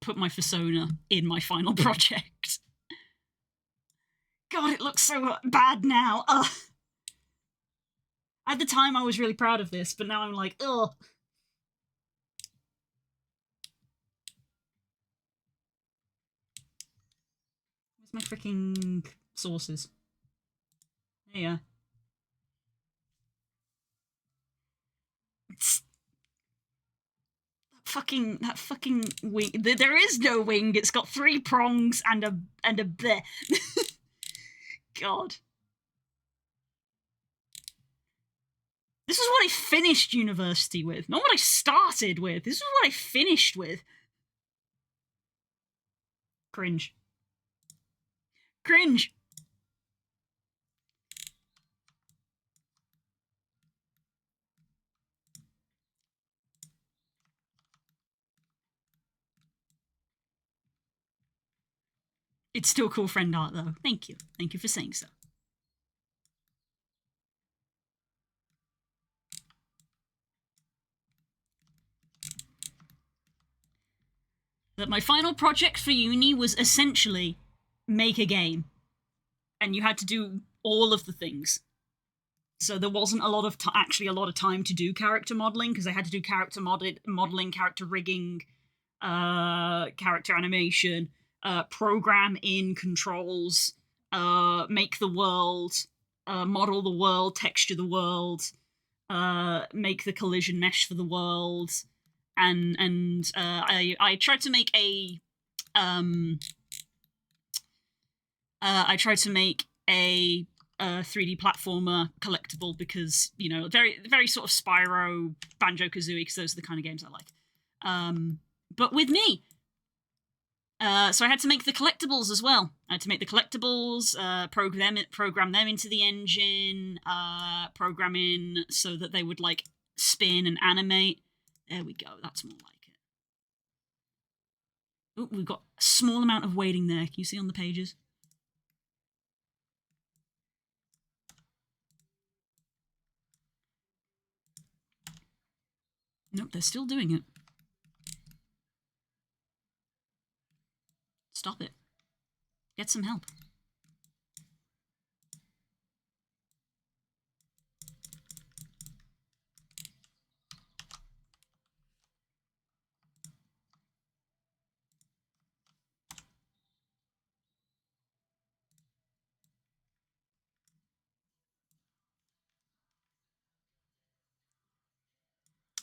put my persona in my final project. God, it looks so bad now. Ugh. At the time, I was really proud of this, but now I'm like, ugh. Where's my freaking sources? There you are. That fucking wing. There is no wing. It's got 3 prongs and a bleh. God. This is what I finished university with, not what I started with. This is what I finished with. Cringe. Cringe. It's still cool friend art, though. Thank you. Thank you for saying so. That my final project for uni was essentially make a game. And you had to do all of the things. So there wasn't a lot of actually a lot of time to do character modeling, because I had to do character modeling, character rigging, character animation, program in controls, make the world, model the world, texture the world, make the collision mesh for the world, and I tried to make a I tried to make a 3D platformer collectible, because, you know, very very sort of Spyro, Banjo-Kazooie, because those are the kind of games I like. But with me. So I had to make the collectibles as well. I had to make the collectibles, program them into the engine, program in so that they would, like, spin and animate. There we go, that's more like it. Ooh, we've got a small amount of waiting there. Can you see on the pages? Nope, they're still doing it. Stop it. Get some help.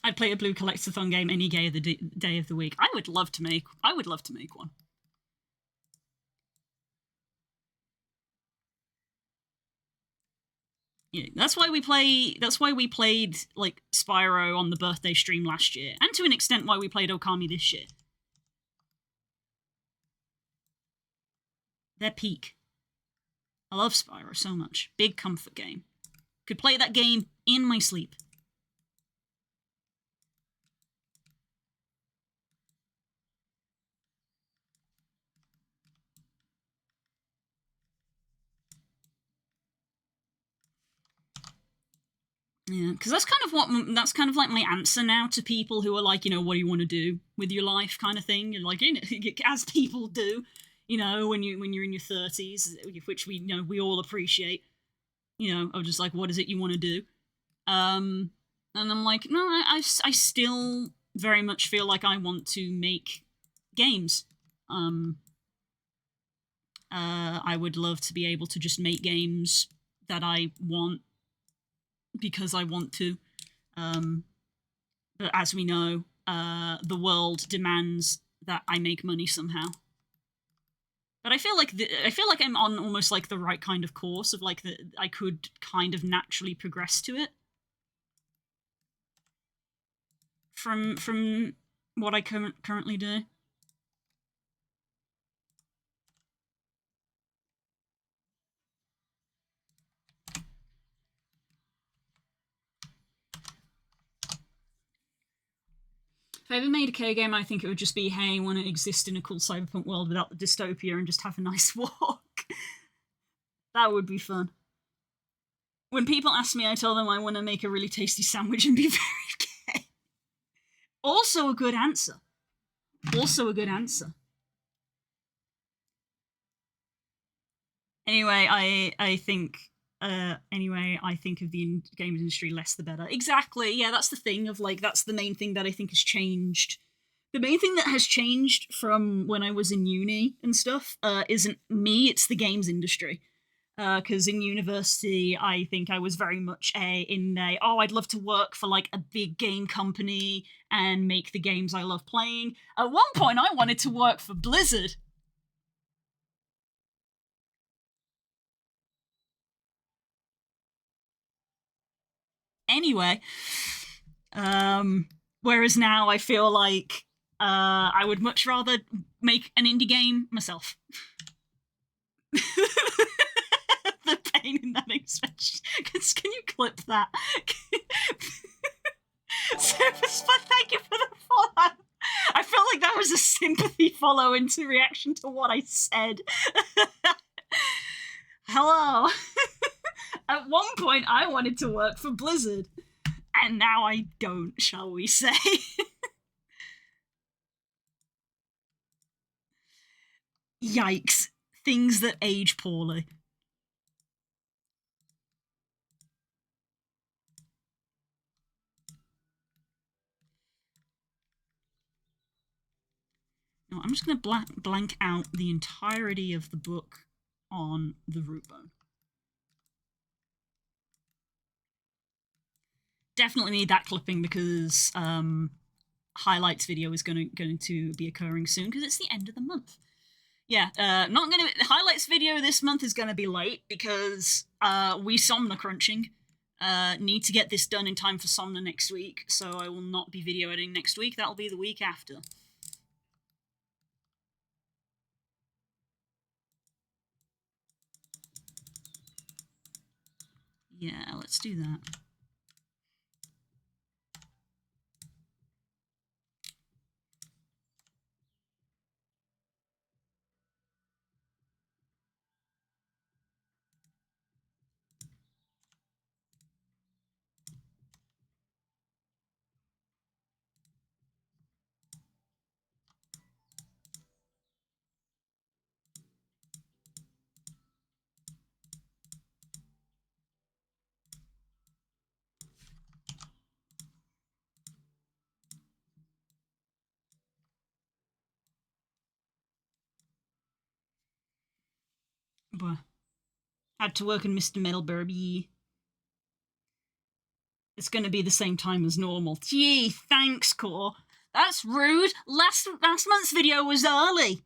I'd play a blue collectathon game any day of the day of the week. I would love to make one. Yeah, that's why we played like Spyro on the birthday stream last year, and to an extent why we played Okami this year. They're peak. I love Spyro so much. Big comfort game. Could play that game in my sleep. Yeah, because that's kind of like my answer now to people who are like, you know, what do you want to do with your life, kind of thing. And like, you know, as people do, you know, when you're in your 30s, which we all appreciate. You know, of just like, what is it you want to do? And I'm like, no, I still very much feel like I want to make games. I would love to be able to just make games that I want because I want to. But as we know, the world demands that I make money somehow. But I feel like I'm on almost like the right kind of course of like that I could kind of naturally progress to it. From what I currently do. If I ever made a K game, I think it would just be, hey, I want to exist in a cool cyberpunk world without the dystopia and just have a nice walk. That would be fun. When people ask me, I tell them I want to make a really tasty sandwich and be very gay. Also a good answer. Anyway, I think I think of the games industry less the better. Exactly. Yeah, that's the thing of like that's the main thing that I think has changed. The main thing that has changed from when I was in uni and stuff isn't me, it's the games industry. Because in university, I think I was very much I'd love to work for like a big game company and make the games I love playing. At one point, I wanted to work for Blizzard. anyway. Whereas now I feel like I would much rather make an indie game myself. The pain in that expression. Can you clip that? But thank you for the follow. I felt like that was a sympathy follow into reaction to what I said. Hello. At one point, I wanted to work for Blizzard, and now I don't, shall we say. Yikes. Things that age poorly. No, I'm just going to blank out the entirety of the book on the root bone. Definitely need that clipping because highlights video is going to be occurring soon because it's the end of the month. Yeah, not gonna. Highlights video this month is gonna be late because we Somna crunching. Need to get this done in time for Somna next week, so I will not be video editing next week. That'll be the week after. Yeah, let's do that. But had to work in Mr. Metalburby. It's gonna be the same time as normal. Gee, thanks, Core. That's rude. Last month's video was early.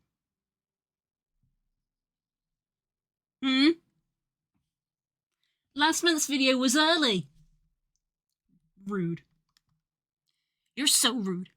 Last month's video was early. Rude. You're so rude.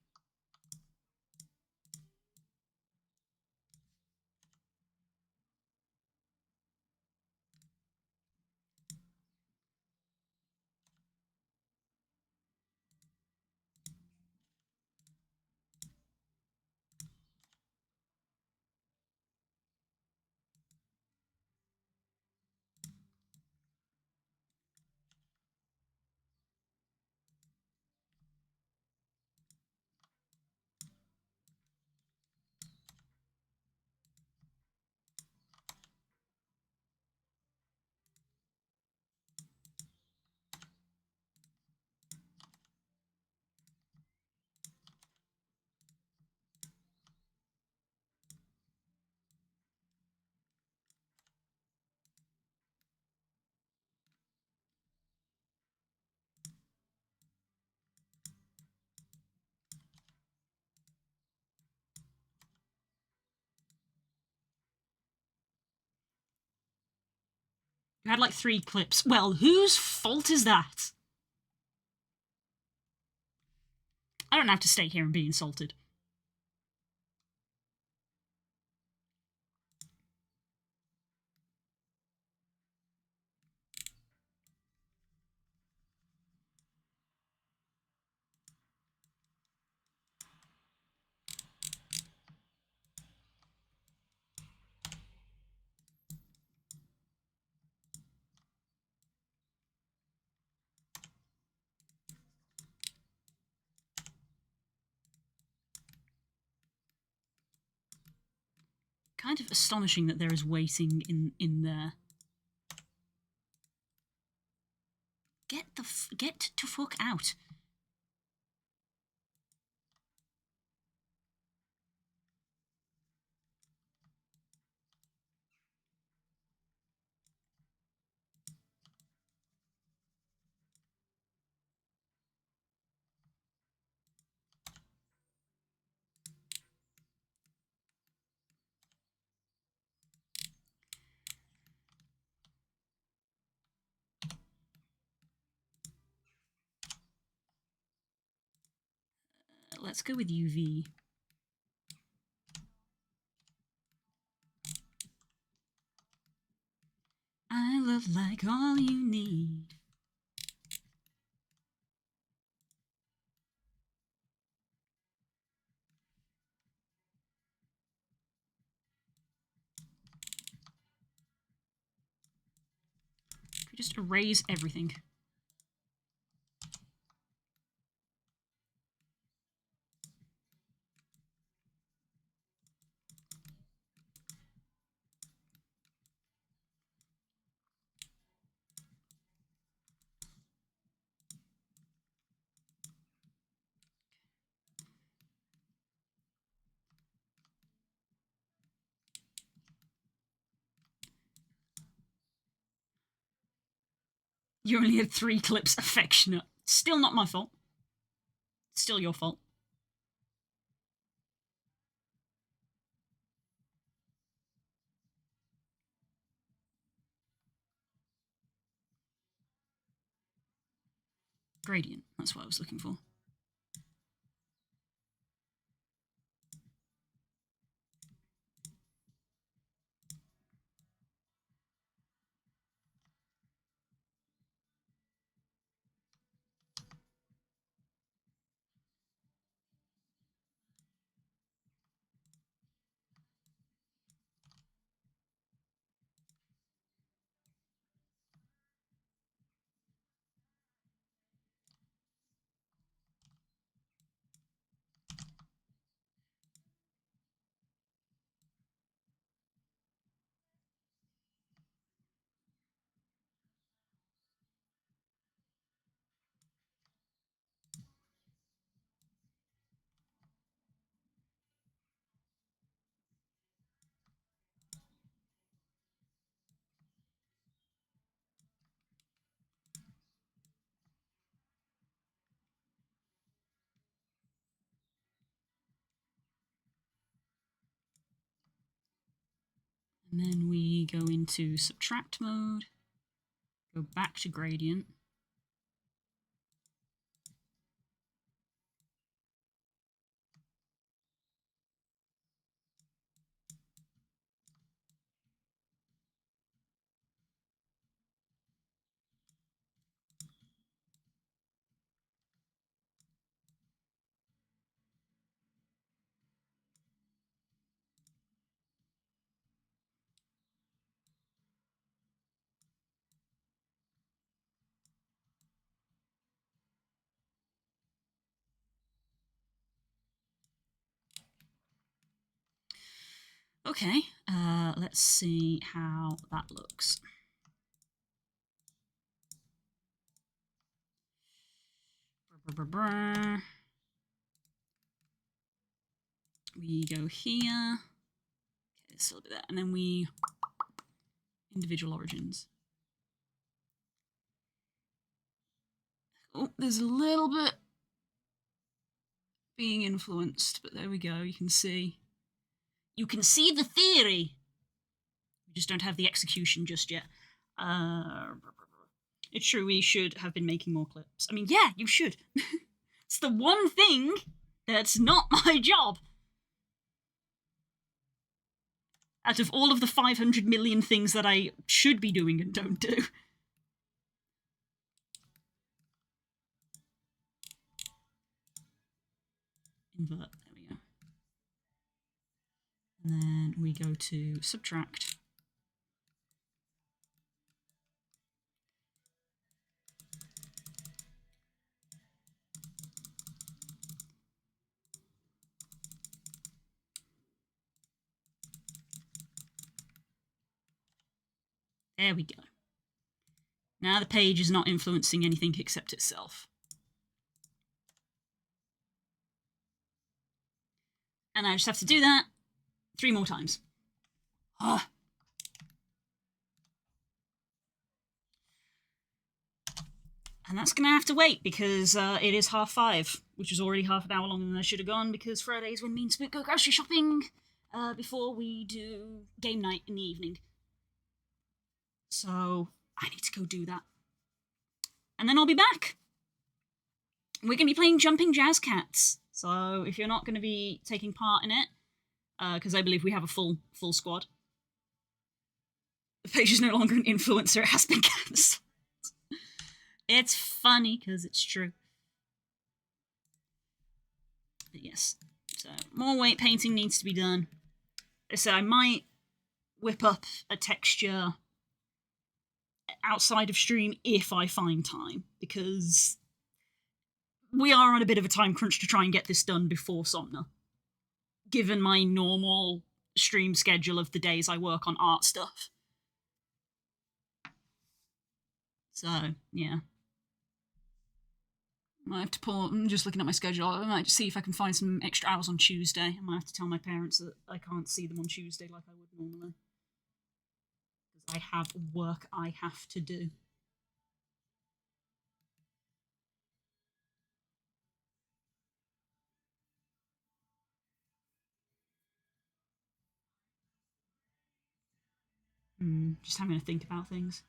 You had like 3 clips. Well, whose fault is that? I don't have to stay here and be insulted. Kind of astonishing that there is waiting in there. Get to fuck out. let's go with UV. I love like all you need. Could just erase everything. You only had 3 clips. Affectionate. Still not my fault. Still your fault. Gradient. That's what I was looking for. And then we go into subtract mode, go back to gradient. Okay, let's see how that looks. We go here. Okay, this will be that, and then we individual origins. Oh, there's a little bit being influenced, but there we go. You can see the theory. We just don't have the execution just yet. It's true we should have been making more clips. I mean, yeah, you should. It's the one thing that's not my job. Out of all of the 500 million things that I should be doing and don't do. Invert, there we go. And then we go to subtract. There we go. Now the page is not influencing anything except itself. And I just have to do that 3 more times. Ah. And that's going to have to wait because it is 5:30, which is already half an hour longer than I should have gone because Fridays when me and Spook go grocery shopping before we do game night in the evening. So I need to go do that. And then I'll be back. We're going to be playing Jumping Jazz Cats. So if you're not going to be taking part in it, because I believe we have a full squad, the page is no longer an influencer. It has been cancelled. It's funny because it's true. But yes, so more weight painting needs to be done. So I might whip up a texture outside of stream if I find time, because we are on a bit of a time crunch to try and get this done before Somna, given my normal stream schedule of the days I work on art stuff. So, yeah. I might have to pull. I'm just looking at my schedule. I might just see if I can find some extra hours on Tuesday. I might have to tell my parents that I can't see them on Tuesday like I would normally, because I have work I have to do. Just having to think about things.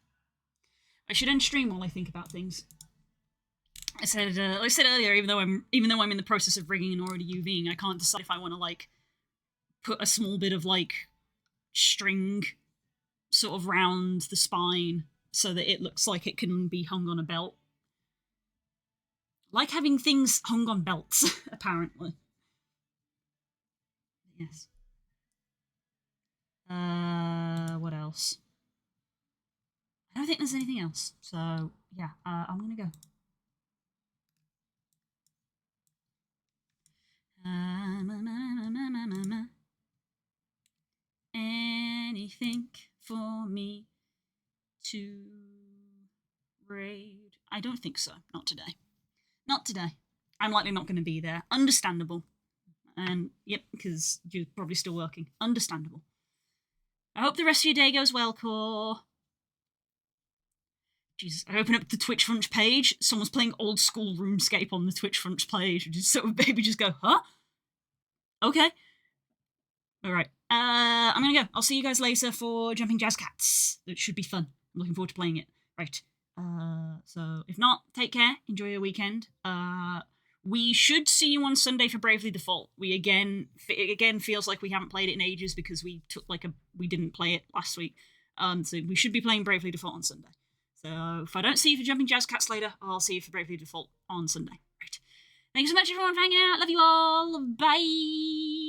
I should end stream while I think about things. I said earlier, even though I'm in the process of rigging and already UVing, I can't decide if I want to like put a small bit of like string sort of round the spine so that it looks like it can be hung on a belt. Like having things hung on belts, apparently. Yes. What else? I don't think there's anything else. So yeah, I'm gonna go. Anything for me to raid? I don't think so. Not today. Not today. I'm likely not going to be there. Understandable. And yep, because you're probably still working. Understandable. I hope the rest of your day goes well, Core. Jesus, I open up the Twitch front page. Someone's playing old school RuneScape on the Twitch front page. Just sort of baby just go, huh? Okay. Alright. I'm gonna go. I'll see you guys later for Jumping Jazz Cats. It should be fun. I'm looking forward to playing it. Right. So if not, take care. Enjoy your weekend. We should see you on Sunday for Bravely Default. It again feels like we haven't played it in ages because we didn't play it last week. So we should be playing Bravely Default on Sunday. So if I don't see you for Jumping Jazz Cats later, I'll see you for Bravely Default on Sunday. Right. Thanks so much, everyone, for hanging out. Love you all. Bye.